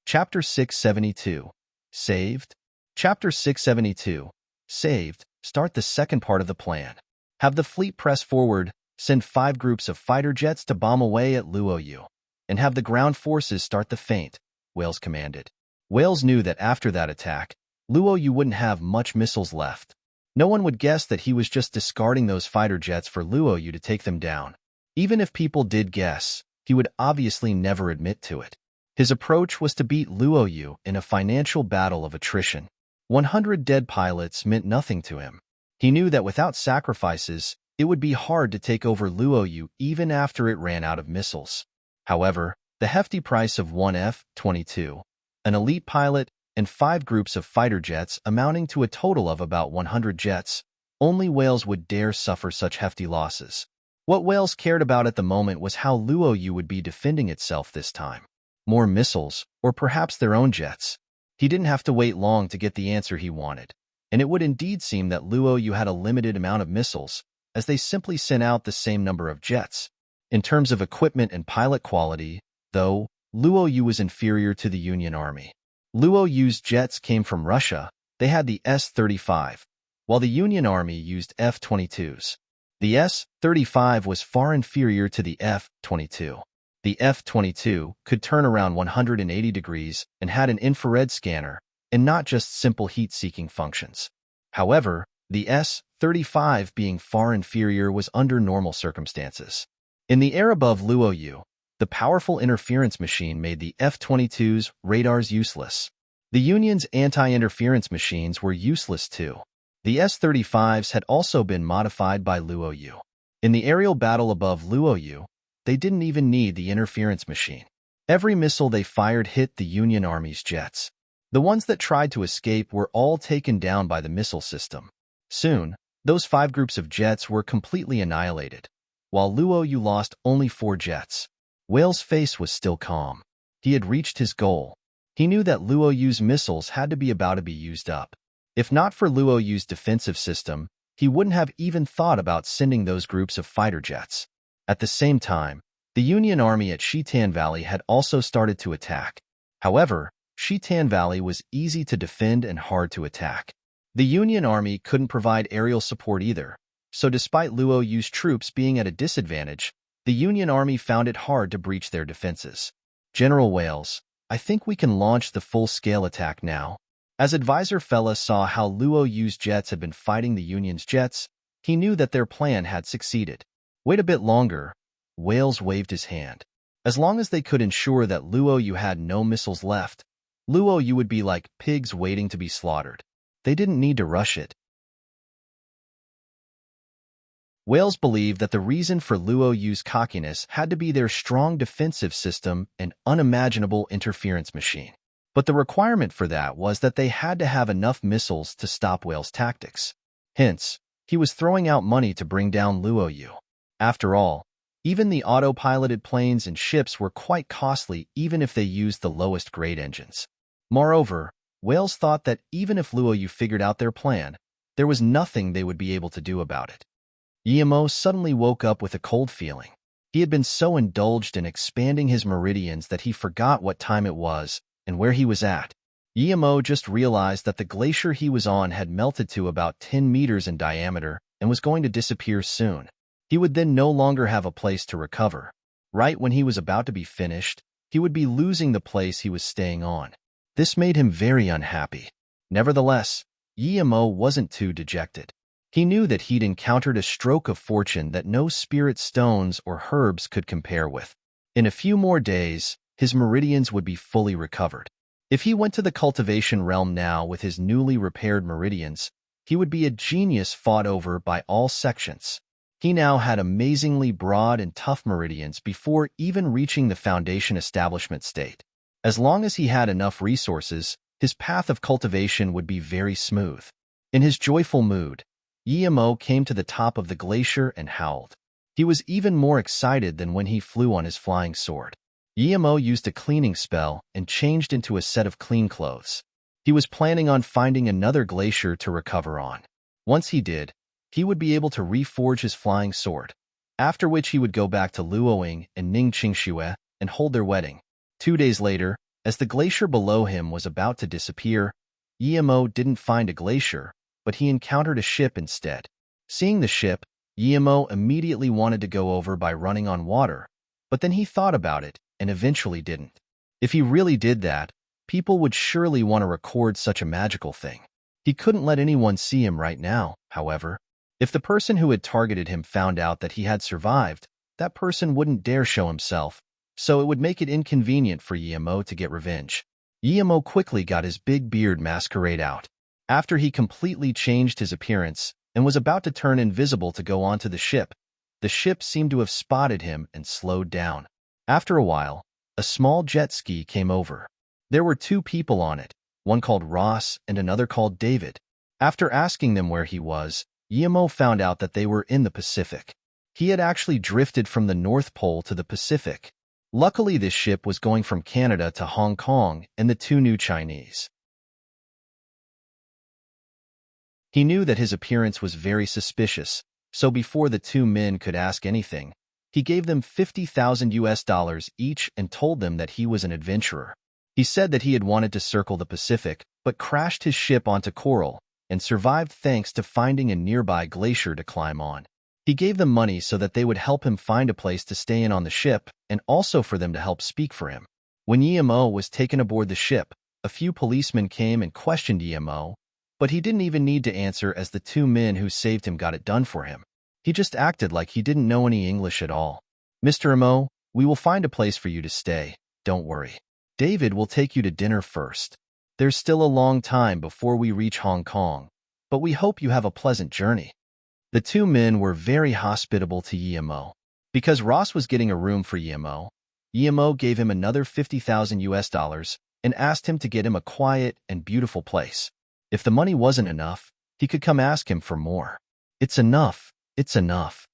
Chapter 672. Saved? Chapter 672. Saved. Start the second part of the plan. Have the fleet press forward, send 5 groups of fighter jets to bomb away at Luo Yu, and have the ground forces start the feint, Wales commanded. Wales knew that after that attack, Luo Yu wouldn't have much missiles left. No one would guess that he was just discarding those fighter jets for Luo Yu to take them down. Even if people did guess, he would obviously never admit to it. His approach was to beat Luo Yu in a financial battle of attrition. 100 dead pilots meant nothing to him. He knew that without sacrifices, it would be hard to take over Luo Yu even after it ran out of missiles. However, the hefty price of one F-22, an elite pilot, and 5 groups of fighter jets amounting to a total of about 100 jets, only Wales would dare suffer such hefty losses. What Wales cared about at the moment was how Luo Yu would be defending itself this time. More missiles, or perhaps their own jets. He didn't have to wait long to get the answer he wanted, and it would indeed seem that Luo Yu had a limited amount of missiles, as they simply sent out the same number of jets. In terms of equipment and pilot quality, though, Luo Yu was inferior to the Union Army. Luo Yu's jets came from Russia. They had the S-35, while the Union Army used F-22s. The S-35 was far inferior to the F-22. The F-22 could turn around 180 degrees and had an infrared scanner, and not just simple heat-seeking functions. However, the S-35 being far inferior was under normal circumstances. In the air above Luo Yu, the powerful interference machine made the F-22's radars useless. The Union's anti-interference machines were useless too. The S-35s had also been modified by Luo Yu. In the aerial battle above Luo Yu, they didn't even need the interference machine. Every missile they fired hit the Union Army's jets. The ones that tried to escape were all taken down by the missile system. Soon, those 5 groups of jets were completely annihilated, while Luo Yu lost only 4 jets. Wales' face was still calm. He had reached his goal. He knew that Luo Yu's missiles had to be about to be used up. If not for Luo Yu's defensive system, he wouldn't have even thought about sending those groups of fighter jets. At the same time, the Union Army at Shitan Valley had also started to attack. However, Shitan Valley was easy to defend and hard to attack. The Union Army couldn't provide aerial support either, so despite Luo Yu's troops being at a disadvantage, the Union Army found it hard to breach their defenses. General Wales, I think we can launch the full-scale attack now. As Advisor Fella saw how Luo Yu's jets had been fighting the Union's jets, he knew that their plan had succeeded. Wait a bit longer. Wales waved his hand. As long as they could ensure that Luo Yu had no missiles left, Luo Yu would be like pigs waiting to be slaughtered. They didn't need to rush it. Wales believed that the reason for Luo Yu's cockiness had to be their strong defensive system and unimaginable interference machine. But the requirement for that was that they had to have enough missiles to stop Wales' tactics. Hence, he was throwing out money to bring down Luo Yu. After all, even the autopiloted planes and ships were quite costly even if they used the lowest grade engines. Moreover, Wales thought that even if Luo Yu figured out their plan, there was nothing they would be able to do about it. Guillemot suddenly woke up with a cold feeling. He had been so indulged in expanding his meridians that he forgot what time it was and where he was at. Guillemot just realized that the glacier he was on had melted to about 10 meters in diameter and was going to disappear soon. He would then no longer have a place to recover. Right when he was about to be finished, he would be losing the place he was staying on. This made him very unhappy. Nevertheless, Guillemot wasn't too dejected. He knew that he'd encountered a stroke of fortune that no spirit stones or herbs could compare with. In a few more days, his meridians would be fully recovered. If he went to the cultivation realm now with his newly repaired meridians, he would be a genius fought over by all sections. He now had amazingly broad and tough meridians before even reaching the foundation establishment state. As long as he had enough resources, his path of cultivation would be very smooth. In his joyful mood, Yemo came to the top of the glacier and howled. He was even more excited than when he flew on his flying sword. Yemo used a cleaning spell and changed into a set of clean clothes. He was planning on finding another glacier to recover on. Once he did, he would be able to reforge his flying sword, after which he would go back to Luoying and Ning Qingxue and hold their wedding. 2 days later, as the glacier below him was about to disappear, Yemo didn't find a glacier, but he encountered a ship instead. Seeing the ship, Yemo immediately wanted to go over by running on water, but then he thought about it and eventually didn't. If he really did that, people would surely want to record such a magical thing. He couldn't let anyone see him right now, however. If the person who had targeted him found out that he had survived, that person wouldn't dare show himself, so it would make it inconvenient for Yemo to get revenge. Yemo quickly got his big beard masquerade out. After he completely changed his appearance and was about to turn invisible to go onto the ship seemed to have spotted him and slowed down. After a while, a small jet ski came over. There were 2 people on it, one called Ross and another called David. After asking them where he was, Yemo found out that they were in the Pacific. He had actually drifted from the North Pole to the Pacific. Luckily, this ship was going from Canada to Hong Kong and the 2 new Chinese. He knew that his appearance was very suspicious, so before the 2 men could ask anything, he gave them $50,000 each and told them that he was an adventurer. He said that he had wanted to circle the Pacific, but crashed his ship onto coral and survived thanks to finding a nearby glacier to climb on. He gave them money so that they would help him find a place to stay in on the ship and also for them to help speak for him. When Yemo was taken aboard the ship, a few policemen came and questioned Yemo, but he didn't even need to answer as the 2 men who saved him got it done for him. He just acted like he didn't know any English at all. "Mr. Emo, we will find a place for you to stay, don't worry. David will take you to dinner first. There's still a long time before we reach Hong Kong, but we hope you have a pleasant journey." The 2 men were very hospitable to Yemo. Because Ross was getting a room for Yemo, Yemo gave him another $50,000 and asked him to get him a quiet and beautiful place. If the money wasn't enough, he could come ask him for more. "It's enough, it's enough."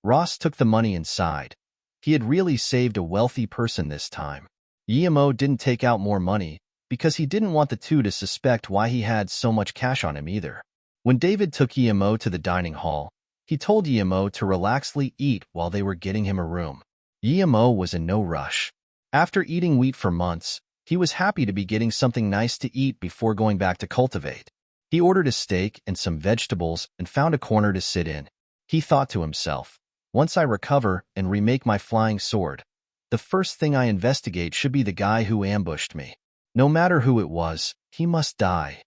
Ross took the money inside. He had really saved a wealthy person this time. Yemo didn't take out more money because he didn't want the 2 to suspect why he had so much cash on him either. When David took Yemo to the dining hall, he told Yemo to relaxedly eat while they were getting him a room. Yemo was in no rush. After eating wheat for months, he was happy to be getting something nice to eat before going back to cultivate. He ordered a steak and some vegetables and found a corner to sit in. He thought to himself, "Once I recover and remake my flying sword, the first thing I investigate should be the guy who ambushed me. No matter who it was, he must die."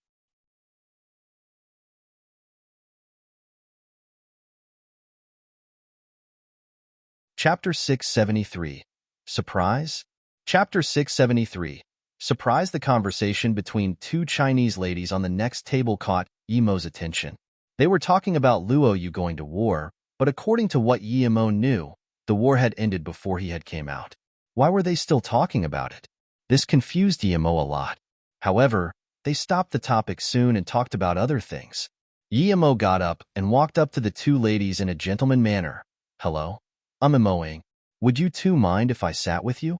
Chapter 673. Surprise? Chapter 673. Surprise. The conversation between 2 Chinese ladies on the next table caught Yemo's attention. They were talking about Luo Yu going to war, but according to what Yemo knew, the war had ended before he had came out. Why were they still talking about it? This confused Yemo a lot. However, they stopped the topic soon and talked about other things. Yemo got up and walked up to the 2 ladies in a gentleman manner. "Hello? I'm Emoing. Would you 2 mind if I sat with you?"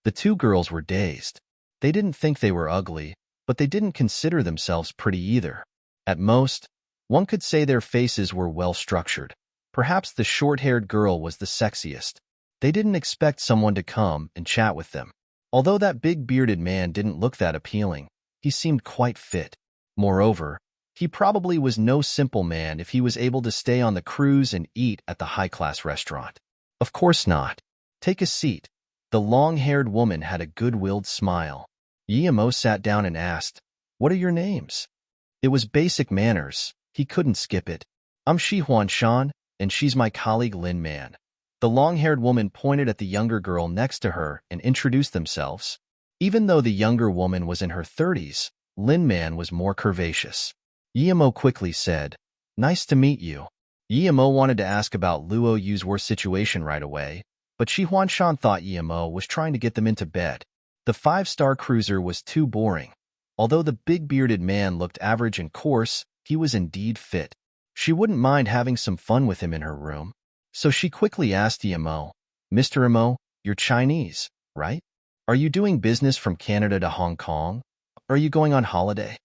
The 2 girls were dazed. They didn't think they were ugly, but they didn't consider themselves pretty either. At most, one could say their faces were well-structured. Perhaps the short-haired girl was the sexiest. They didn't expect someone to come and chat with them. Although that big bearded man didn't look that appealing, he seemed quite fit. Moreover, he probably was no simple man if he was able to stay on the cruise and eat at the high-class restaurant. Of course not. "Take a seat." The long-haired woman had a good-willed smile. Yemo sat down and asked, "What are your names?" It was basic manners. He couldn't skip it. "I'm Shi Huan Shan, and she's my colleague Lin Man." The long-haired woman pointed at the younger girl next to her and introduced themselves. Even though the younger woman was in her 30s, Lin Man was more curvaceous. Yimo quickly said, "Nice to meet you." Yimo wanted to ask about Luo Yu's worst situation right away, but Shi Huanshan thought Yimo was trying to get them into bed. The five-star cruiser was too boring. Although the big-bearded man looked average and coarse, he was indeed fit. She wouldn't mind having some fun with him in her room. So she quickly asked Yimo, "Mr. Imo, you're Chinese, right? Are you doing business from Canada to Hong Kong? Are you going on holiday?"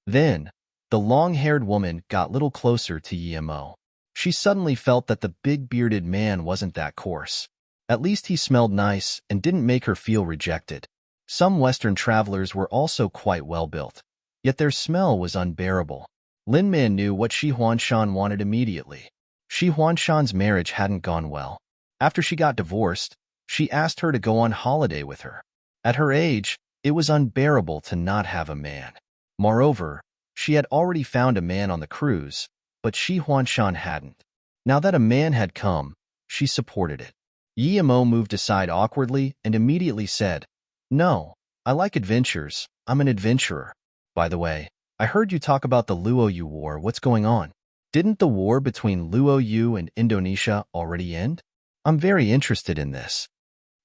Then, the long-haired woman got a little closer to Yimo. She suddenly felt that the big-bearded man wasn't that coarse. At least he smelled nice and didn't make her feel rejected. Some Western travelers were also quite well-built, yet their smell was unbearable. Lin Man knew what Shi Huanshan wanted immediately. Shi Huanshan's marriage hadn't gone well. After she got divorced, she asked her to go on holiday with her. At her age, it was unbearable to not have a man. Moreover, she had already found a man on the cruise, but Shi Huanshan hadn't. Now that a man had come, she supported it. Yimo moved aside awkwardly and immediately said, "No, I like adventures. I'm an adventurer. By the way, I heard you talk about the Luo Yu War. What's going on? Didn't the war between Luo Yu and Indonesia already end? I'm very interested in this."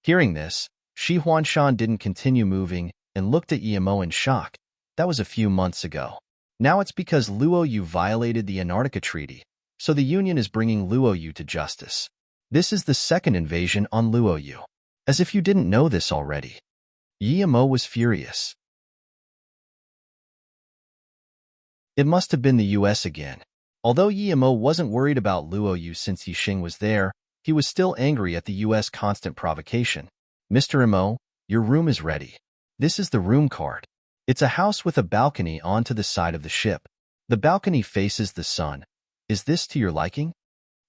Hearing this, Shi Huanshan didn't continue moving and looked at Yimo in shock. That was a few months ago. Now it's because Luo Yu violated the Antarctica Treaty, so the Union is bringing Luo Yu to justice. This is the second invasion on Luo Yu. As if you didn't know this already. Yimo was furious. It must have been the US again. Although Yimo wasn't worried about Luo Yu since Yixing was there, he was still angry at the US constant provocation. "Mr. Imo, your room is ready. This is the room card. It's a house with a balcony onto the side of the ship. The balcony faces the sun. Is this to your liking?"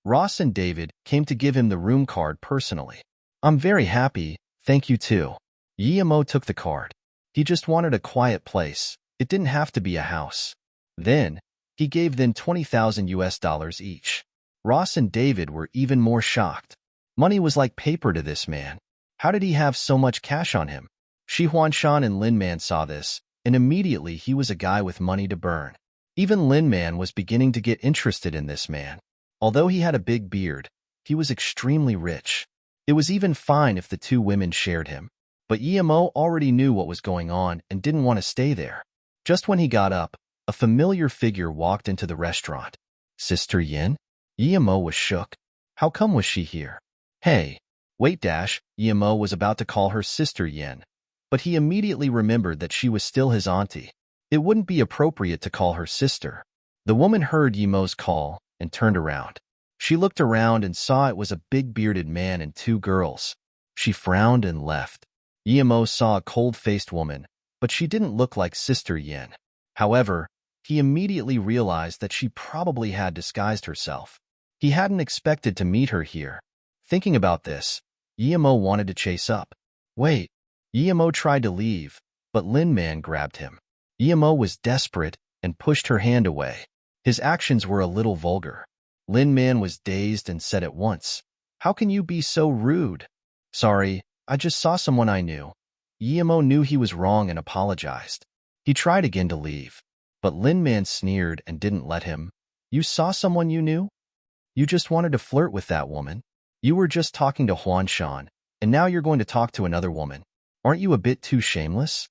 Ross and David came to give him the room card personally. "I'm very happy, thank you too." Yimo took the card. He just wanted a quiet place. It didn't have to be a house. Then, he gave them $20,000 each. Ross and David were even more shocked. Money was like paper to this man. How did he have so much cash on him? Shi Huanshan and Lin Man saw this, and immediately he was a guy with money to burn. Even Lin Man was beginning to get interested in this man. Although he had a big beard, he was extremely rich. It was even fine if the two women shared him. But Yimo already knew what was going on and didn't want to stay there. Just when he got up, a familiar figure walked into the restaurant. "Sister Yin?" Yimo was shook. How come was she here? "Hey, wait dash," Yimo was about to call her Sister Yin. But he immediately remembered that she was still his auntie. It wouldn't be appropriate to call her sister. The woman heard Yimo's call and turned around. She looked around and saw it was a big-bearded man and two girls. She frowned and left. Yimo saw a cold-faced woman, but she didn't look like Sister Yin. However, he immediately realized that she probably had disguised herself. He hadn't expected to meet her here. Thinking about this, Yimo wanted to chase up. "Wait." Yimo tried to leave, but Lin Man grabbed him. Yimo was desperate and pushed her hand away. His actions were a little vulgar. Lin Man was dazed and said at once, "How can you be so rude?" "Sorry, I just saw someone I knew." Yimo knew he was wrong and apologized. He tried again to leave, but Lin Man sneered and didn't let him. "You saw someone you knew? You just wanted to flirt with that woman. You were just talking to Huanshan, and now you're going to talk to another woman. Aren't you a bit too shameless?"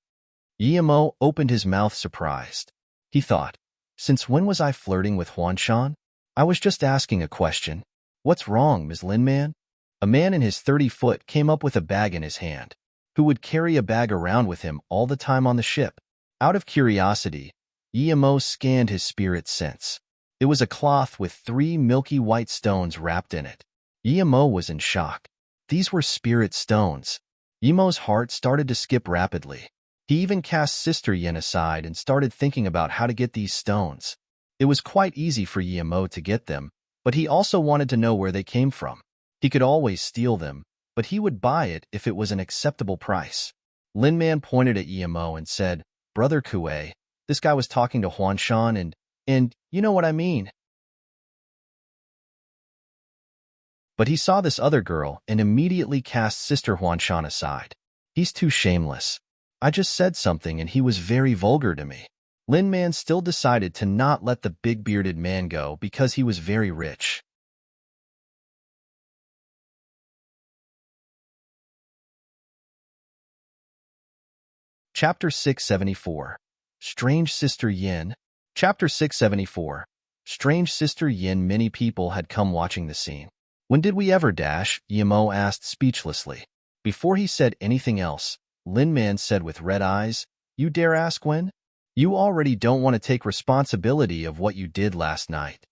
Yimo opened his mouth surprised. He thought, since when was I flirting with Huanshan? I was just asking a question. "What's wrong, Ms. Lin Man?" A man in his 30-foot came up with a bag in his hand, who would carry a bag around with him all the time on the ship. Out of curiosity, Yimo scanned his spirit sense. It was a cloth with 3 milky white stones wrapped in it. Yimo was in shock. These were spirit stones. Yimo's heart started to skip rapidly. He even cast Sister Yin aside and started thinking about how to get these stones. It was quite easy for Yimo to get them, but he also wanted to know where they came from. He could always steal them, but he would buy it if it was an acceptable price. Lin Man pointed at Yimo and said, "Brother Kue, this guy was talking to Huanshan and you know what I mean." But he saw this other girl and immediately cast Sister Huanshan aside. "He's too shameless." I just said something and he was very vulgar to me. Lin Man still decided to not let the big bearded man go because he was very rich. Chapter 674. Strange Sister Yin. Chapter 674. Strange Sister Yin. Many people had come watching the scene. When did we ever dash? Yimo asked speechlessly. Before he said anything else, Lin Man said with red eyes, "You dare ask when? You already don't want to take responsibility of what you did last night."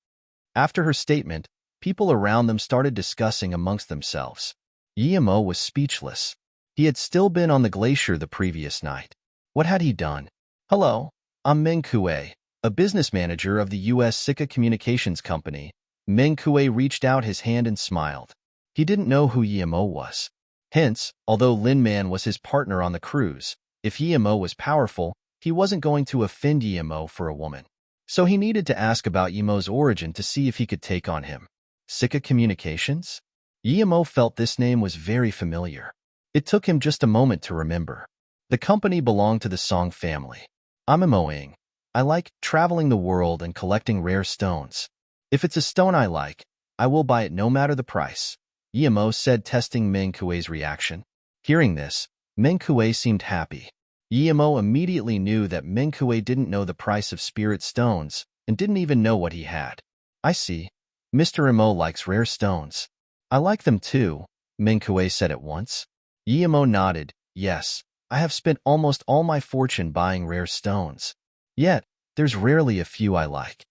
After her statement, people around them started discussing amongst themselves. Yimo was speechless. He had still been on the glacier the previous night. What had he done? "Hello, I'm Meng Kuei, a business manager of the U.S. Sika Communications Company." Meng Kuei reached out his hand and smiled. He didn't know who Yimo was. Hence, although Lin Man was his partner on the cruise, if Yimo was powerful, he wasn't going to offend Yimo for a woman. So he needed to ask about Yimo's origin to see if he could take on him. Sika Communications? Yimo felt this name was very familiar. It took him just a moment to remember. The company belonged to the Song family. I'm Imoing. I like traveling the world and collecting rare stones. If it's a stone I like, I will buy it no matter the price, Yimo said, testing Meng Kuei's reaction. Hearing this, Meng Kuei seemed happy. Yimo immediately knew that Meng Kuei didn't know the price of spirit stones and didn't even know what he had. I see. Mr. Imo likes rare stones. I like them too, Meng Kuei said at once. Yimo nodded. Yes, I have spent almost all my fortune buying rare stones. Yet, there's rarely a few I like.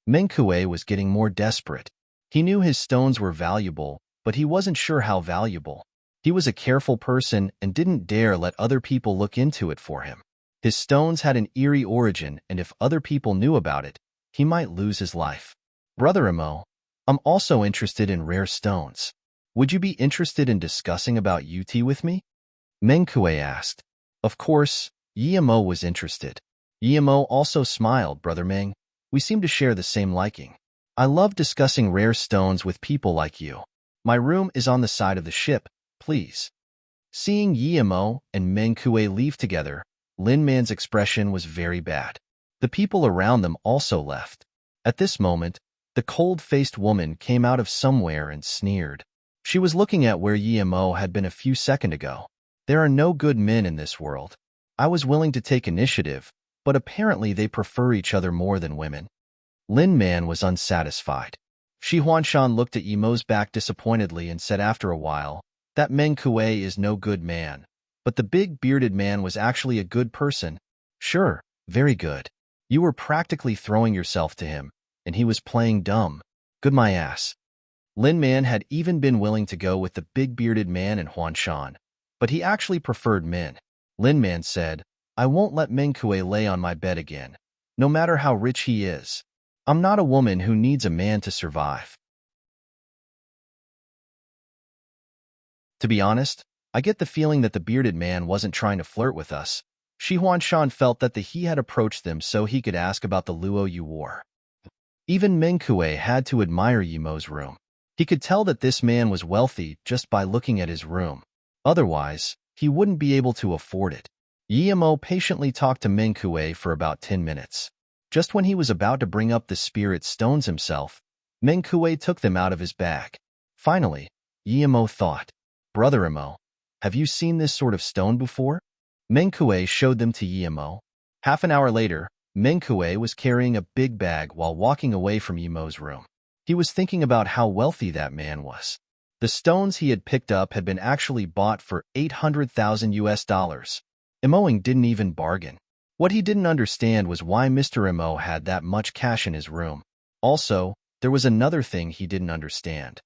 Meng Kuei was getting more desperate. He knew his stones were valuable, but he wasn't sure how valuable. He was a careful person and didn't dare let other people look into it for him. His stones had an eerie origin, and if other people knew about it, he might lose his life. Brother Imo, I'm also interested in rare stones. Would you be interested in discussing about UT with me? Meng Kuei asked. Of course, Yimo was interested. Yimo also smiled. Brother Meng, we seem to share the same liking. I love discussing rare stones with people like you. My room is on the side of the ship, please. Seeing Yimo and Meng Kuei leave together, Lin Man's expression was very bad. The people around them also left. At this moment, the cold-faced woman came out of somewhere and sneered. She was looking at where Yimo had been a few seconds ago. There are no good men in this world. I was willing to take initiative, but apparently they prefer each other more than women. Lin Man was unsatisfied. Shi Huanshan looked at Yimo's back disappointedly and said after a while, that Meng Kuei is no good man. But the big bearded man was actually a good person. Sure, very good. You were practically throwing yourself to him, and he was playing dumb. Good my ass. Lin Man had even been willing to go with the big bearded man and Huanshan, but he actually preferred men. Lin Man said, I won't let Meng Kuei lay on my bed again, no matter how rich he is. I'm not a woman who needs a man to survive. To be honest, I get the feeling that the bearded man wasn't trying to flirt with us. Shi Huanshan felt that he had approached them so he could ask about the luo you wore. Even Meng Kuei had to admire Yimo's room. He could tell that this man was wealthy just by looking at his room. Otherwise, he wouldn't be able to afford it. Yimo patiently talked to Meng Kuei for about 10 minutes. Just when he was about to bring up the spirit stones himself, Meng Kuei took them out of his bag. Finally, Yimo thought, Brother Imo, have you seen this sort of stone before? Meng Kuei showed them to Yimo. Half an hour later, Meng Kuei was carrying a big bag while walking away from Yimo's room. He was thinking about how wealthy that man was. The stones he had picked up had been actually bought for 800,000 US dollars. Imoing didn't even bargain. What he didn't understand was why Mr. Imo had that much cash in his room. Also, there was another thing he didn't understand.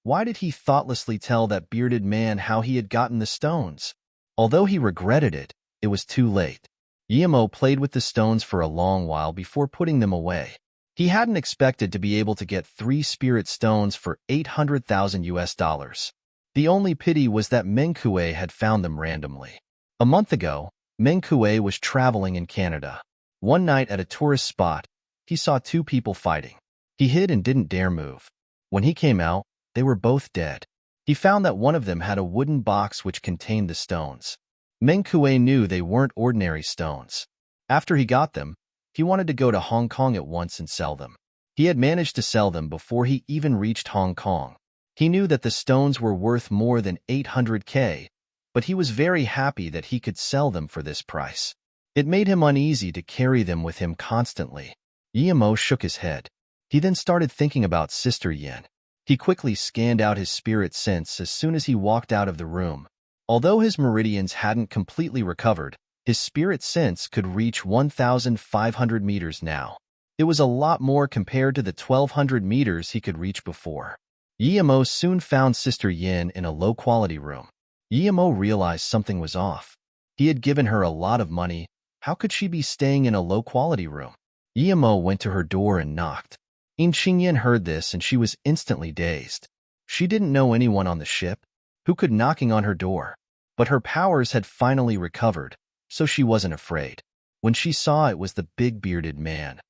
Why did he thoughtlessly tell that bearded man how he had gotten the stones? Although he regretted it, it was too late. Yimo played with the stones for a long while before putting them away. He hadn't expected to be able to get 3 spirit stones for 800,000 US dollars. The only pity was that Meng Kuei had found them randomly. A month ago, Meng Kuei was traveling in Canada. One night at a tourist spot, he saw 2 people fighting. He hid and didn't dare move. When he came out, they were both dead. He found that one of them had a wooden box which contained the stones. Meng Kuei knew they weren't ordinary stones. After he got them, he wanted to go to Hong Kong at once and sell them. He had managed to sell them before he even reached Hong Kong. He knew that the stones were worth more than 800K, but he was very happy that he could sell them for this price. It made him uneasy to carry them with him constantly. Yemo shook his head. He then started thinking about Sister Yin. He quickly scanned out his spirit sense as soon as he walked out of the room. Although his meridians hadn't completely recovered, his spirit sense could reach 1,500 meters now. It was a lot more compared to the 1,200 meters he could reach before. Yemo soon found Sister Yin in a low-quality room. Yemo realized something was off. He had given her a lot of money. How could she be staying in a low-quality room? Yemo went to her door and knocked. Yin heard this and she was instantly dazed. She didn't know anyone on the ship who could knocking on her door, but her powers had finally recovered, so she wasn't afraid. When she saw it was the big bearded man,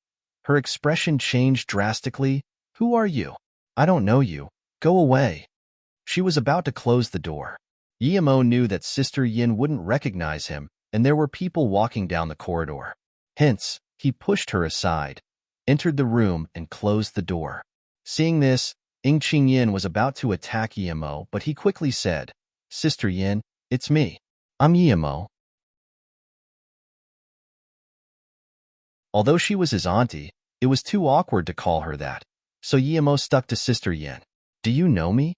her expression changed drastically. "Who are you? I don't know you. Go away." She was about to close the door. Yemo knew that Sister Yin wouldn't recognize him, and there were people walking down the corridor. Hence, he pushed her aside, entered the room, and closed the door. Seeing this, Yin was about to attack Yemo, but he quickly said, "Sister Yin, it's me. I'm Yemo." Although she was his auntie, it was too awkward to call her that, so Yemo stuck to Sister Yin. "Do you know me?"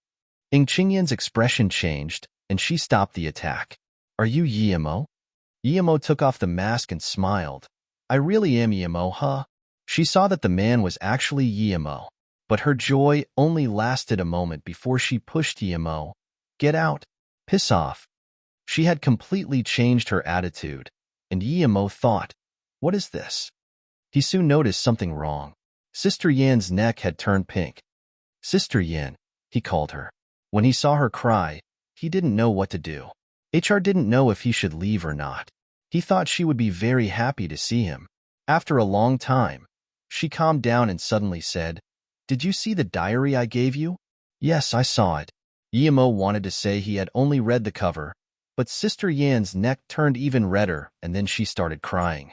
Yin's expression changed, and she stopped the attack. "Are you Yemo?" Yemo took off the mask and smiled. "I really am Yemo, huh?" She saw that the man was actually Yemo, but her joy only lasted a moment before she pushed Yemo. "Get out. Piss off." She had completely changed her attitude, and Yemo thought, "What is this?" He soon noticed something wrong. Sister Yin's neck had turned pink. "Sister Yin," he called her. When he saw her cry, he didn't know what to do. Didn't know if he should leave or not. He thought she would be very happy to see him. After a long time, she calmed down and suddenly said, "Did you see the diary I gave you?" "Yes, I saw it." Yemo wanted to say he had only read the cover, but Sister Yin's neck turned even redder, and then she started crying.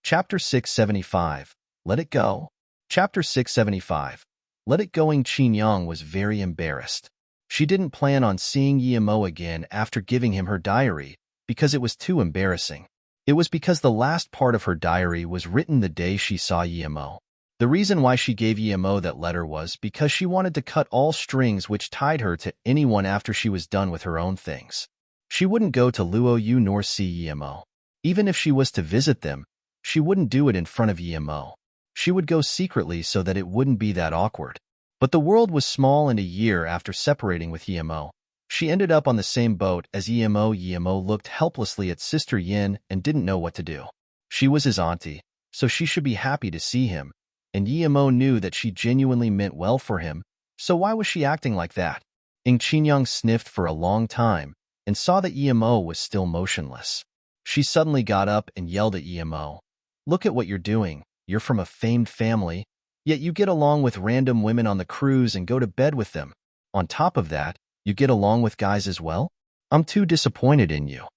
Chapter 675. Let It Go. Chapter 675. Let It Go. Qin was very embarrassed. She didn't plan on seeing Yemo again after giving him her diary, because it was too embarrassing. It was because the last part of her diary was written the day she saw Yemo. The reason why she gave Yemo that letter was because she wanted to cut all strings which tied her to anyone after she was done with her own things. She wouldn't go to Luoyu nor see Yemo. Even if she was to visit them, she wouldn't do it in front of Yemo. She would go secretly so that it wouldn't be that awkward. But the world was small, and a year after separating with Yemo, she ended up on the same boat as Yemo. Yemo looked helplessly at Sister Yin and didn't know what to do. She was his auntie, so she should be happy to see him, and Yemo knew that she genuinely meant well for him, so why was she acting like that? Qin sniffed for a long time and saw that Yemo was still motionless. She suddenly got up and yelled at Yemo, "Look at what you're doing. You're from a famed family, yet you get along with random women on the cruise and go to bed with them. On top of that, you get along with guys as well? I'm too disappointed in you."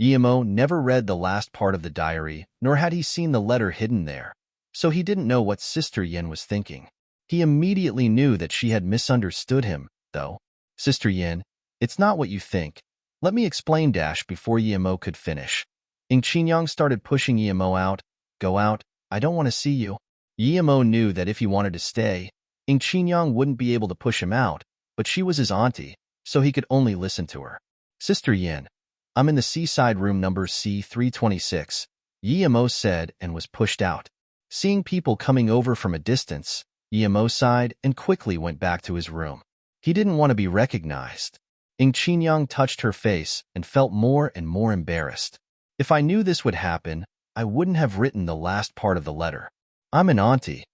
Yemo never read the last part of the diary, nor had he seen the letter hidden there, so he didn't know what Sister Yin was thinking. He immediately knew that she had misunderstood him, though. "Sister Yin, it's not what you think. Let me explain." Before Yemo could finish, Qin started pushing Yemo out. "Go out. I don't want to see you." Yemo knew that if he wanted to stay, Qin wouldn't be able to push him out, but she was his auntie, so he could only listen to her. "Sister Yin, I'm in the seaside room number C326, Yemo said, and was pushed out. Seeing people coming over from a distance, Yemo sighed and quickly went back to his room. He didn't want to be recognized. Qin touched her face and felt more and more embarrassed. "If I knew this would happen, I wouldn't have written the last part of the letter. I'm an auntie."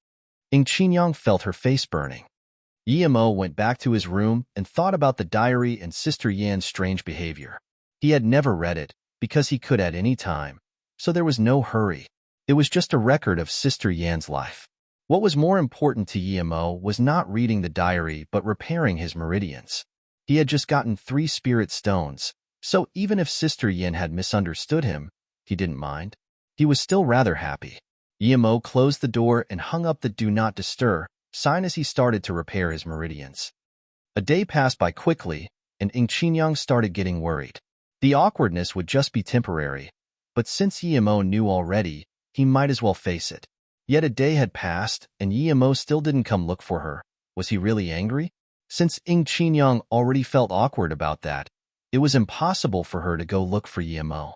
Qin felt her face burning. Yemo went back to his room and thought about the diary and Sister Yan's strange behavior. He had never read it, because he could at any time, so there was no hurry. It was just a record of Sister Yan's life. What was more important to Yemo was not reading the diary but repairing his meridians. He had just gotten 3 spirit stones, so even if Sister Yin had misunderstood him, he didn't mind. He was still rather happy. Yemo closed the door and hung up the Do Not Disturb sign as he started to repair his meridians. A day passed by quickly, and Ng Qinyang started getting worried. The awkwardness would just be temporary, but since Yemo knew already, he might as well face it. Yet a day had passed, and Yemo still didn't come look for her. Was he really angry? Since Ng Qinyang already felt awkward about that, it was impossible for her to go look for Yemo.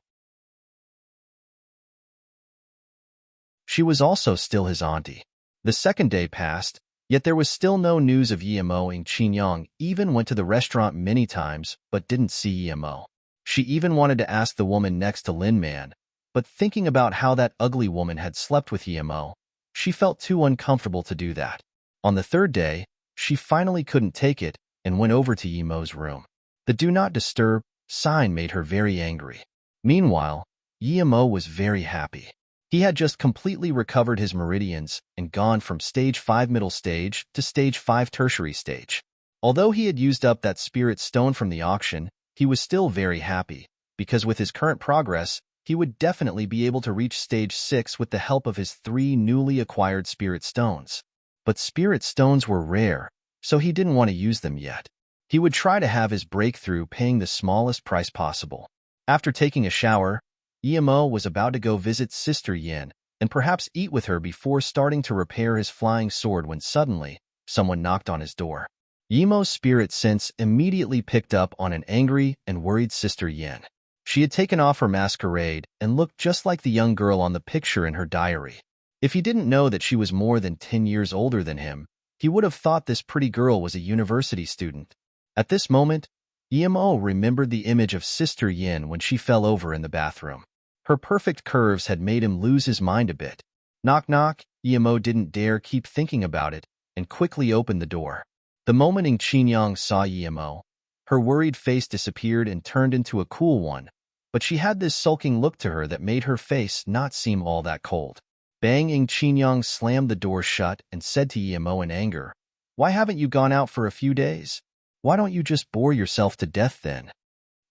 She was also still his auntie. The second day passed, yet there was still no news of Yemo. Ng Qinyang even went to the restaurant many times, but didn't see Yemo. She even wanted to ask the woman next to Lin Man, but thinking about how that ugly woman had slept with Yemo, she felt too uncomfortable to do that. On the third day, she finally couldn't take it and went over to Yemo's room. The Do Not Disturb sign made her very angry. Meanwhile, Yemo was very happy. He had just completely recovered his meridians and gone from stage 5 middle stage to stage 5 tertiary stage. Although he had used up that spirit stone from the auction, he was still very happy, because with his current progress, he would definitely be able to reach stage 6 with the help of his 3 newly acquired spirit stones. But spirit stones were rare, so he didn't want to use them yet. He would try to have his breakthrough paying the smallest price possible. After taking a shower, Yemo was about to go visit Sister Yin and perhaps eat with her before starting to repair his flying sword when suddenly, someone knocked on his door. Yemo's spirit sense immediately picked up on an angry and worried Sister Yin. She had taken off her masquerade and looked just like the young girl on the picture in her diary. If he didn't know that she was more than 10 years older than him, he would have thought this pretty girl was a university student. At this moment, Yemo remembered the image of Sister Yin when she fell over in the bathroom. Her perfect curves had made him lose his mind a bit. Knock knock, Yemo didn't dare keep thinking about it and quickly opened the door. The moment Ng Qinyang saw Yemo, her worried face disappeared and turned into a cool one, but she had this sulking look to her that made her face not seem all that cold. Bang! Ng Qinyang slammed the door shut and said to Yemo in anger, "Why haven't you gone out for a few days? Why don't you just bore yourself to death then?"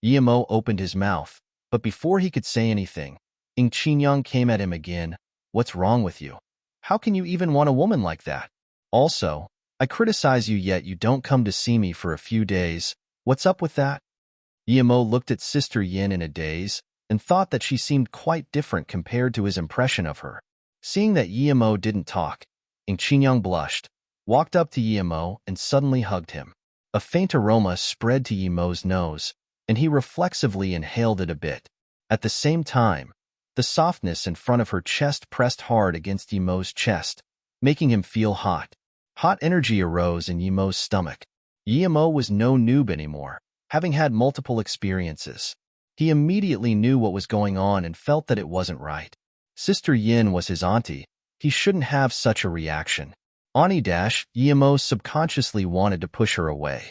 Yemo opened his mouth, but before he could say anything, Ng Qinyang came at him again. "What's wrong with you? How can you even want a woman like that? Also, I criticize you yet you don't come to see me for a few days. What's up with that?" Yemo looked at Sister Yin in a daze and thought that she seemed quite different compared to his impression of her. Seeing that Yemo didn't talk, Ng Qinyang blushed, walked up to Yemo and suddenly hugged him. A faint aroma spread to Yemo's nose, and he reflexively inhaled it a bit. At the same time, the softness in front of her chest pressed hard against Yemo's chest, making him feel hot. Hot energy arose in Yemo's stomach. Yemo was no noob anymore, having had multiple experiences. He immediately knew what was going on and felt that it wasn't right. Sister Yin was his auntie. He shouldn't have such a reaction. Yemo subconsciously wanted to push her away.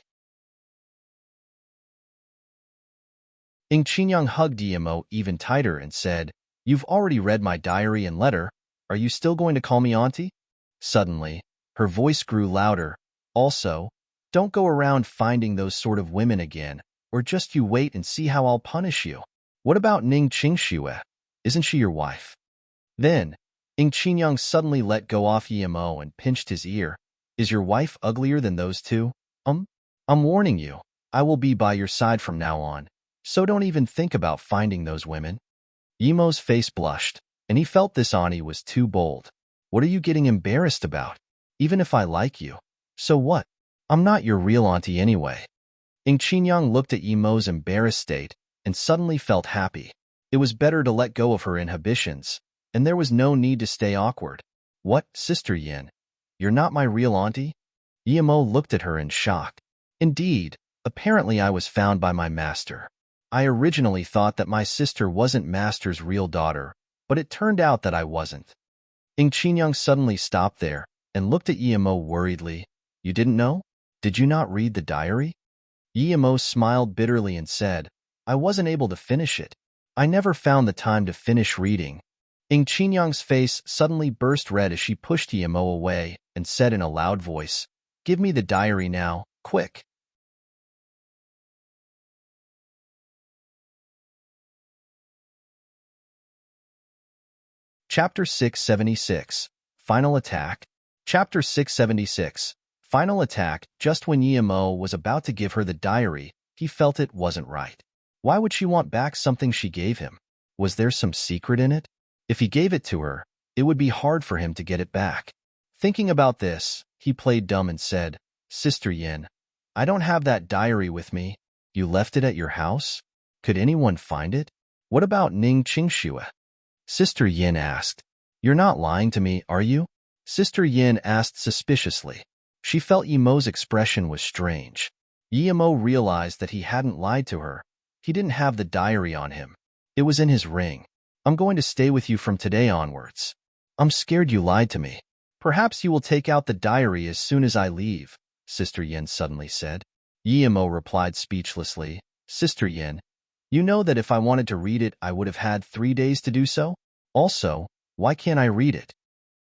Ng Qinyang hugged Yemo even tighter and said, "You've already read my diary and letter. Are you still going to call me auntie?" Suddenly, her voice grew louder. "Also, don't go around finding those sort of women again, or just you wait and see how I'll punish you. What about Ning Qingxue? Isn't she your wife?" Then, Ng Qinyang suddenly let go off Yemo and pinched his ear. "Is your wife uglier than those two? I'm warning you, I will be by your side from now on, so don't even think about finding those women." Yemo's face blushed, and he felt this auntie was too bold. "What are you getting embarrassed about? Even if I like you, so what? I'm not your real auntie anyway." Ng Qinyang looked at Yemo's embarrassed state and suddenly felt happy. It was better to let go of her inhibitions, and there was no need to stay awkward. "What, Sister Yin? You're not my real auntie?" Yemo looked at her in shock. "Indeed, apparently I was found by my master. I originally thought that my sister wasn't master's real daughter, but it turned out that I wasn't." Ng Qinyang suddenly stopped there and looked at Yemo worriedly. "You didn't know? Did you not read the diary?" Yemo smiled bitterly and said, "I wasn't able to finish it. I never found the time to finish reading." Ying Qinyang's face suddenly burst red as she pushed Yimo away and said in a loud voice, "Give me the diary now, quick." Chapter 676, Final Attack. Chapter 676, Final Attack. Just when Yimo was about to give her the diary, he felt it wasn't right. Why would she want back something she gave him? Was there some secret in it? If he gave it to her, it would be hard for him to get it back. Thinking about this, he played dumb and said, "Sister Yin, I don't have that diary with me. You left it at your house? Could anyone find it? What about Ning Qingxue?" Sister Yin asked. "You're not lying to me, are you?" Sister Yin asked suspiciously. She felt Yimo's expression was strange. Yimo realized that he hadn't lied to her. He didn't have the diary on him. It was in his ring. "I'm going to stay with you from today onwards. I'm scared you lied to me. Perhaps you will take out the diary as soon as I leave," Sister Yin suddenly said. Yimo replied speechlessly, "Sister Yin, you know that if I wanted to read it, I would have had 3 days to do so? Also, why can't I read it?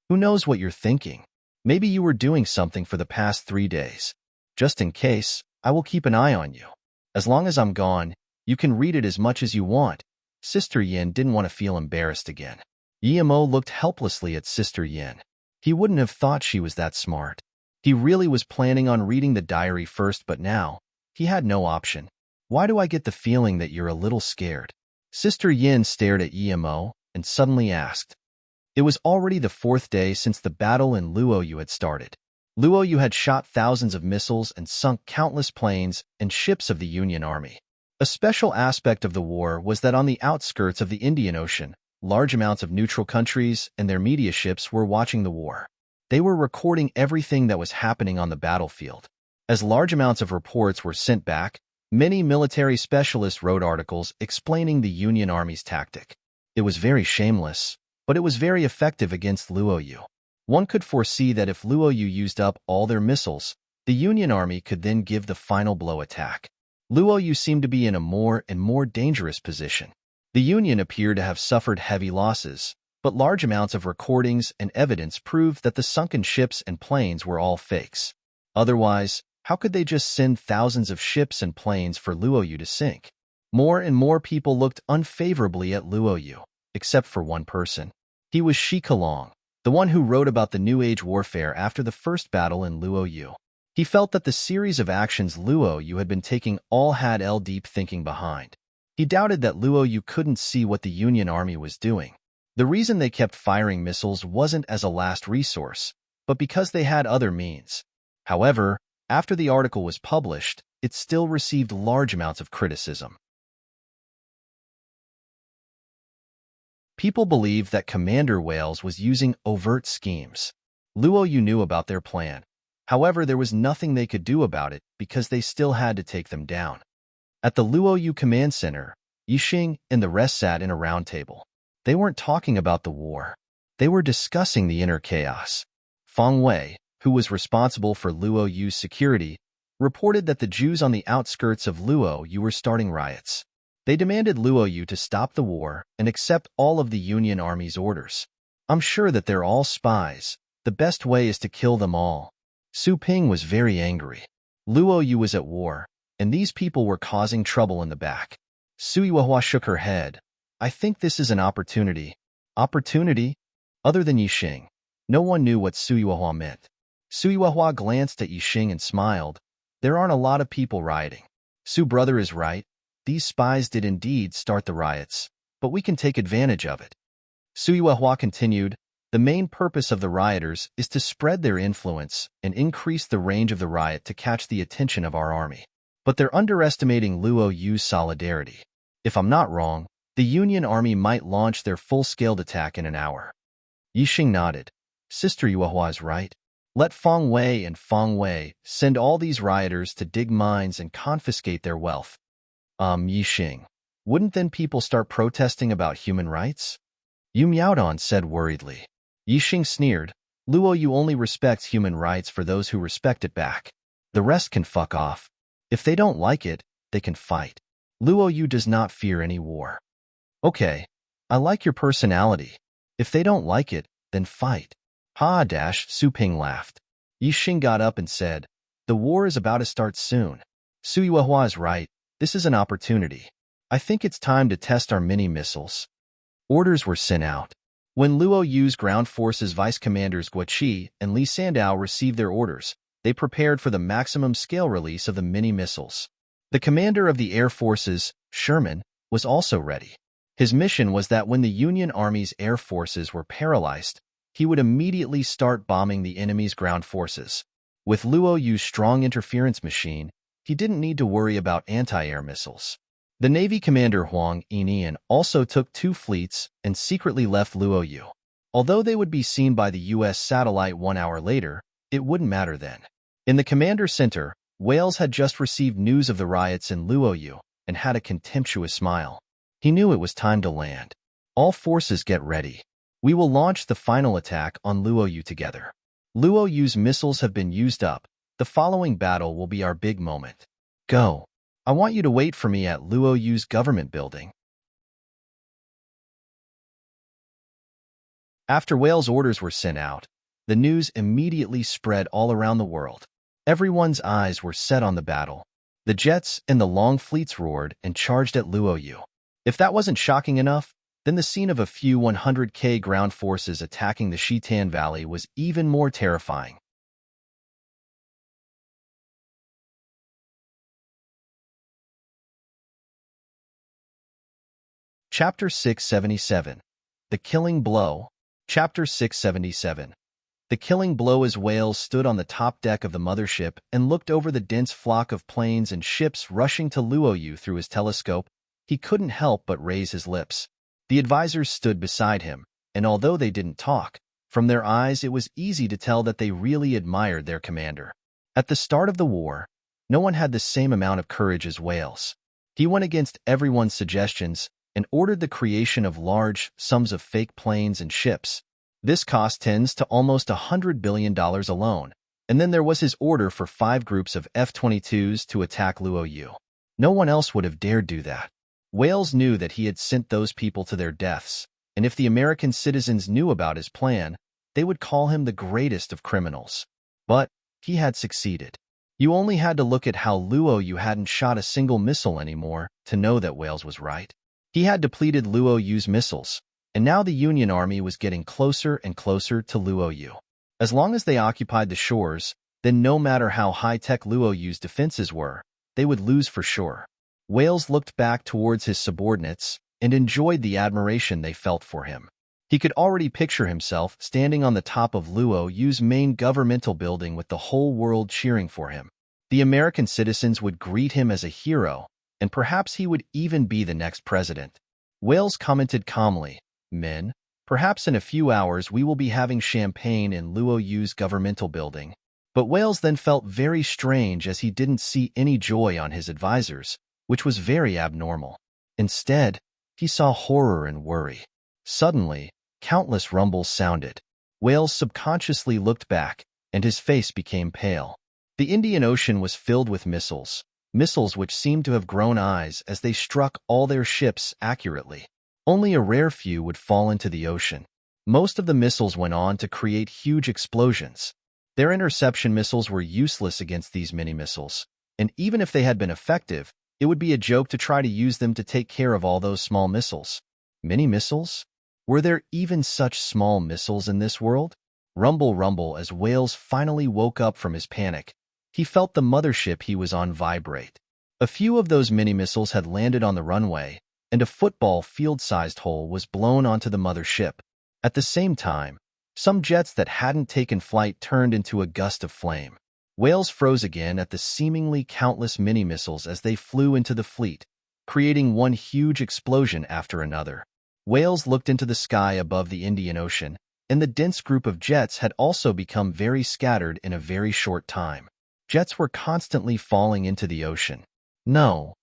Who knows what you're thinking? Maybe you were doing something for the past 3 days. Just in case, I will keep an eye on you. As long as I'm gone, you can read it as much as you want." Sister Yin didn't want to feel embarrassed again. Yimo looked helplessly at Sister Yin. He wouldn't have thought she was that smart. He really was planning on reading the diary first, but now, he had no option. "Why do I get the feeling that you're a little scared?" Sister Yin stared at Yimo and suddenly asked. It was already the 4th day since the battle in Luoyu had started. Luoyu had shot thousands of missiles and sunk countless planes and ships of the Union Army. A special aspect of the war was that on the outskirts of the Indian Ocean, large amounts of neutral countries and their media ships were watching the war. They were recording everything that was happening on the battlefield. As large amounts of reports were sent back, many military specialists wrote articles explaining the Union Army's tactic. It was very shameless, but it was very effective against Luoyu. One could foresee that if Luoyu used up all their missiles, the Union Army could then give the final blow attack. Luoyu seemed to be in a more and more dangerous position. The Union appeared to have suffered heavy losses, but large amounts of recordings and evidence proved that the sunken ships and planes were all fakes. Otherwise, how could they just send thousands of ships and planes for Luoyu to sink? More and more people looked unfavorably at Luoyu, except for one person. He was Shi Kelong, the one who wrote about the New Age warfare after the first battle in Luoyu. He felt that the series of actions Luoyu had been taking all had deep thinking behind. He doubted that Luoyu couldn't see what the Union Army was doing. The reason they kept firing missiles wasn't as a last resource, but because they had other means. However, after the article was published, it still received large amounts of criticism. People believed that Commander Wales was using overt schemes. Luoyu knew about their plan. However, there was nothing they could do about it because they still had to take them down. At the Luoyu Command Center, Yixing and the rest sat in a round table. They weren't talking about the war. They were discussing the inner chaos. Feng Wei, who was responsible for Luoyu's security, reported that the Jews on the outskirts of Luoyu were starting riots. They demanded Luoyu to stop the war and accept all of the Union Army's orders. "I'm sure that they're all spies. The best way is to kill them all." Su Ping was very angry. Luoyu was at war, and these people were causing trouble in the back. Su Yuehua shook her head. "I think this is an opportunity." Opportunity? Other than Yixing, no one knew what Su Yuehua meant. Su Yuehua glanced at Yixing and smiled. "There aren't a lot of people rioting. Su brother is right. These spies did indeed start the riots, but we can take advantage of it." Su Yuehua continued, "The main purpose of the rioters is to spread their influence and increase the range of the riot to catch the attention of our army. But they're underestimating Luoyu's solidarity. If I'm not wrong, the Union Army might launch their full-scaled attack in an hour." Yixing nodded. "Sister Yuehua is right. Let Feng Wei send all these rioters to dig mines and confiscate their wealth." Yixing, wouldn't then people start protesting about human rights?" Yu Miaodong said worriedly. Yixing sneered. "Luoyu only respects human rights for those who respect it back. The rest can fuck off. If they don't like it, they can fight. Luoyu does not fear any war." "Okay, I like your personality. If they don't like it, then fight. Ha! Su Ping laughed. Yi Xing got up and said, the war is about to start soon. Su Yuehua is right. This is an opportunity. I think it's time to test our mini-missiles. Orders were sent out. When Luo Yu's ground forces vice commanders Guo Qi and Li Sandow received their orders, they prepared for the maximum scale release of the mini-missiles. The commander of the air forces, Sherman, was also ready. His mission was that when the Union Army's air forces were paralyzed, he would immediately start bombing the enemy's ground forces. With Luo Yu's strong interference machine, he didn't need to worry about anti-air missiles. The Navy commander Huang Yinian also took 2 fleets and secretly left Luo Yu. Although they would be seen by the U.S. satellite 1 hour later, it wouldn't matter then. In the commander center, Wales had just received news of the riots in Luo Yu and had a contemptuous smile. He knew it was time to land. All forces get ready. We will launch the final attack on Luo Yu together. Luo Yu's missiles have been used up. The following battle will be our big moment. Go. I want you to wait for me at Luo Yu's government building. After Wales' orders were sent out, the news immediately spread all around the world. Everyone's eyes were set on the battle. The jets and the long fleets roared and charged at Luo Yu. If that wasn't shocking enough, then the scene of a few 100K ground forces attacking the Xitan Valley was even more terrifying. Chapter 677. The Killing Blow. Chapter 677. The Killing Blow. As Wales stood on the top deck of the mothership and looked over the dense flock of planes and ships rushing to Luo Yu through his telescope, he couldn't help but raise his lips. The advisors stood beside him, and although they didn't talk, from their eyes it was easy to tell that they really admired their commander. At the start of the war, no one had the same amount of courage as Wales. He went against everyone's suggestions and ordered the creation of large sums of fake planes and ships. This cost tens to almost $100 billion alone, and then there was his order for 5 groups of F-22s to attack Luo Yu. No one else would have dared do that. Wales knew that he had sent those people to their deaths, and if the American citizens knew about his plan, they would call him the greatest of criminals. But he had succeeded. You only had to look at how Luo Yu hadn't shot a single missile anymore to know that Wales was right. He had depleted Luo Yu's missiles, and now the Union Army was getting closer and closer to Luo Yu. As long as they occupied the shores, then no matter how high-tech Luo Yu's defenses were, they would lose for sure. Wales looked back towards his subordinates and enjoyed the admiration they felt for him. He could already picture himself standing on the top of Luo Yu's main governmental building with the whole world cheering for him. The American citizens would greet him as a hero, and perhaps he would even be the next president. Wales commented calmly, "Men, perhaps in a few hours we will be having champagne in Luo Yu's governmental building." But Wales then felt very strange as he didn't see any joy on his advisors, which was very abnormal. Instead, he saw horror and worry. Suddenly, countless rumbles sounded. Wales subconsciously looked back, and his face became pale. The Indian Ocean was filled with missiles which seemed to have grown eyes as they struck all their ships accurately. Only a rare few would fall into the ocean. Most of the missiles went on to create huge explosions. Their interception missiles were useless against these mini-missiles, and even if they had been effective, it would be a joke to try to use them to take care of all those small missiles. Mini-missiles? Were there even such small missiles in this world? Rumble, rumble. As Wales finally woke up from his panic, he felt the mothership he was on vibrate. A few of those mini-missiles had landed on the runway, and a football field-sized hole was blown onto the mothership. At the same time, some jets that hadn't taken flight turned into a gust of flame. Wales froze again at the seemingly countless mini-missiles as they flew into the fleet, creating one huge explosion after another. Wales looked into the sky above the Indian Ocean, and the dense group of jets had also become very scattered in a very short time. Jets were constantly falling into the ocean. No.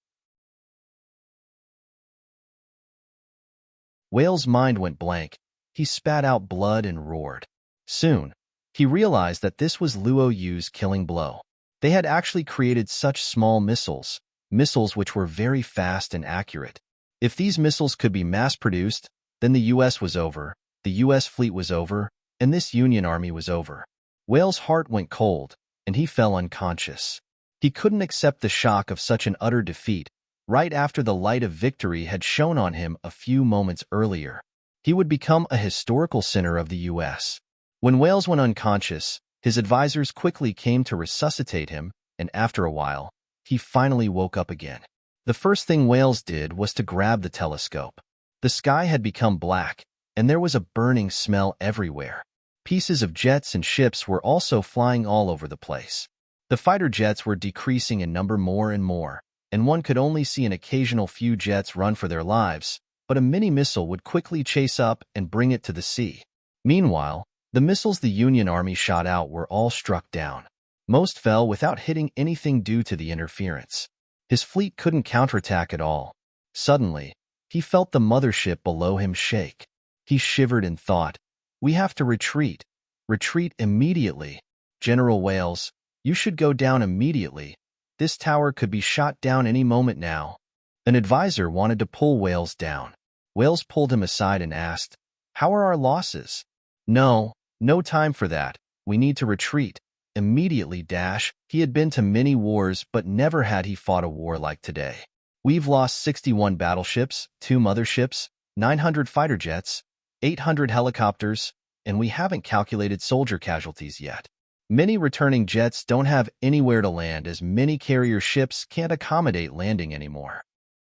Wales' mind went blank. He spat out blood and roared. Soon, he realized that this was Luo Yu's killing blow. They had actually created such small missiles which were very fast and accurate. If these missiles could be mass-produced, then the US was over. The U.S. fleet was over, and this Union army was over. Wales' heart went cold, and he fell unconscious. He couldn't accept the shock of such an utter defeat, right after the light of victory had shone on him a few moments earlier. He would become a historical sinner of the U.S. When Wales went unconscious, his advisors quickly came to resuscitate him, and after a while, he finally woke up again. The first thing Wales did was to grab the telescope. The sky had become black, and there was a burning smell everywhere. Pieces of jets and ships were also flying all over the place. The fighter jets were decreasing in number more and more, and one could only see an occasional few jets run for their lives, but a mini-missile would quickly chase up and bring it to the sea. Meanwhile, the missiles the Union Army shot out were all struck down. Most fell without hitting anything due to the interference. His fleet couldn't counterattack at all. Suddenly, he felt the mothership below him shake. He shivered and thought, "We have to retreat. Retreat immediately. General Wales, you should go down immediately. This tower could be shot down any moment now." An advisor wanted to pull Wales down. Wales pulled him aside and asked, "How are our losses?" No time for that. We need to retreat. Immediately. He had been to many wars, but never had he fought a war like today. We've lost 61 battleships, 2 motherships, 900 fighter jets, 800 helicopters, and we haven't calculated soldier casualties yet. Many returning jets don't have anywhere to land as many carrier ships can't accommodate landing anymore.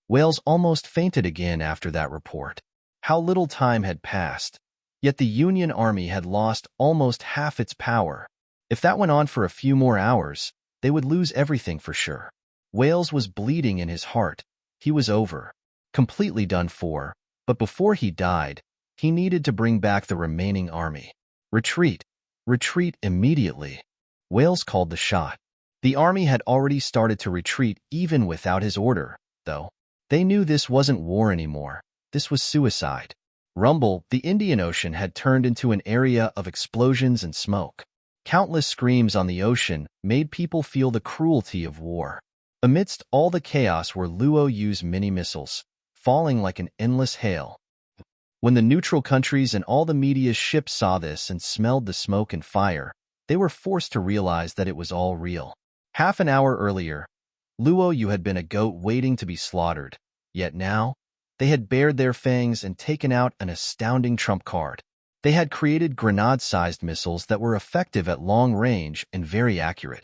Wales almost fainted again after that report. How little time had passed, yet the Union Army had lost almost half its power. If that went on for a few more hours, they would lose everything for sure. Wales was bleeding in his heart. He was over, completely done for, but before he died, he needed to bring back the remaining army. Retreat. Retreat immediately. Wales called the shot. The army had already started to retreat even without his order, though. They knew this wasn't war anymore. This was suicide. Rumble, the Indian Ocean had turned into an area of explosions and smoke. Countless screams on the ocean made people feel the cruelty of war. Amidst all the chaos were Luoyu's mini-missiles, falling like an endless hail. When the neutral countries and all the media's ships saw this and smelled the smoke and fire, they were forced to realize that it was all real. Half an hour earlier, Luoyu had been a goat waiting to be slaughtered, yet now, they had bared their fangs and taken out an astounding trump card. They had created grenade-sized missiles that were effective at long range and very accurate.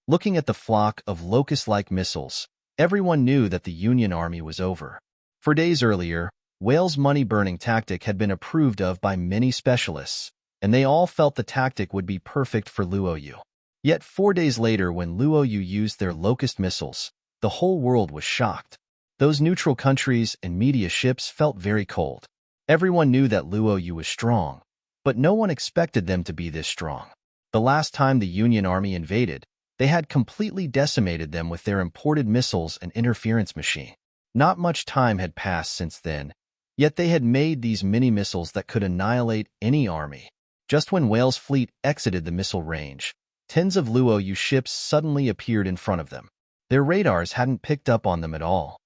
Looking at the flock of locust-like missiles, everyone knew that the Union Army was over. For days earlier, Wales' money-burning tactic had been approved of by many specialists, and they all felt the tactic would be perfect for Luoyu. Yet 4 days later, when Luoyu used their locust missiles, the whole world was shocked. Those neutral countries and media ships felt very cold. Everyone knew that Luoyu was strong, but no one expected them to be this strong. The last time the Union Army invaded, they had completely decimated them with their imported missiles and interference machine. Not much time had passed since then, yet they had made these mini-missiles that could annihilate any army. Just when Wales' fleet exited the missile range, tens of Luoyu ships suddenly appeared in front of them. Their radars hadn't picked up on them at all.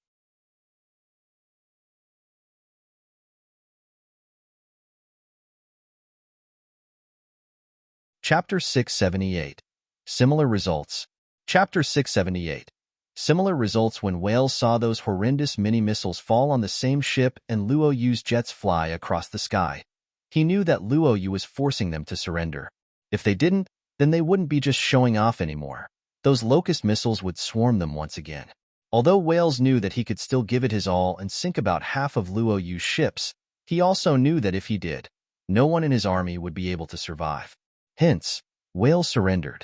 Chapter 678. Similar results. Chapter 678. Similar results. When Wales saw those horrendous mini-missiles fall on the same ship and Luoyu's jets fly across the sky, he knew that Luoyu was forcing them to surrender. If they didn't, then they wouldn't be just showing off anymore. Those locust missiles would swarm them once again. Although Wales knew that he could still give it his all and sink about half of Luoyu's ships, he also knew that if he did, no one in his army would be able to survive. Hence, Wales surrendered.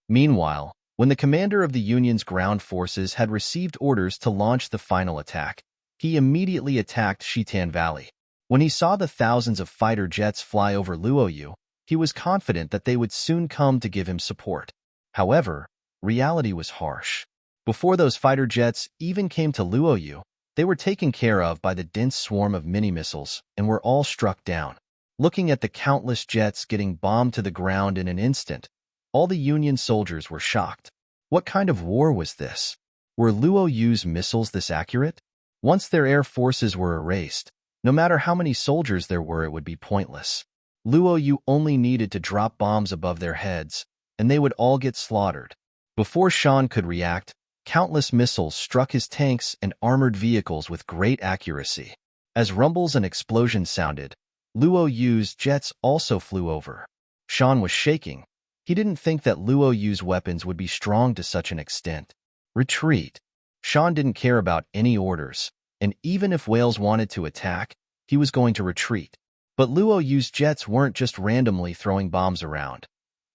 Meanwhile, when the commander of the Union's ground forces had received orders to launch the final attack, he immediately attacked Shitan Valley. When he saw the thousands of fighter jets fly over Luoyu, he was confident that they would soon come to give him support. However, reality was harsh. Before those fighter jets even came to Luoyu, they were taken care of by the dense swarm of mini-missiles and were all struck down. Looking at the countless jets getting bombed to the ground in an instant, all the Union soldiers were shocked. What kind of war was this? Were Luoyu's missiles this accurate? Once their air forces were erased, no matter how many soldiers there were, it would be pointless. Luo Yu only needed to drop bombs above their heads, and they would all get slaughtered. Before Shan could react, countless missiles struck his tanks and armored vehicles with great accuracy. As rumbles and explosions sounded, Luo Yu's jets also flew over. Shan was shaking. He didn't think that Luo Yu's weapons would be strong to such an extent. Retreat. Shan didn't care about any orders, and even if whales wanted to attack, he was going to retreat. But Luo Yu's jets weren't just randomly throwing bombs around.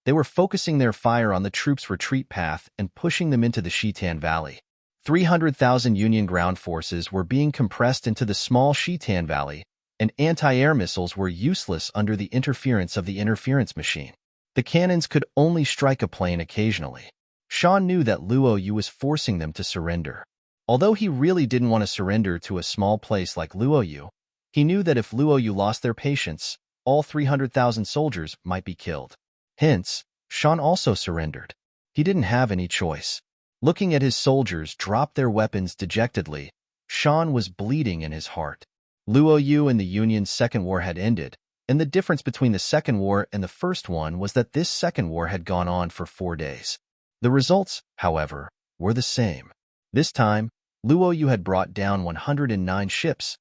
They were focusing their fire on the troops' retreat path and pushing them into the Shitan Valley. 300,000 Union ground forces were being compressed into the small Shitan Valley, and anti-air missiles were useless under the interference of the interference machine. The cannons could only strike a plane occasionally. Shan knew that Luo Yu was forcing them to surrender. Although he really didn't want to surrender to a small place like Luo Yu, he knew that if Luo Yu lost their patience, all 300,000 soldiers might be killed. Hence, Shan also surrendered. He didn't have any choice. Looking at his soldiers drop their weapons dejectedly, Shan was bleeding in his heart. Luo Yu and the Union's second war had ended, and the difference between the second war and the first one was that this second war had gone on for 4 days. The results, however, were the same. This time, Luo Yu had brought down 109 ships,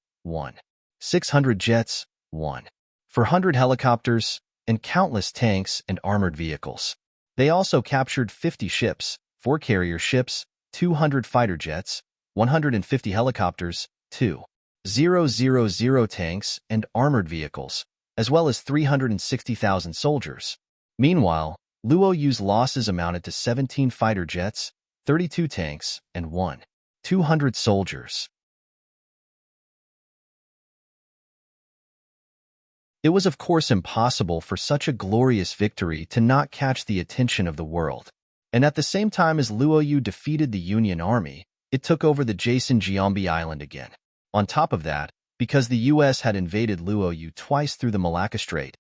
600 jets, 400 helicopters, and countless tanks and armored vehicles. They also captured 50 ships, 4 carrier ships, 200 fighter jets, 150 helicopters, 2,000 tanks and armored vehicles, as well as 360,000 soldiers. Meanwhile, Luo Yu's losses amounted to 17 fighter jets, 32 tanks, and 1,200 soldiers. It was of course impossible for such a glorious victory to not catch the attention of the world. And at the same time as Luo Yu defeated the Union Army, it took over the Jason-Giambi Island again. On top of that, because the U.S. had invaded Luo Yu twice through the Malacca Strait,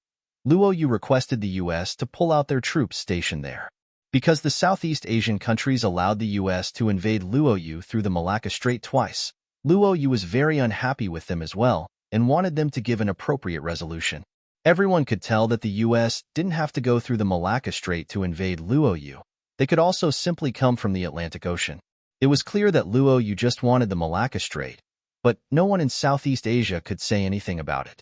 Luo Yu requested the U.S. to pull out their troops stationed there. Because the Southeast Asian countries allowed the U.S. to invade Luo Yu through the Malacca Strait twice, Luo Yu was very unhappy with them as well, and wanted them to give an appropriate resolution. Everyone could tell that the U.S. didn't have to go through the Malacca Strait to invade Luo Yu. They could also simply come from the Atlantic Ocean. It was clear that Luo Yu just wanted the Malacca Strait, but no one in Southeast Asia could say anything about it.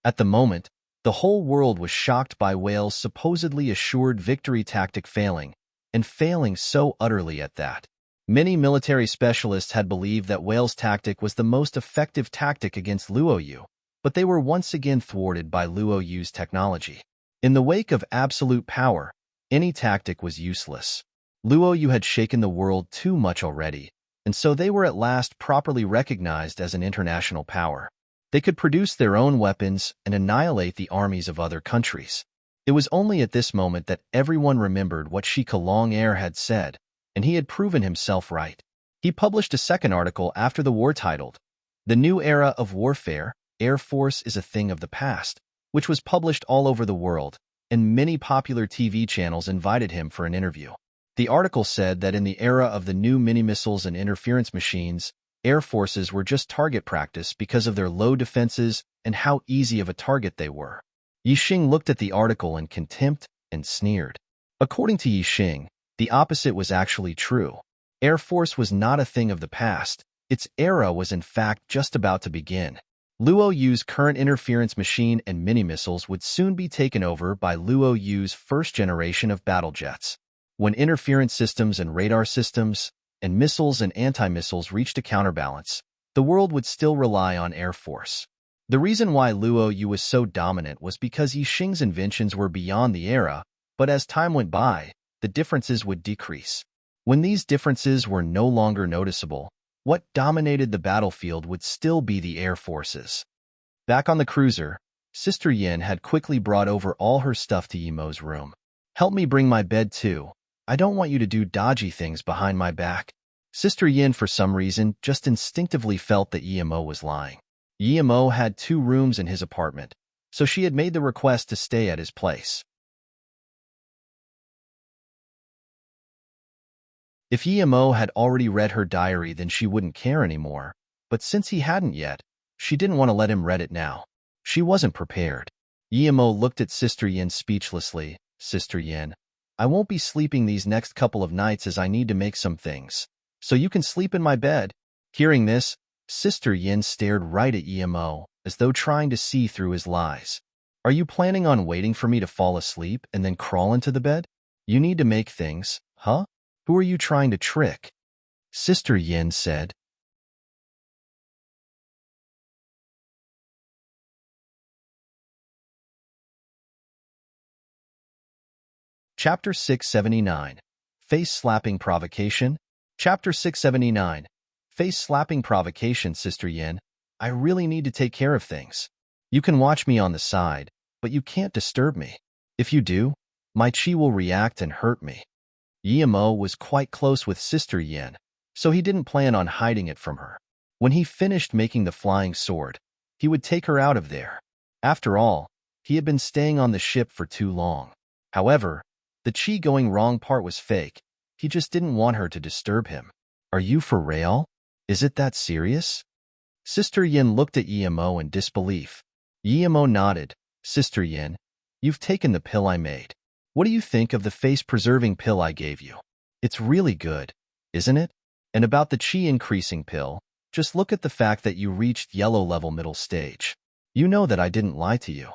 At the moment, the whole world was shocked by Wales' supposedly assured victory tactic failing, and failing so utterly at that. Many military specialists had believed that Wales' tactic was the most effective tactic against Luo Yu, but they were once again thwarted by Luo Yu's technology. In the wake of absolute power, any tactic was useless. Luo Yu had shaken the world too much already, and so they were at last properly recognized as an international power. They could produce their own weapons and annihilate the armies of other countries. It was only at this moment that everyone remembered what Shika Long-Air had said, and he had proven himself right. He published a second article after the war titled, "The New Era of Warfare, Air Force is a Thing of the Past," which was published all over the world, and many popular TV channels invited him for an interview. The article said that in the era of the new mini-missiles and interference machines, air forces were just target practice because of their low defenses and how easy of a target they were. Yixing looked at the article in contempt and sneered. According to Yixing, the opposite was actually true. Air Force was not a thing of the past. Its era was in fact just about to begin. Luo Yu's current interference machine and mini-missiles would soon be taken over by Luo Yu's first generation of battle jets. When interference systems and radar systems, and missiles and anti-missiles reached a counterbalance, the world would still rely on Air Force. The reason why Luo Yu was so dominant was because Yixing's inventions were beyond the era, but as time went by, the differences would decrease. When these differences were no longer noticeable, what dominated the battlefield would still be the air forces. Back on the cruiser, Sister Yin had quickly brought over all her stuff to Yimo's room. "Help me bring my bed too. I don't want you to do dodgy things behind my back." Sister Yin, for some reason, just instinctively felt that Yimo was lying. Yimo had 2 rooms in his apartment, so she had made the request to stay at his place. If Yimo had already read her diary, then she wouldn't care anymore, But since he hadn't yet, she didn't want to let him read it now. She wasn't prepared. Yemo looked at Sister Yin speechlessly. Sister Yin, I won't be sleeping these next couple of nights as I need to make some things. So you can sleep in my bed. Hearing this, Sister Yin stared right at Yemo, as though trying to see through his lies. Are you planning on waiting for me to fall asleep and then crawl into the bed? You need to make things, huh? Who are you trying to trick? Sister Yin said. Chapter 679. Face-slapping provocation. Chapter 679. Face-slapping provocation. Sister Yin, I really need to take care of things. You can watch me on the side, but you can't disturb me. If you do, my chi will react and hurt me. Yemo was quite close with Sister Yin, so he didn't plan on hiding it from her. When he finished making the flying sword, he would take her out of there. After all, he had been staying on the ship for too long. However, the chi going wrong part was fake. He just didn't want her to disturb him. Are you for real? Is it that serious? Sister Yin looked at Yemo in disbelief. Yemo nodded. Sister Yin, you've taken the pill I made. What do you think of the face-preserving pill I gave you? It's really good, isn't it? And about the chi increasing pill, just look at the fact that you reached yellow level middle stage. You know that I didn't lie to you.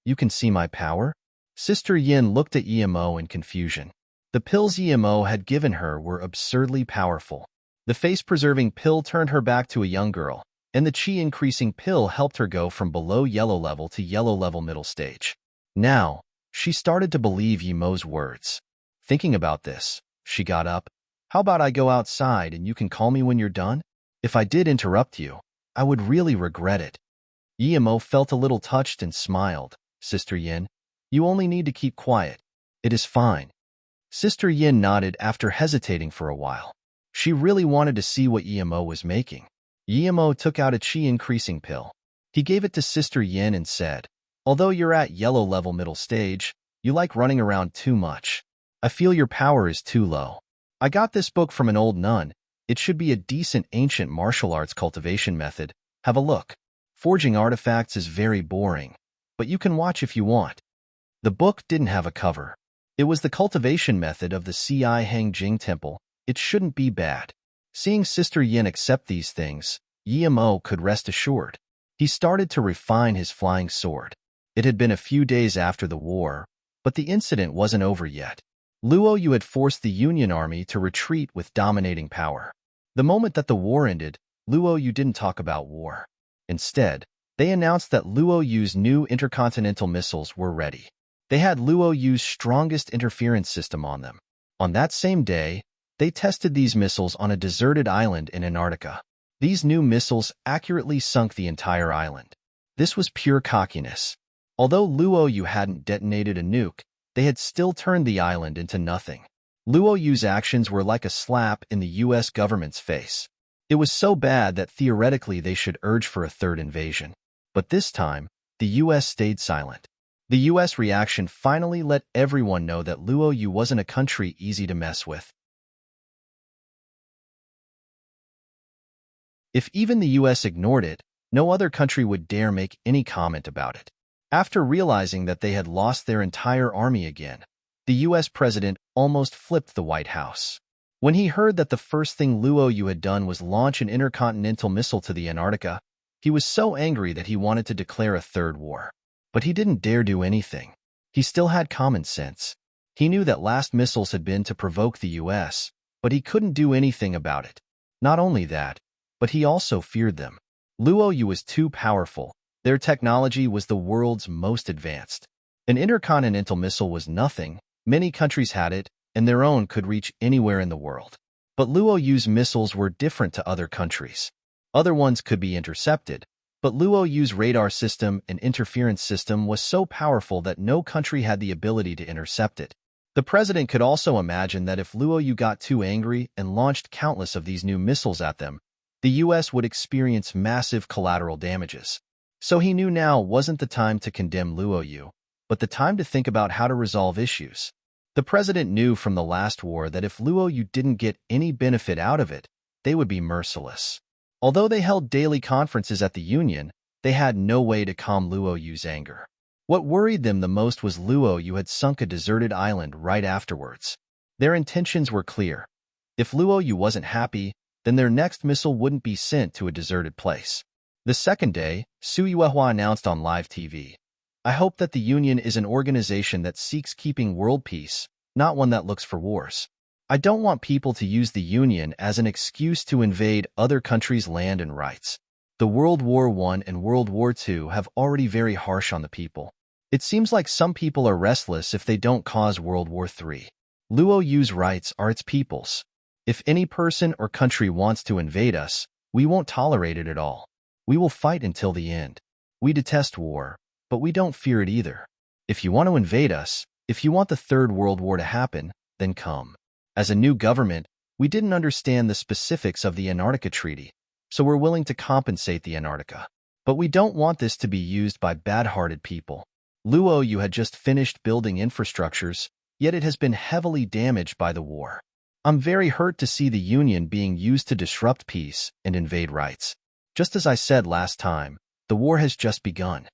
You can see my power? Sister Yin looked at Yemo in confusion. The pills Yemo had given her were absurdly powerful. The face-preserving pill turned her back to a young girl, and the chi-increasing pill helped her go from below yellow level to yellow level middle stage. Now, she started to believe Yemo's words. Thinking about this, she got up. How about I go outside and you can call me when you're done? If I did interrupt you, I would really regret it. Yemo felt a little touched and smiled. Sister Yin, you only need to keep quiet. It is fine. Sister Yin nodded after hesitating for a while. She really wanted to see what Yemo was making. Yemo took out a chi-increasing pill. He gave it to Sister Yin and said, although you're at yellow level middle stage, you like running around too much. I feel your power is too low. I got this book from an old nun. It should be a decent ancient martial arts cultivation method. Have a look. Forging artifacts is very boring, but you can watch if you want. The book didn't have a cover. It was the cultivation method of the Ci Hang Jing Temple. It shouldn't be bad. Seeing Sister Yin accept these things, Yemo could rest assured. He started to refine his flying sword. It had been a few days after the war, but the incident wasn't over yet. Luo Yu had forced the Union Army to retreat with dominating power. The moment that the war ended, Luo Yu didn't talk about war. Instead, they announced that Luo Yu's new intercontinental missiles were ready. They had Luo Yu's strongest interference system on them. On that same day, they tested these missiles on a deserted island in Antarctica. These new missiles accurately sunk the entire island. This was pure cockiness. Although Luo Yu hadn't detonated a nuke, they had still turned the island into nothing. Luo Yu's actions were like a slap in the U.S. government's face. It was so bad that theoretically they should urge for a third invasion. But this time, the U.S. stayed silent. The U.S. reaction finally let everyone know that Luo Yu wasn't a country easy to mess with. If even the U.S. ignored it, no other country would dare make any comment about it. After realizing that they had lost their entire army again, the U.S. president almost flipped the White House. When he heard that the first thing Luo Yu had done was launch an intercontinental missile to the Antarctica, he was so angry that he wanted to declare a third war. But he didn't dare do anything. He still had common sense. He knew that last missiles had been to provoke the U.S., but he couldn't do anything about it. Not only that, but he also feared them. Luo Yu was too powerful. Their technology was the world's most advanced. An intercontinental missile was nothing. Many countries had it, and their own could reach anywhere in the world. But Luo Yu's missiles were different to other countries. Other ones could be intercepted, but Luo Yu's radar system and interference system was so powerful that no country had the ability to intercept it. The president could also imagine that if Luo Yu got too angry and launched countless of these new missiles at them, the U.S. would experience massive collateral damages. So he knew now wasn't the time to condemn Luo Yu, but the time to think about how to resolve issues. The president knew from the last war that if Luo Yu didn't get any benefit out of it, they would be merciless. Although they held daily conferences at the Union, they had no way to calm Luo Yu's anger. What worried them the most was Luo Yu had sunk a deserted island right afterwards. Their intentions were clear. If Luo Yu wasn't happy, then their next missile wouldn't be sent to a deserted place. The second day, Su Yuehua announced on live TV, "I hope that the Union is an organization that seeks keeping world peace, not one that looks for wars. I don't want people to use the Union as an excuse to invade other countries' land and rights. The World War I and World War II have already very harsh on the people. It seems like some people are restless if they don't cause World War III. Luo Yu's rights are its people's. If any person or country wants to invade us, we won't tolerate it at all. We will fight until the end. We detest war, but we don't fear it either. If you want to invade us, if you want the Third World War to happen, then come." As a new government, we didn't understand the specifics of the Antarctica Treaty, so we're willing to compensate the Antarctica. But we don't want this to be used by bad-hearted people. Luo Yu had just finished building infrastructures, yet it has been heavily damaged by the war. I'm very hurt to see the Union being used to disrupt peace and invade rights. Just as I said last time, the war has just begun.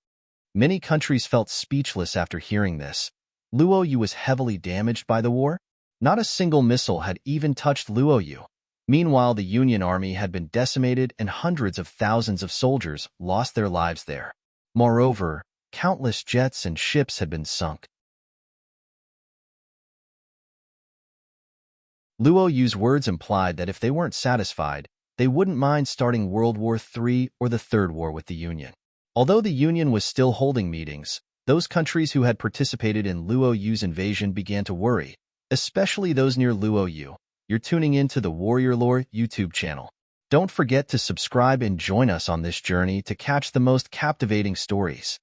Many countries felt speechless after hearing this. Luo Yu was heavily damaged by the war? Not a single missile had even touched Luo Yu. Meanwhile, the Union army had been decimated and hundreds of thousands of soldiers lost their lives there. Moreover, countless jets and ships had been sunk. Luo Yu's words implied that if they weren't satisfied, they wouldn't mind starting World War III or the Third War with the Union. Although the Union was still holding meetings, those countries who had participated in Luo Yu's invasion began to worry, especially those near Luo Yu. You're tuning in to the Warrior Lore YouTube channel. Don't forget to subscribe and join us on this journey to catch the most captivating stories.